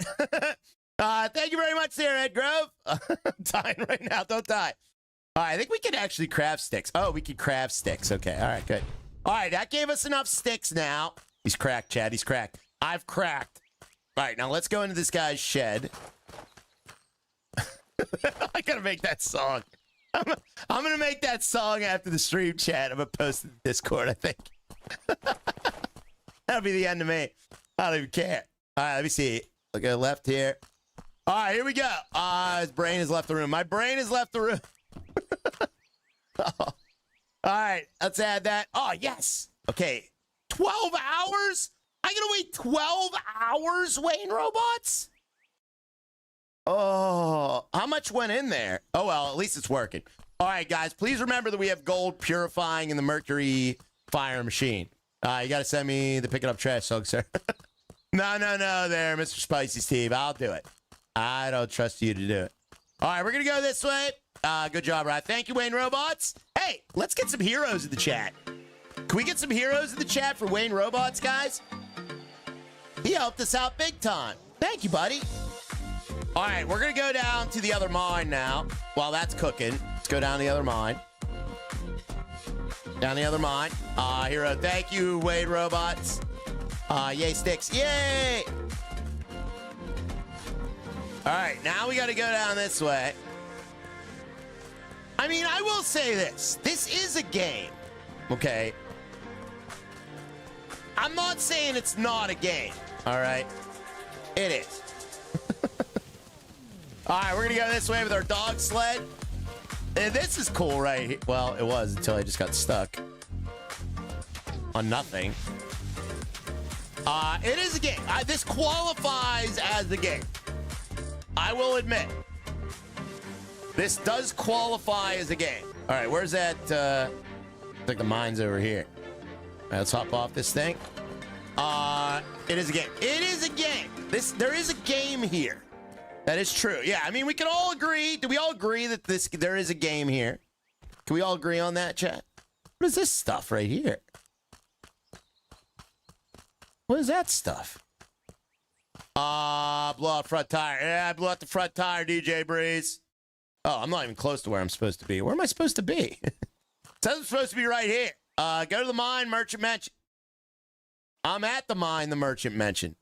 Thank you very much there, Ed Grove. I'm dying right now. Don't die. All right. I think we can actually craft sticks. Oh, we can craft sticks. Okay. All right. Good. All right. That gave us enough sticks now. He's cracked, Chad. He's cracked. I've cracked. All right. Now let's go into this guy's shed. I got to make that song. I'm going to make that song after the stream, chat. I'm going to post it in Discord, I think. That'll be the end of me. I don't even care. All right. Let me see. Look at left here. All right, here we go. His brain has left the room. My brain has left the room. Oh. All right, let's add that. Oh, yes. Okay, 12 hours? I gotta wait 12 hours, Wayne Robots? Oh, how much went in there? Oh, well, at least it's working. All right, guys, please remember that we have gold purifying in the Mercury fire machine. You gotta send me the picking up trash song, sir. No, there, Mr. Spicy Steve. I'll do it. I don't trust you to do it. All right, we're going to go this way. Good job, Rod. Thank you, Wayne Robots. Hey, let's get some heroes in the chat. Can we get some heroes in the chat for Wayne Robots, guys? He helped us out big time. Thank you, buddy. All right, we're going to go down to the other mine now. While that's cooking, let's go down to the other mine. Down the other mine. Hero, thank you, Wayne Robots. Yay, sticks. Yay! All right, now we got to go down this way. I mean, I will say this. This is a game, okay? I'm not saying it's not a game, all right? It is. All right, we're going to go this way with our dog sled. And this is cool right here. Well, it was until I just got stuck on nothing. It is a game. This qualifies as the game. I will admit. This does qualify as a game. All right, where's that? I think the mine's over here. All right, let's hop off this thing. It is a game. It is a game. There is a game here. That is true. Yeah, I mean, we can all agree. Do we all agree that there is a game here? Can we all agree on that, chat? What is this stuff right here? What is that stuff? Blow out front tire. Yeah, I blew out the front tire, DJ Breeze. Oh, I'm not even close to where I'm supposed to be. Where am I supposed to be? It says I'm supposed to be right here. Go to the mine, Merchant Mention. I'm at the mine, the Merchant Mention.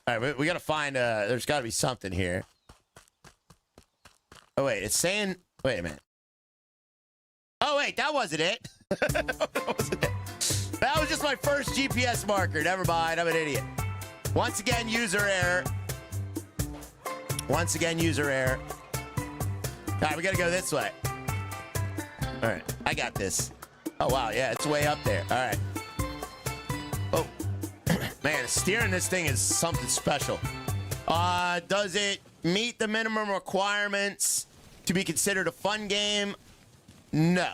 All right, we got to find, there's got to be something here. Oh, wait, it's saying, wait a minute. Oh, wait, that wasn't it. That wasn't it. That was just my first GPS marker. Never mind, I'm an idiot. Once again, user error. Once again, user error. All right, we got to go this way. All right, I got this. Oh, wow, yeah, it's way up there. All right. Oh, man, steering this thing is something special. Does it meet the minimum requirements to be considered a fun game? No.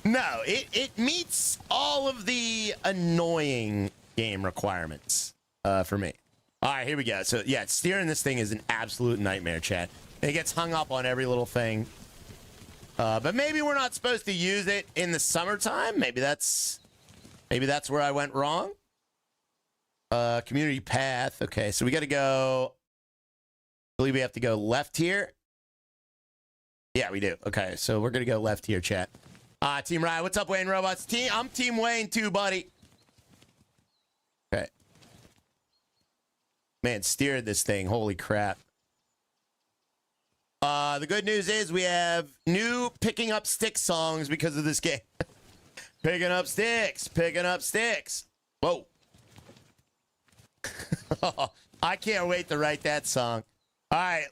No, it meets all of the annoying game requirements for me. All right, here we go. So, yeah, steering this thing is an absolute nightmare, chat. It gets hung up on every little thing. But maybe we're not supposed to use it in the summertime. Maybe that's where I went wrong. Community path. Okay, so we got to go. I believe we have to go left here. Yeah, we do. Okay, so we're going to go left here, chat. Team Riot, what's up, Wayne Robots? I'm Team Wayne too, buddy. Okay. Man, steered this thing. Holy crap. The good news is we have new Picking Up Sticks songs because of this game. Picking up sticks. Picking up sticks. Whoa. I can't wait to write that song. All right,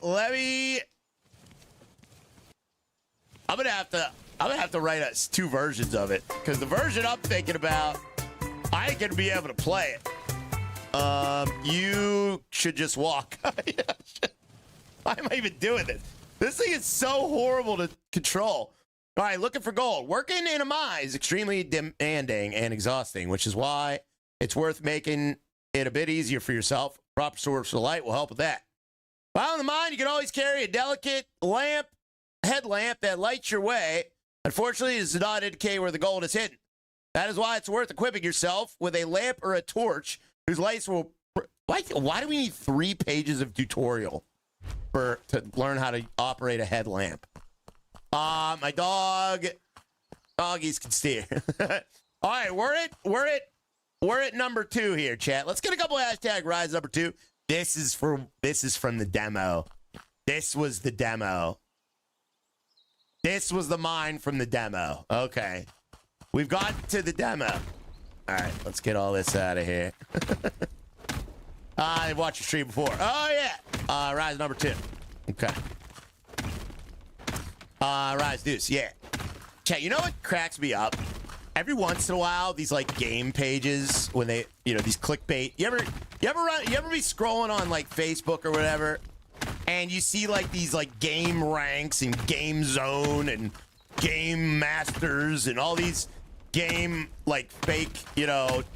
I'm gonna have to write us two versions of it because the version I'm thinking about, I ain't gonna be able to play it. You should just walk. Why am I even doing this? This thing is so horrible to control. All right, looking for gold. Working in a mine is extremely demanding and exhausting, which is why it's worth making it a bit easier for yourself. Proper source of light will help with that. While in the mine, you can always carry a delicate headlamp that lights your way. Unfortunately, it does not indicate where the gold is hidden. That is why it's worth equipping yourself with a lamp or a torch whose lights will... Why do we need 3 pages of tutorial to learn how to operate a headlamp? My doggies can steer. All right, we're at number 2 here, chat. Let's get a couple of hashtag rides number 2. This is from the demo. This was the demo. This was the mine from the demo. Okay. We've got to the demo. All right, let's get all this out of here. I've watched your stream before. Oh, yeah. Rise number 2. Okay. Rise Deuce, yeah. Chat, you know what cracks me up? Every once in a while, these like game pages, when they, these clickbait. You ever be scrolling on like Facebook or whatever, and you see like these like game ranks and game zone and game masters and all these game like fake,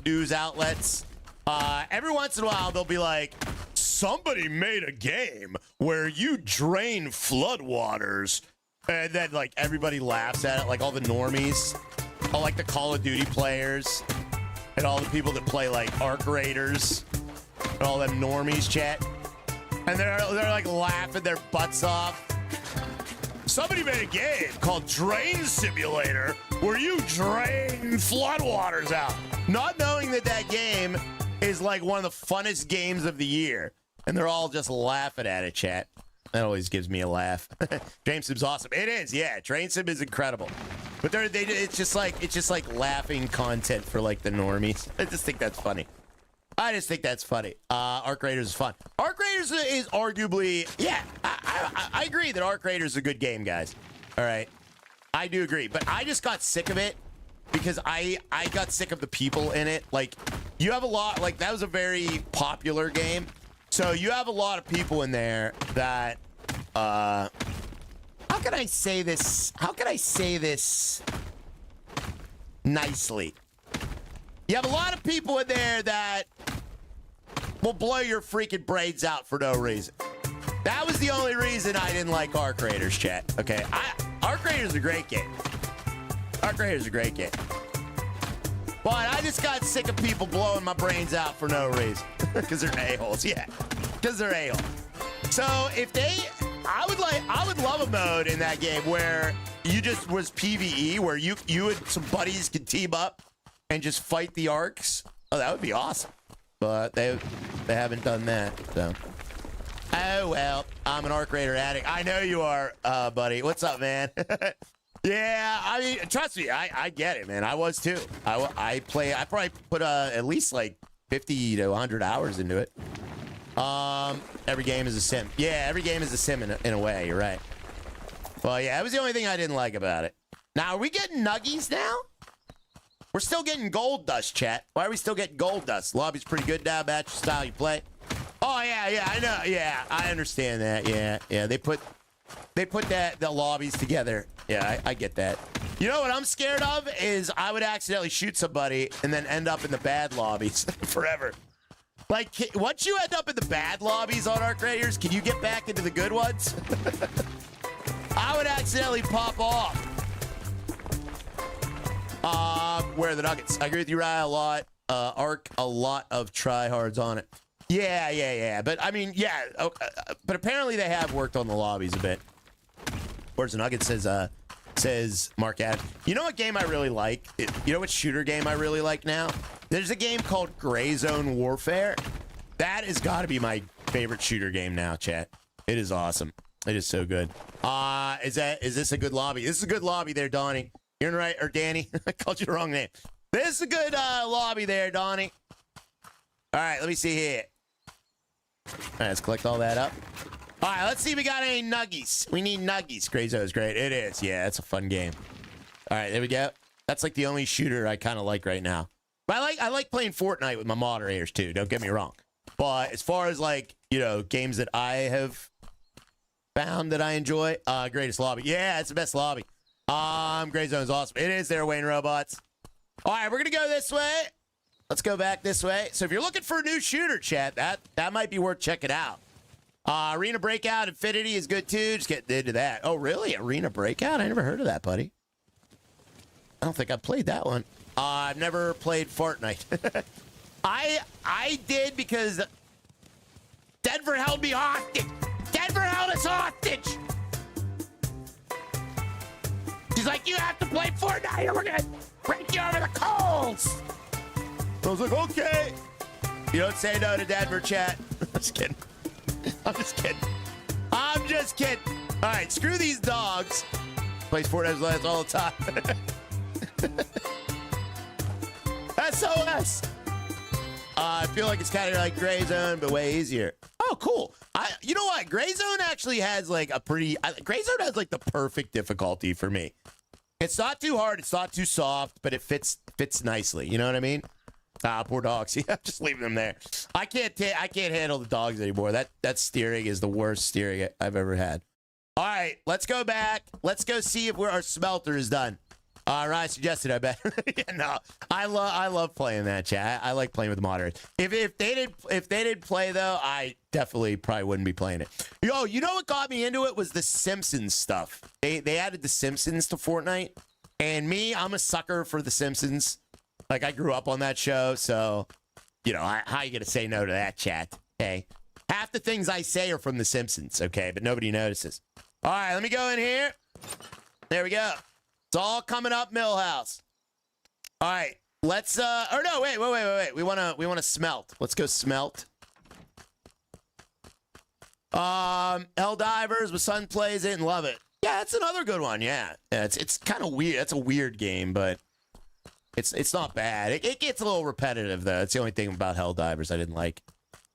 news outlets. Every once in a while, they'll be like, somebody made a game where you drain floodwaters. And then, like, everybody laughs at it, like all the normies, all like the Call of Duty players, and all the people that play like Arc Raiders, and all them normies, chat. And they're like laughing their butts off. Somebody made a game called Drain Simulator where you drain floodwaters out, not knowing that game is like one of the funnest games of the year, and they're all just laughing at it, chat. That always gives me a laugh. Drain Sim's awesome. It is, yeah. Drain Sim is incredible, but it's just like laughing content for like the normies. I just think that's funny. Arc Raiders is fun. Arc Raiders is arguably, yeah. I agree that Arc Raiders is a good game, guys. All right, I do agree, but I just got sick of it because I got sick of the people in it. Like, you have a lot, like, that was a very popular game. So you have a lot of people in there that, how can I say this nicely? You have a lot of people in there that will blow your freaking brains out for no reason. That was the only reason I didn't like Arc Raiders, chat. Okay, Arc Raiders is a great game. Arc Raiders is a great game. But I just got sick of people blowing my brains out for no reason. Because they're a-holes, yeah. Because they're a-holes. So I would love a mode in that game where you just was PvE, where you and some buddies could team up and just fight the arcs. Oh, that would be awesome. But they haven't done that, so. Oh, well, I'm an Arc Raider addict. I know you are, buddy. What's up, man? Yeah, I mean, trust me, I get it, man. I was too. I probably put at least like 50 to 100 hours into it. Every game is a sim. Yeah, every game is a sim in a way. You're right. Well, yeah, that was the only thing I didn't like about it. Now, are we getting nuggies now? We're still getting gold dust, chat. Why are we still getting gold dust? Lobby's pretty good now, batch style you play. Oh, yeah, I know. Yeah, I understand that. Yeah, they put the lobbies together. Yeah, I get that. You know what I'm scared of is I would accidentally shoot somebody and then end up in the bad lobbies forever. Like, once you end up in the bad lobbies on Arc Raiders, can you get back into the good ones? I would accidentally pop off. Where are the nuggets? I agree with you, Ryan, a lot. Arc, a lot of tryhards on it. Yeah. But, I mean, yeah. But apparently they have worked on the lobbies a bit. Where's the nugget? Says Mark Adam. You know what game I really like? You know what shooter game I really like now? There's a game called Gray Zone Warfare. That has got to be my favorite shooter game now, chat. It is awesome. It is so good. Is this a good lobby? This is a good lobby there, Donnie. You're right, or Danny. I called you the wrong name. This is a good lobby there, Donnie. All right, let me see here. All right, let's collect all that up. All right, let's see if we got any nuggies. We need nuggies. Gray Zone is great. It is. Yeah, it's a fun game. All right, there we go. That's like the only shooter I kind of like right now. But I like playing Fortnite with my moderators too. Don't get me wrong. But as far as like, you know, games that I have found that I enjoy, greatest lobby. Yeah, it's the best lobby. Gray Zone is awesome. It is there, Wayne Robots. All right, we're gonna go this way. Let's go back this way. So if you're looking for a new shooter, chat, that might be worth checking out. Arena Breakout Infinity is good too. Just get into that. Oh, really? Arena Breakout? I never heard of that, buddy. I don't think I played that one. I've never played Fortnite. I did because Denver held me hostage. Denver held us hostage. She's like, you have to play Fortnite or we're going to break you over the coals. I was like, okay. You don't say no to Denver, chat. I'm just kidding. I'm just kidding. I'm just kidding. All right, screw these dogs. Plays Fortnite all the time. SOS. I feel like it's kind of like Gray Zone, but way easier. Oh, cool. You know what? Gray Zone actually has like a pretty... Gray Zone has like the perfect difficulty for me. It's not too hard. It's not too soft, but it fits nicely. You know what I mean? Poor dogs. Yeah, just leaving them there. I can't handle the dogs anymore. That steering is the worst steering I've ever had. All right, let's go back. Let's go see if our smelter is done. Ryan suggested, I bet. Yeah, no, I love playing that, chat. I like playing with the moderators. If they didn't play though, I definitely probably wouldn't be playing it. Yo, you know what got me into it was the Simpsons stuff. They added the Simpsons to Fortnite, and me, I'm a sucker for the Simpsons. Like, I grew up on that show, so, you know, how you gonna say no to that, chat? Okay, half the things I say are from the Simpsons, okay, but nobody notices. All right, let me go in here. There we go. It's all coming up, Millhouse. All right, let's or no, wait. We wanna smelt. Let's go smelt. Helldivers, my son plays it and love it. Yeah, it's another good one. Yeah, it's kind of weird. It's a weird game, but it's not bad. It gets a little repetitive though. That's the only thing about Helldivers I didn't like.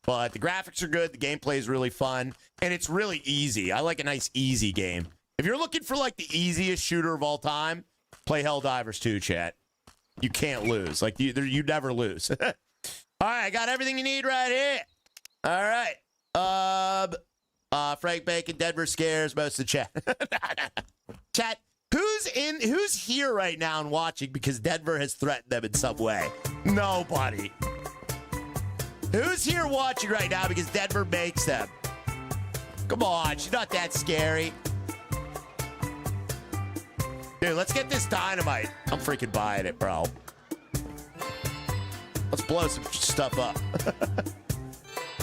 But the graphics are good. The gameplay is really fun, and it's really easy. I like a nice easy game. If you're looking for like the easiest shooter of all time, play Helldivers 2, chat. You can't lose. Like you never lose. All right, I got everything you need right here. All right. Frank Bacon, Denver scares most of the chat. Chat, who's here right now and watching because Denver has threatened them in some way? Nobody. Who's here watching right now because Denver makes them? Come on, she's not that scary. Dude, let's get this dynamite. I'm freaking buying it, bro. Let's blow some stuff up.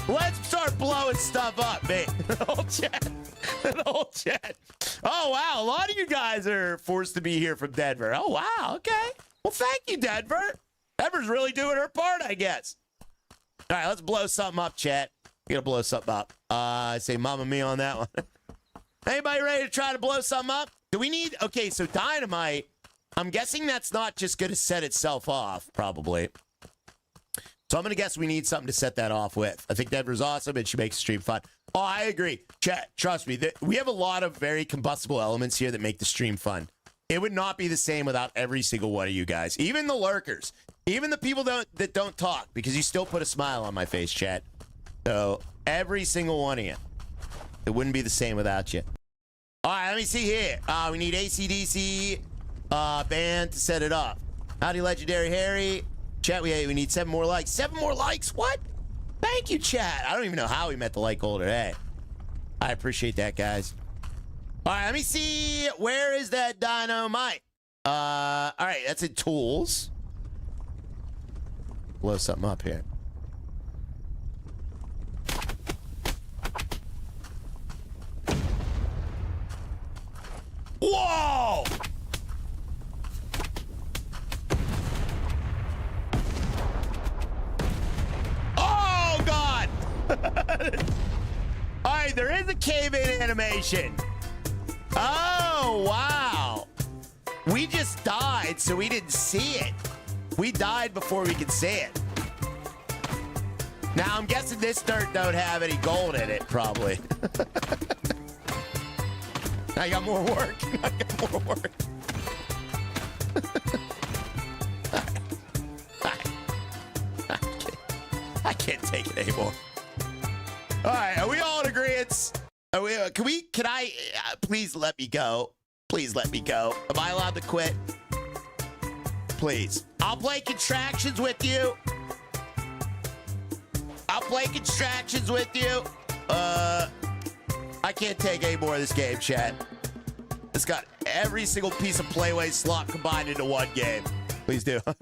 Let's start blowing stuff up, mate. The whole chat. The whole chat. Oh, wow. A lot of you guys are forced to be here from Denver. Oh, wow. Okay. Well, thank you, Denver. Denver's really doing her part, I guess. All right, let's blow something up, chat. We gotta blow something up. I say Mamma Mia on that one. Anybody ready to try to blow something up? Do we need... Okay, so dynamite. I'm guessing that's not just going to set itself off, probably. So I'm going to guess we need something to set that off with. I think Denver's awesome, and she makes the stream fun. Oh, I agree. Chat, trust me. We have a lot of very combustible elements here that make the stream fun. It would not be the same without every single one of you guys. Even the lurkers. Even the people that don't talk, because you still put a smile on my face, chat. So, every single one of you. It wouldn't be the same without you. All right, let me see here. We need AC/DC band to set it up. Howdy, Legendary Harry. Chat, we need 7 more likes. 7 more likes? What? Thank you, chat. I don't even know how we met the like goal today. I appreciate that, guys. All right, let me see. Where is that dynamite? All right, that's in tools. Blow something up here. Whoa! Oh, God! All right, there is a cave-in animation. Oh, wow. We just died, so we didn't see it. We died before we could see it. Now, I'm guessing this dirt don't have any gold in it, probably. I got more work. I got more work. I can't take it anymore. All right, are we all in agreement? Can I, please let me go. Please let me go. Am I allowed to quit? Please. I'll play contractions with you. I'll play contractions with you. I can't take any more of this game, chat. It's got every single piece of Playway slot combined into one game. Please do. All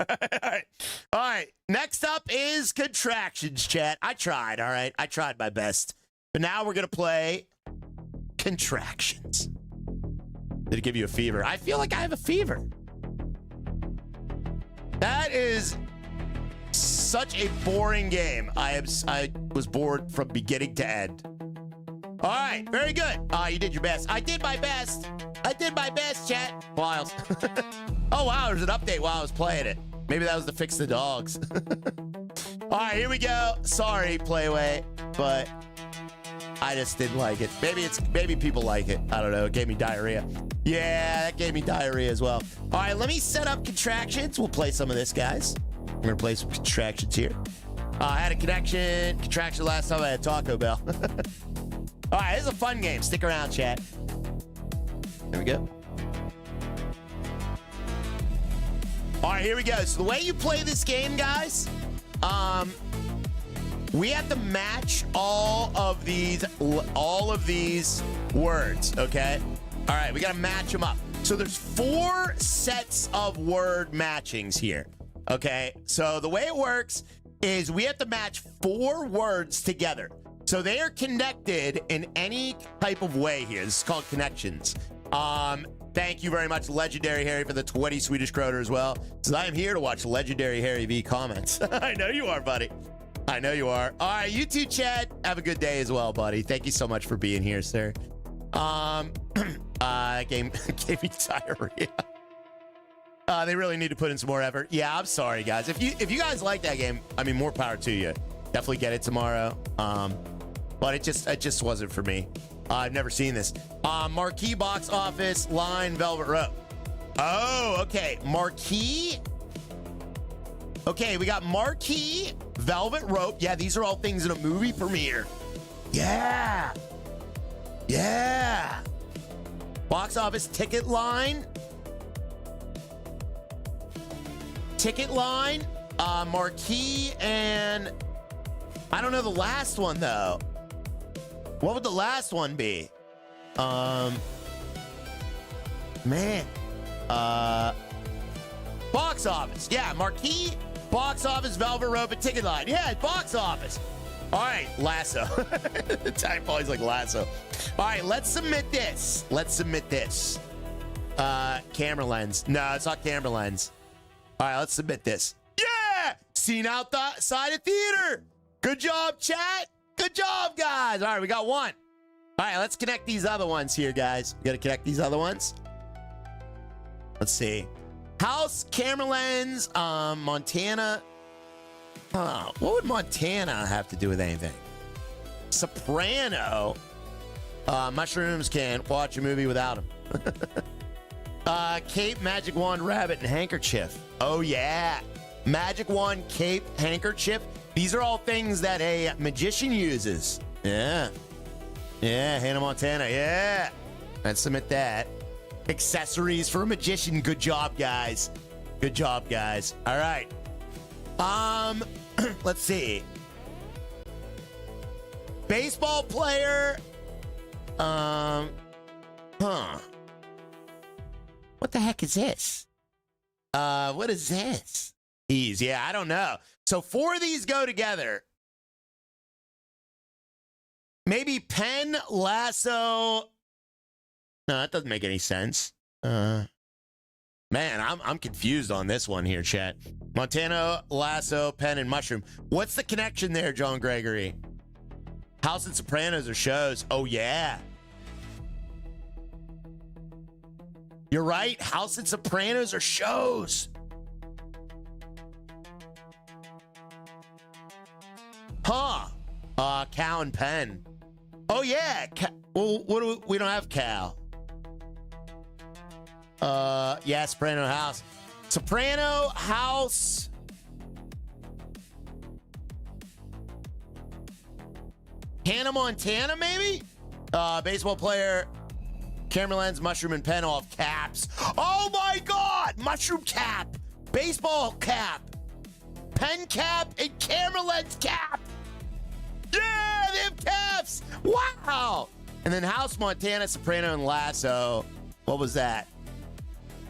right. All right. Next up is contractions, chat. I tried, all right? I tried my best. But now we're going to play contractions. Did it give you a fever? I feel like I have a fever. That is such a boring game. I was bored from beginning to end. All right, very good. You did your best. I did my best. I did my best, chat. Wiles. Oh, wow, there's an update while I was playing it. Maybe that was to fix the dogs. All right, here we go. Sorry, Playway, but I just didn't like it. Maybe people like it. I don't know. It gave me diarrhea. Yeah, that gave me diarrhea as well. All right, let me set up contractions. We'll play some of this, guys. I'm going to play some contractions here. I had a contraction last time I had Taco Bell. All right, this is a fun game. Stick around, chat. There we go. All right, here we go. So the way you play this game, guys, we have to match all of these words, okay? All right, we got to match them up. So there's 4 sets of word matchings here, okay? So the way it works is we have to match 4 words together. So they are connected in any type of way here. This is called connections. Thank you very much, Legendary Harry, for the 20 Swedish kroner as well. Because I am here to watch Legendary Harry V comments. I know you are, buddy. I know you are. All right, you too, Chad. Have a good day as well, buddy. Thank you so much for being here, sir. Game gave me diarrhea. They really need to put in some more effort. Yeah, I'm sorry, guys. If you guys like that game, I mean, more power to you. Definitely get it tomorrow. But it just wasn't for me. I've never seen this. Marquee, box office, line, velvet rope. Oh, okay. Marquee. Okay, we got marquee, velvet rope. Yeah, these are all things in a movie premiere. Yeah. Yeah. Box office, ticket line. Ticket line, marquee, and I don't know the last one, though. What would the last one be? Man. Box office. Yeah, marquee, box office, velvet rope, and ticket line. Yeah, box office. All right, lasso. The type always like lasso. All right, let's submit this. Camera lens. No, it's not camera lens. All right, let's submit this. Yeah! Seen outside of theater. Good job, chat. Good job, guys. All right, we got one. All right, let's connect these other ones here, guys. We got to connect these other ones. Let's see. House, camera lens, Montana. What would Montana have to do with anything? Soprano. Mushrooms can't watch a movie without them. Cape, magic wand, rabbit, and handkerchief. Oh, yeah. Magic wand, cape, handkerchief. These are all things that a magician uses. Yeah. Yeah, Hannah Montana. Yeah. Let's submit that. Accessories for a magician. Good job, guys. Good job, guys. All right. Let's see. Baseball player. What the heck is this? What is this? Yeah, I don't know. So 4 of these go together. Maybe pen, lasso. No, that doesn't make any sense. Man, I'm confused on this one here, chat. Montana, lasso, pen, and mushroom. What's the connection there, John Gregory? House and Sopranos are shows. Oh, yeah. You're right. House and Sopranos are shows. Huh. Cow and pen. Oh, yeah. Well, we don't have cow. Yeah, Soprano house. Soprano house. Hannah Montana, maybe? Baseball player. Camera lens, mushroom, and pen, all have caps. Oh my God! Mushroom cap, baseball cap, pen cap, and camera lens cap. Yeah, they have caps. Wow. And then House, Montana, Soprano, and Lasso. What was that?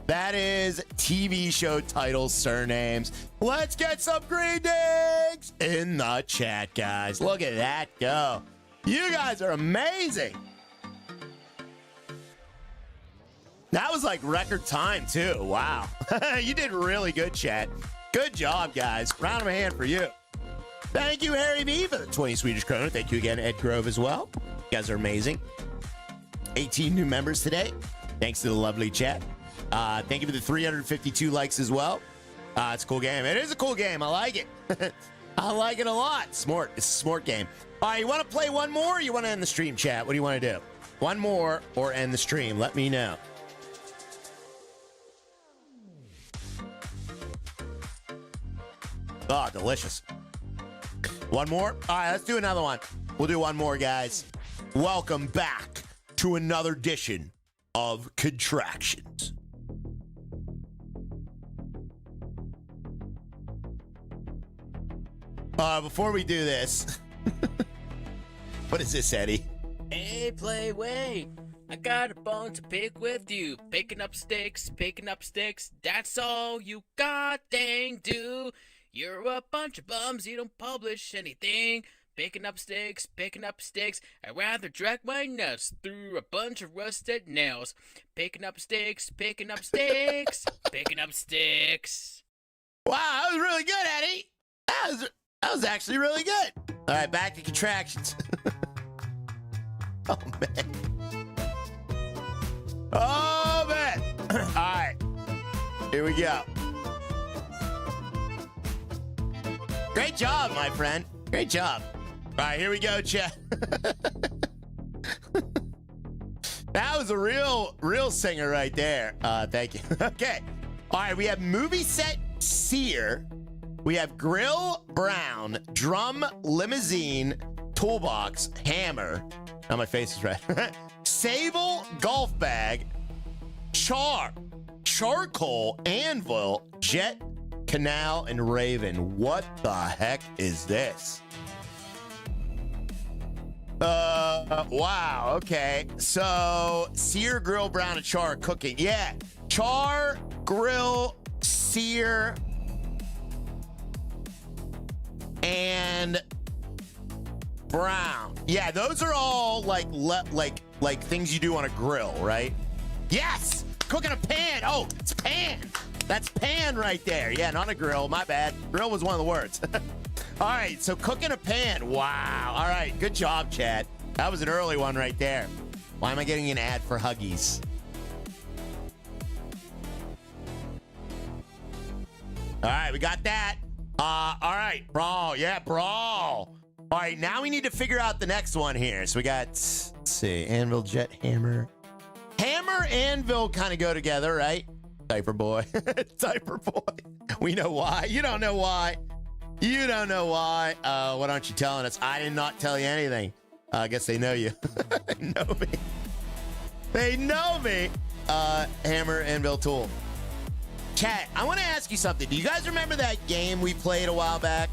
That is TV show titles, surnames. Let's get some greetings in the chat, guys. Look at that go. You guys are amazing. That was like record time, too. Wow. You did really good, chat. Good job, guys. Round of a hand for you. Thank you, Harry B, for the 20 Swedish krona. Thank you again, Ed Grove, as well. You guys are amazing. 18 new members today. Thanks to the lovely chat. Thank you for the 352 likes as well. It's a cool game. It is a cool game. I like it. I like it a lot. Smart. It's a smart game. All right, you want to play one more or you want to end the stream, chat? What do you want to do? One more or end the stream? Let me know. Oh, delicious. One more? All right, let's do another one. We'll do one more, guys. Welcome back to another edition of Contractions. Before we do this, what is this, Eddie? Hey, Playway, I got a bone to pick with you. Picking up sticks, that's all you got, dang, do. You're a bunch of bums, you don't publish anything. Picking up sticks, I'd rather drag my nuts through a bunch of rusted nails. Picking up sticks, picking up sticks. Wow, that was really good, Eddie. That was actually really good. All right, back to Contractions. Oh, man. Oh, man. All right, here we go. Great job, my friend. Great job. All right, here we go, chat. That was a real singer right there. Thank you. Okay. All right, we have movie set Sear. We have grill brown, drum limousine, toolbox, hammer. Now my face is red. Sable golf bag, charcoal, anvil, jet, canal, and raven. What the heck is this? Wow, okay. So, sear, grill, brown, and char cooking. Yeah, char, grill, sear, and brown. Yeah, those are all like things you do on a grill, right? Yes, cooking a pan. Oh, it's pan. That's pan right there. Yeah, not a grill. My bad. Grill was one of the words. All right, so cook in a pan. Wow. All right, good job, Chad. That was an early one right there. Why am I getting an ad for Huggies? All right, we got that. All right, brawl. Yeah, brawl. All right, now we need to figure out the next one here. So we got, let's see, anvil, jet, hammer. Hammer, anvil kind of go together, right? Diaper boy. Diaper boy. We know why. You don't know why. You don't know why. What aren't you telling us? I did not tell you anything. I guess they know you. They know me. They know me. Hammer, anvil, tool. Chat, I want to ask you something. Do you guys remember that game we played a while back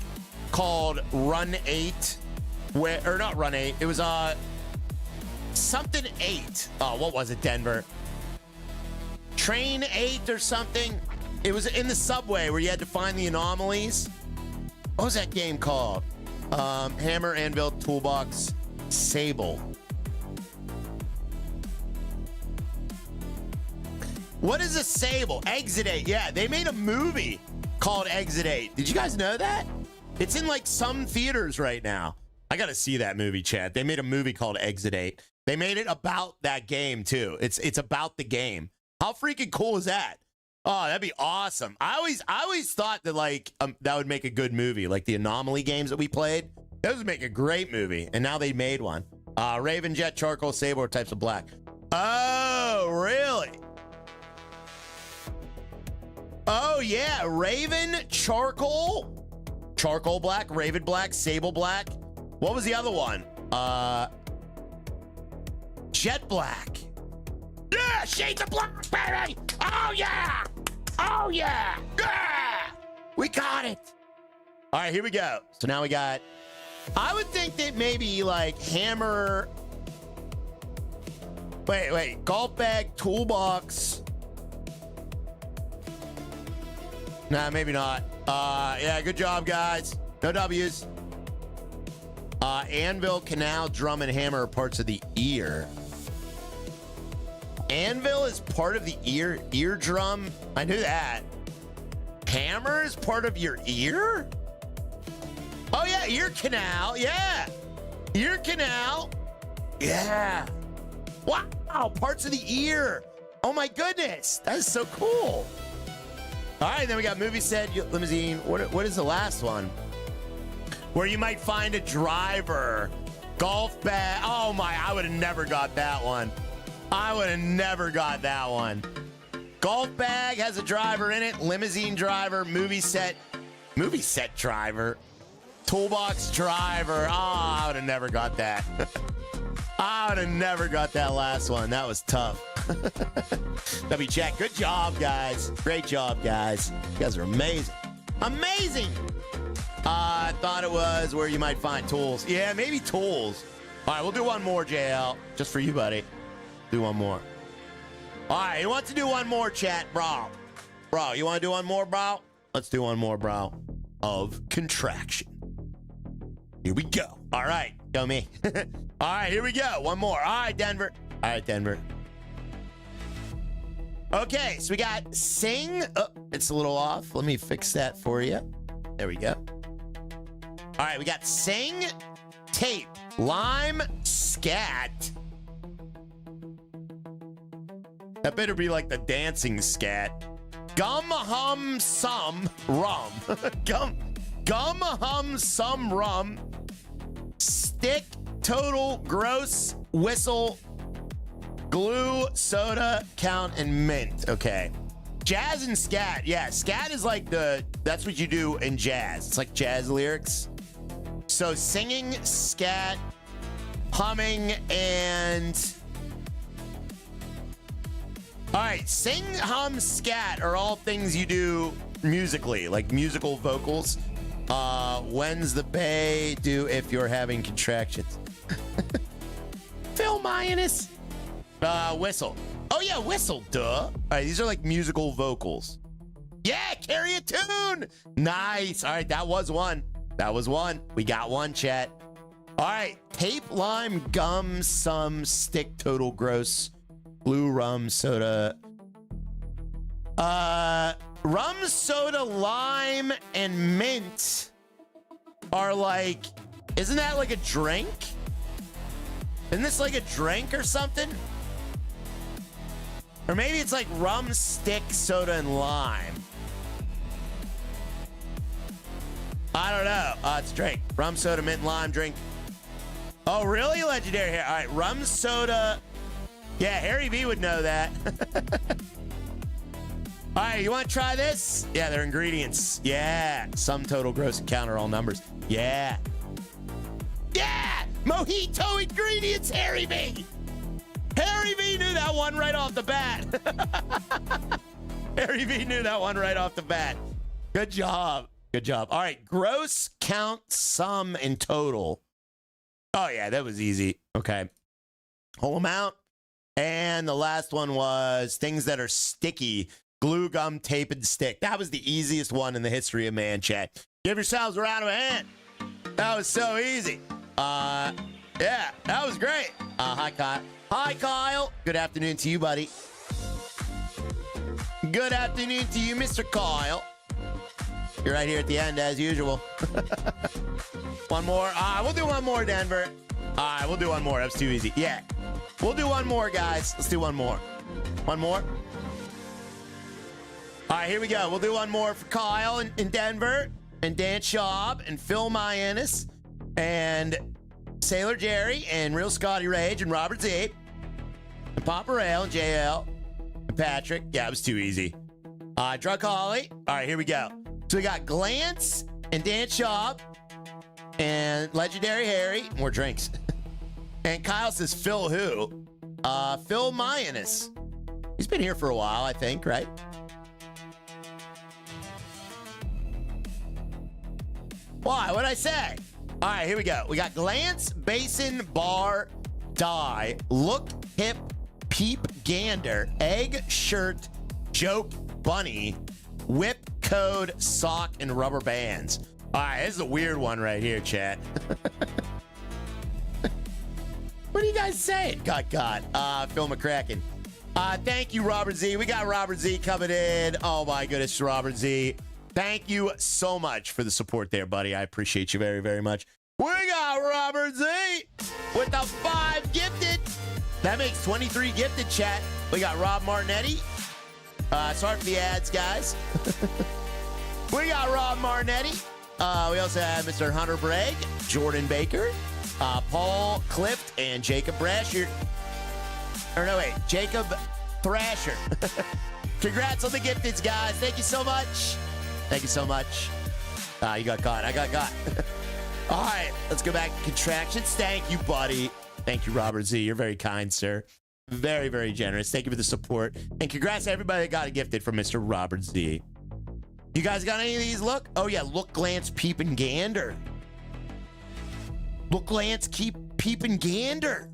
called Run 8? Or not Run 8. It was something 8. Oh, what was it, Denver? Train 8 or something. It was in the subway where you had to find the anomalies. What was that game called? Hammer, anvil, toolbox, sable. What is a sable? Exit 8. Yeah, they made a movie called Exit 8. Did you guys know that? It's in like some theaters right now. I got to see that movie, chat. They made a movie called Exit 8. They made it about that game too. It's about the game. How freaking cool is that? Oh, that'd be awesome. I always thought that like that would make a good movie, like the Anomaly games that we played. Those would make a great movie, and now they made one. Raven, jet, charcoal, sable, or types of black. Oh, really? Oh yeah, Raven, charcoal black, Raven black, sable black. What was the other one? Jet black. Yeah, shades of black, baby. Oh yeah. Oh yeah. Yeah. We got it. All right, here we go. So now we got, I would think that maybe like hammer. Wait, golf bag, toolbox. Nah, maybe not. Yeah, good job, guys. No W's. Anvil, canal, drum, and hammer are parts of the ear. Anvil is part of the eardrum. I knew that. Hammer is part of your ear? Oh, yeah, ear canal. Yeah. Ear canal. Yeah. Wow, parts of the ear. Oh, my goodness. That is so cool. All right, then we got movie set, limousine. What is the last one? Where you might find a driver. Golf bag. Oh my, I would have never got that one. I would have never got that one. Golf bag has a driver in it. Limousine driver, movie set driver. Toolbox driver. Oh, I would have never got that. I would have never got that last one. That was tough. W Check. Good job, guys. Great job, guys. You guys are amazing. Amazing. I thought it was where you might find tools. Yeah, maybe tools. All right, we'll do one more, JL. Just for you, buddy. Do one more. All right, who wants to do one more, chat? Bro, you want to do one more, bro? Let's do one more, bro. Of contraction. Here we go. All right, go me. All right, here we go. One more. All right, Denver. Okay, so we got sing. Oh, it's a little off. Let me fix that for you. There we go. All right, we got sing, tape, lime, scat. That better be like the dancing scat. Gum, hum, some, rum. Gum, hum, some, rum. Stick, total, gross, whistle, glue, soda, count, and mint. Okay. Jazz and scat. Yeah, scat is like that's what you do in jazz. It's like jazz lyrics. So singing, scat, humming, and... All right, sing, hum, scat are all things you do musically, like musical vocals. When's the bay do if you're having contractions? Phil Mayanus. Whistle. Oh yeah, whistle, duh. All right, these are like musical vocals. Yeah, carry a tune. Nice. All right, that was one. We got one, chat. All right, tape, lime, gum, some, stick, total, gross, blue, rum, soda. Rum, soda, lime, and mint are like, isn't that like a drink? Isn't this like a drink or something? Or maybe it's like rum, stick, soda, and lime. I don't know. It's a drink. Rum, soda, mint, lime drink. Oh, really? Legendary hair. All right, rum, soda. Yeah, Harry V would know that. All right, you want to try this? Yeah, they're ingredients. Yeah. Sum total gross encounter all numbers. Yeah. Yeah! Mojito ingredients, Harry V! Harry V knew that one right off the bat. Harry V knew that one right off the bat. Good job. Good job. All right, gross, count, sum, and total. Oh, yeah, that was easy. Okay. Whole amount. And the last one was things that are sticky. Glue, gum, tape, and stick. That was the easiest one in the history of man chat. Give yourselves a round of hand. That was so easy. Yeah, that was great. Hi, Kyle. Hi, Kyle. Good afternoon to you, buddy. Good afternoon to you, Mr. Kyle. You're right here at the end, as usual. One more. We'll do one more, Denver. All right, we'll do one more. That was too easy. Yeah. We'll do one more, guys. Let's do one more. One more. All right, here we go. We'll do one more for Kyle in Denver, and Dan Schaub, and Phil Mayanis, and Sailor Jerry, and Real Scotty Rage, and Robert Z, and Papa Rail, and JL, and Patrick. Yeah, it was too easy. Drug Holly. All right, here we go. So we got Glance, and Dan Schaub, and Legendary Harry. More drinks. And Kyle says, Phil who? Phil Mayanis. He's been here for a while, I think, right? Why? What'd I say? All right, here we go. We got Glance, Basin, Bar, Die, Look, Hip, Peep, Gander, Egg, Shirt, Joke, Bunny, Whip, Code, Sock, and Rubber Bands. All right, this is a weird one right here, chat. What do you guys say? God. Phil McCracken. Thank you, Robert Z. We got Robert Z coming in. Oh, my goodness, Robert Z. Thank you so much for the support there, buddy. I appreciate you very, very much. We got Robert Z with the 5 gifted. That makes 23 gifted, chat. We got Rob Martinetti. Sorry for the ads, guys. We got Rob Martinetti. We also have Mr. Hunter Bragg, Jordan Baker, Paul Clift, and Jacob Brasher. Or no, wait, Jacob Thrasher. Congrats on the gifteds, guys. Thank you so much. Thank you so much. You got caught. I got caught. All right, let's go back to contractions. Thank you, buddy. Thank you, Robert Z. You're very kind, sir. Very, very generous. Thank you for the support. And congrats to everybody that got a gifted from Mr. Robert Z. You guys got any of these? Look. Oh, yeah. Look, glance, peep, and gander. Look, glance, keep, peep, and gander.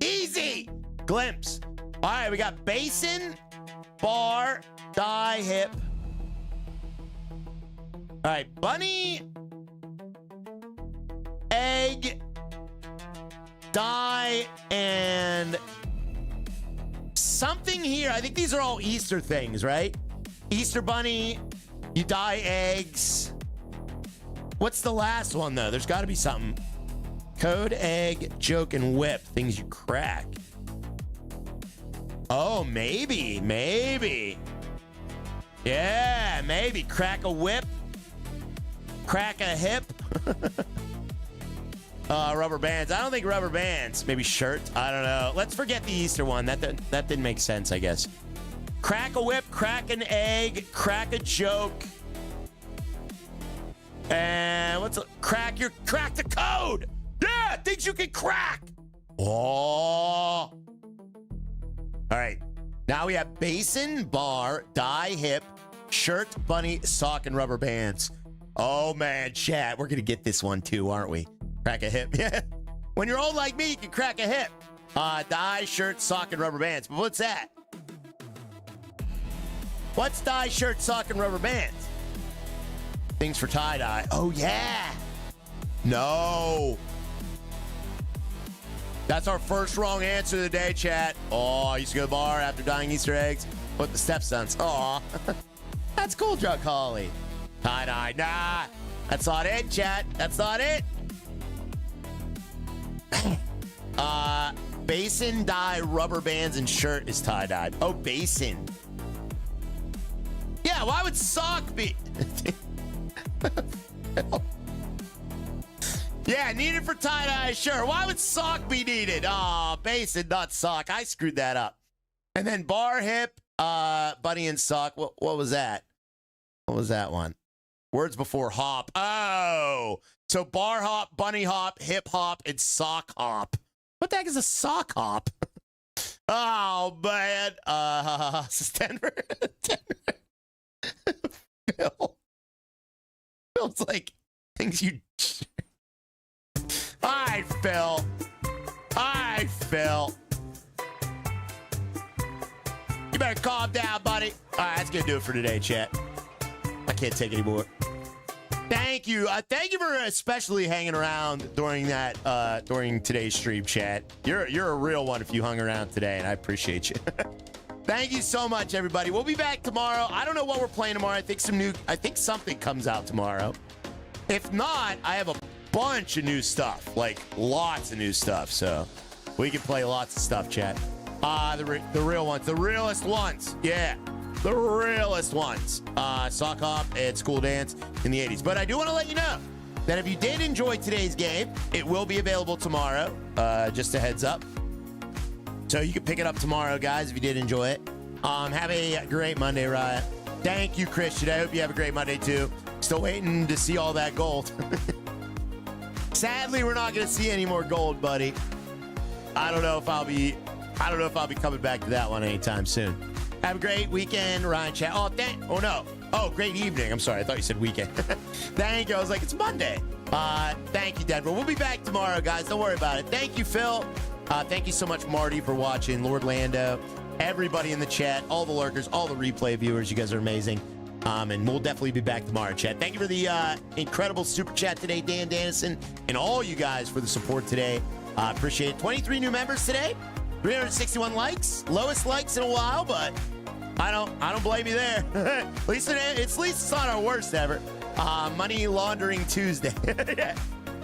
Easy. Glimpse. All right, we got basin, bar, die, hip. All right, bunny, egg, die, and something here. I think these are all Easter things, right? Easter bunny, you die eggs. What's the last one, though? There's got to be something. Code, egg, joke, and whip. Things you crack. Oh, maybe. Yeah, maybe. Crack a whip. Crack a hip. Rubber bands. I don't think rubber bands. Maybe shirts. I don't know. Let's forget the Easter one. That didn't make sense, I guess. Crack a whip, crack an egg, crack a joke. And crack the code. Yeah, things you can crack. Oh. All right. Now we have basin, bar, die, hip, shirt, bunny, sock, and rubber bands. Oh, man, chat. We're going to get this one, too, aren't we? Crack a hip. Yeah. When you're old like me, you can crack a hip. Die, shirt, sock, and rubber bands. But what's that? What's die, shirt, sock, and rubber bands? Things for tie-dye. Oh, yeah. No. That's our first wrong answer of the day, chat. Oh, I used to go to the bar after dyeing Easter eggs. With the stepsons. Aw. That's cool, Drug Holly. Tie-dye. Nah. That's not it, chat. That's not it. Basin dye rubber bands and shirt is tie-dyed. Oh, basin. Yeah, why would sock be? Yeah, needed for tie-dye, sure. Why would sock be needed? Oh, basin, not sock. I screwed that up. And then bar, hip, bunny and sock. What was that? What was that one? Words before hop. Oh, so bar hop, bunny hop, hip hop, and sock hop. What the heck is a sock hop? Oh, man. This is Denver. Phil. Phil's like, things you... All right, Phil. All right, Phil. You better calm down, buddy. All right, that's going to do it for today, chat. I can't take anymore. Thank you. Thank you for especially hanging around during that during today's stream, chat. You're a real one if you hung around today, and I appreciate you. Thank you so much, everybody. We'll be back tomorrow. I don't know what we're playing tomorrow. I think something comes out tomorrow. If not, I have a bunch of new stuff, like lots of new stuff. So we can play lots of stuff, chat. The real ones, the realest ones. Yeah. The realest ones. Sock hop and school dance in the 80s. But I do want to let you know that if you did enjoy today's game, it will be available tomorrow. Just a heads up. So you can pick it up tomorrow, guys, if you did enjoy it. Have a great Monday, Riot. Thank you, Christian. I hope you have a great Monday, too. Still waiting to see all that gold. Sadly, we're not going to see any more gold, buddy. I don't know if I'll be coming back to that one anytime soon. Have a great weekend, Ryan Chat. Oh, no. Oh, great evening. I'm sorry. I thought you said weekend. Thank you. I was like, it's Monday. Thank you, Denver. We'll be back tomorrow, guys. Don't worry about it. Thank you, Phil. Thank you so much, Marty, for watching. Lord Lando, everybody in the chat, all the lurkers, all the replay viewers. You guys are amazing. And we'll definitely be back tomorrow, chat. Thank you for the incredible super chat today, Dan Dannison, and all you guys for the support today. Appreciate it. 23 new members today. 361 likes. Lowest likes in a while, but I don't blame you there. at least it's not our worst ever. Money laundering Tuesday.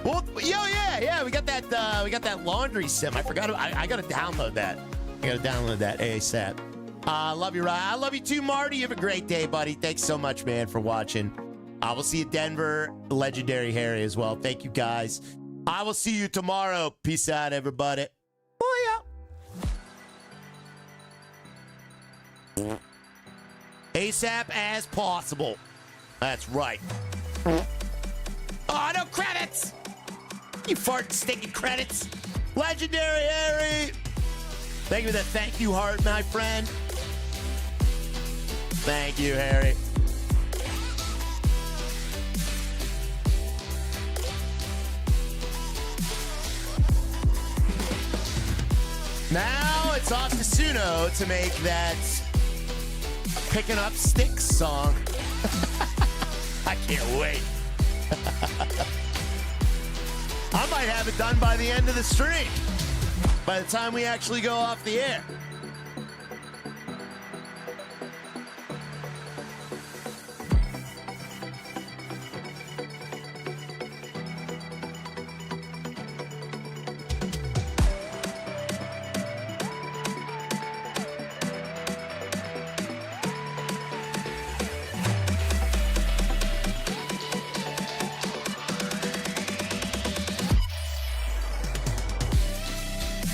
Well, yeah. We got that laundry sim. I forgot. I gotta download that. ASAP. Love you, Ryan. I love you too, Marty. You have a great day, buddy. Thanks so much, man, for watching. I will see you, Denver. Legendary Harry as well. Thank you, guys. I will see you tomorrow. Peace out, everybody. ASAP as possible. That's right. Oh, no credits! You fart stinking credits. Legendary Harry! Thank you for that thank you heart, my friend. Thank you, Harry. Now it's off to Suno to make that Picking Up Sticks song. I can't wait. I might have it done by the end of the stream. By the time we actually go off the air.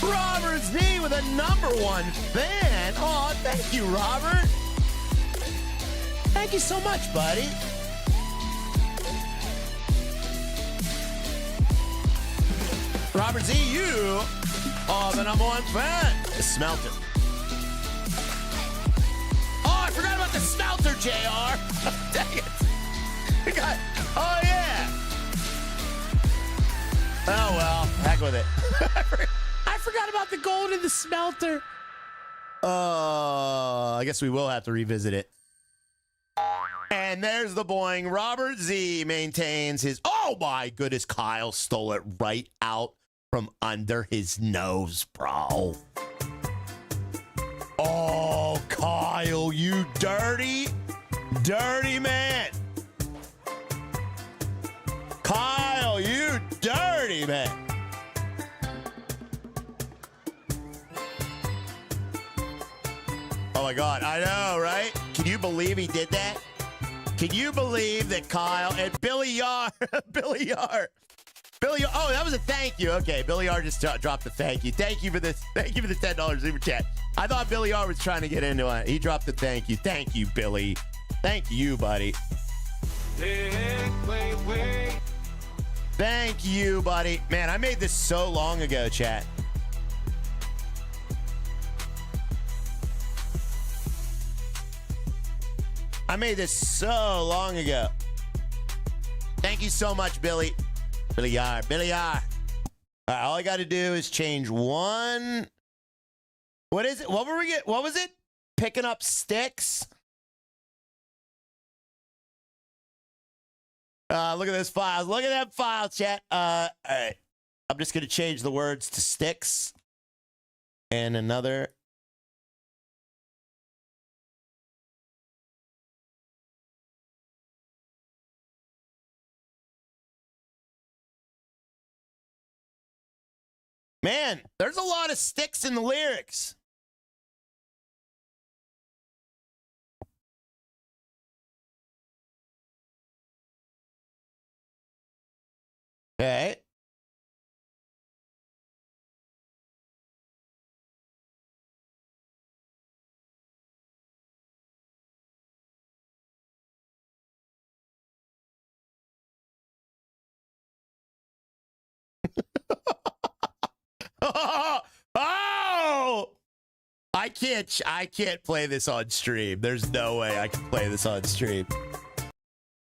Robert Z with a #1 fan. Oh, thank you, Robert. Thank you so much, buddy. Robert Z, you are the #1 fan. The Smelter. Oh, I forgot about the Smelter, JR. Dang it. Oh, yeah. Oh, well, heck with it. I forgot about the gold in the Smelter. I guess we will have to revisit it. And there's the boing. Robert Z maintains his... Oh, my goodness. Kyle stole it right out from under his nose, bro. Oh, Kyle, you dirty, dirty man. man. Oh my God, I know, right? Can you believe he did that? Can you believe that Kyle and Billy Yar, Billy Yar, oh, that was a thank you. Okay, Billy Yar just dropped the thank you. Thank you for this. Thank you for the $10 super chat. I thought Billy Yar was trying to get into it. He dropped the thank you. Thank you, Billy. Thank you, buddy. Thank you, buddy. Man, I made this so long ago, chat. I made this so long ago. Thank you so much, Billy. Billy Yar. Billy Yar. All right, all I got to do is change one. What is it? What was it? Picking up sticks? Look at those files. Look at that file, chat. All right. I'm just going to change the words to sticks. And another. Man, there's a lot of sticks in the lyrics. Okay. Oh! I can't play this on stream. There's no way I can play this on stream.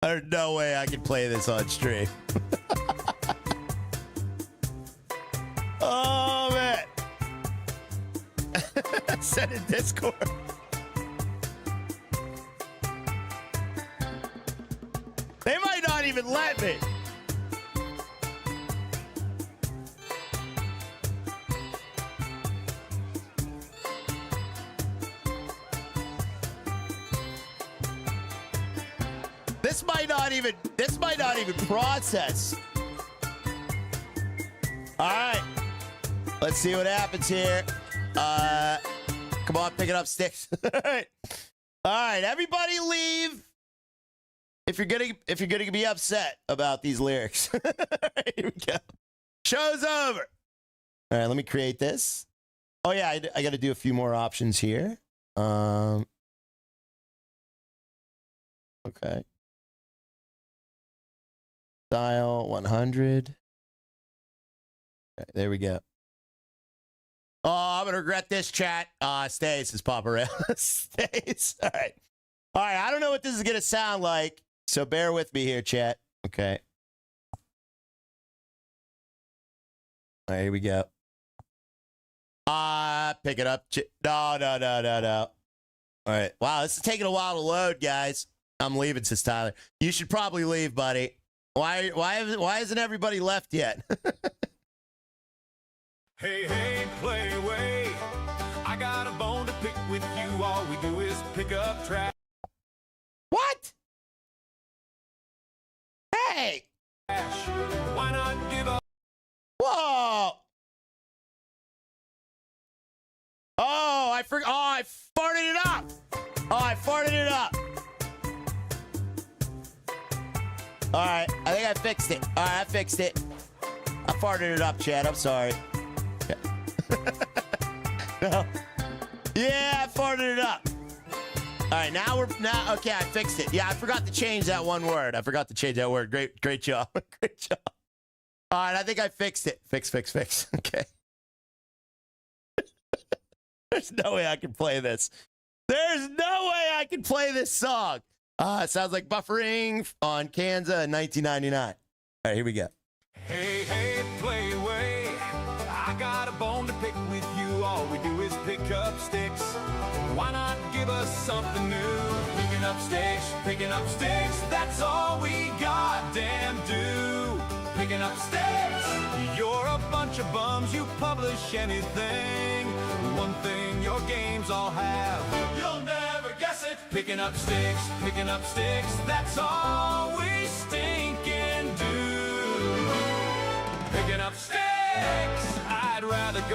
There's no way I can play this on stream. Oh, man. Send in Discord. They might not even let me. This might not even process. All right. Let's see what happens here. Come on, picking up sticks. All right. All right, everybody leave. If you're gonna be upset about these lyrics. All right, here we go. Show's over. All right, let me create this. Oh yeah, I got to do a few more options here. Okay. Style 100. Okay, there we go. Oh, I'm gonna regret this, chat. Stays, says Papa Rail. Stays. All right. All right. I don't know what this is gonna sound like, so bear with me here, chat. Okay. All right, here we go. Pick it up. No. All right. Wow, this is taking a while to load, guys. I'm leaving, says Tyler. You should probably leave, buddy. Why isn't everybody left yet? Hey, play away. I got a bone to pick with you. All we do is pick up trash. What? Hey! Why not give up? Whoa! Oh, I forgot. Oh, I farted it up. Oh, I farted it up. All right, I think I fixed it. All right, I fixed it. I farted it up, Chad. I'm sorry. No. Yeah, I farted it up. All right, now okay, I fixed it. Yeah, I forgot to change that one word. Great job. Great job. All right, I think I fixed it. Fix. Okay. There's no way I can play this. There's no way I can play this song. It sounds like buffering on Kansas in 1999. All right, here we go. Hey, play away. I got a bone to pick with you. All we do is pick up sticks. Why not give us something new? Picking up sticks. That's all we goddamn do. Picking up sticks. You're a bunch of bums. You publish anything. One thing your games all have. You'll never guess it. Picking up sticks. That's all we still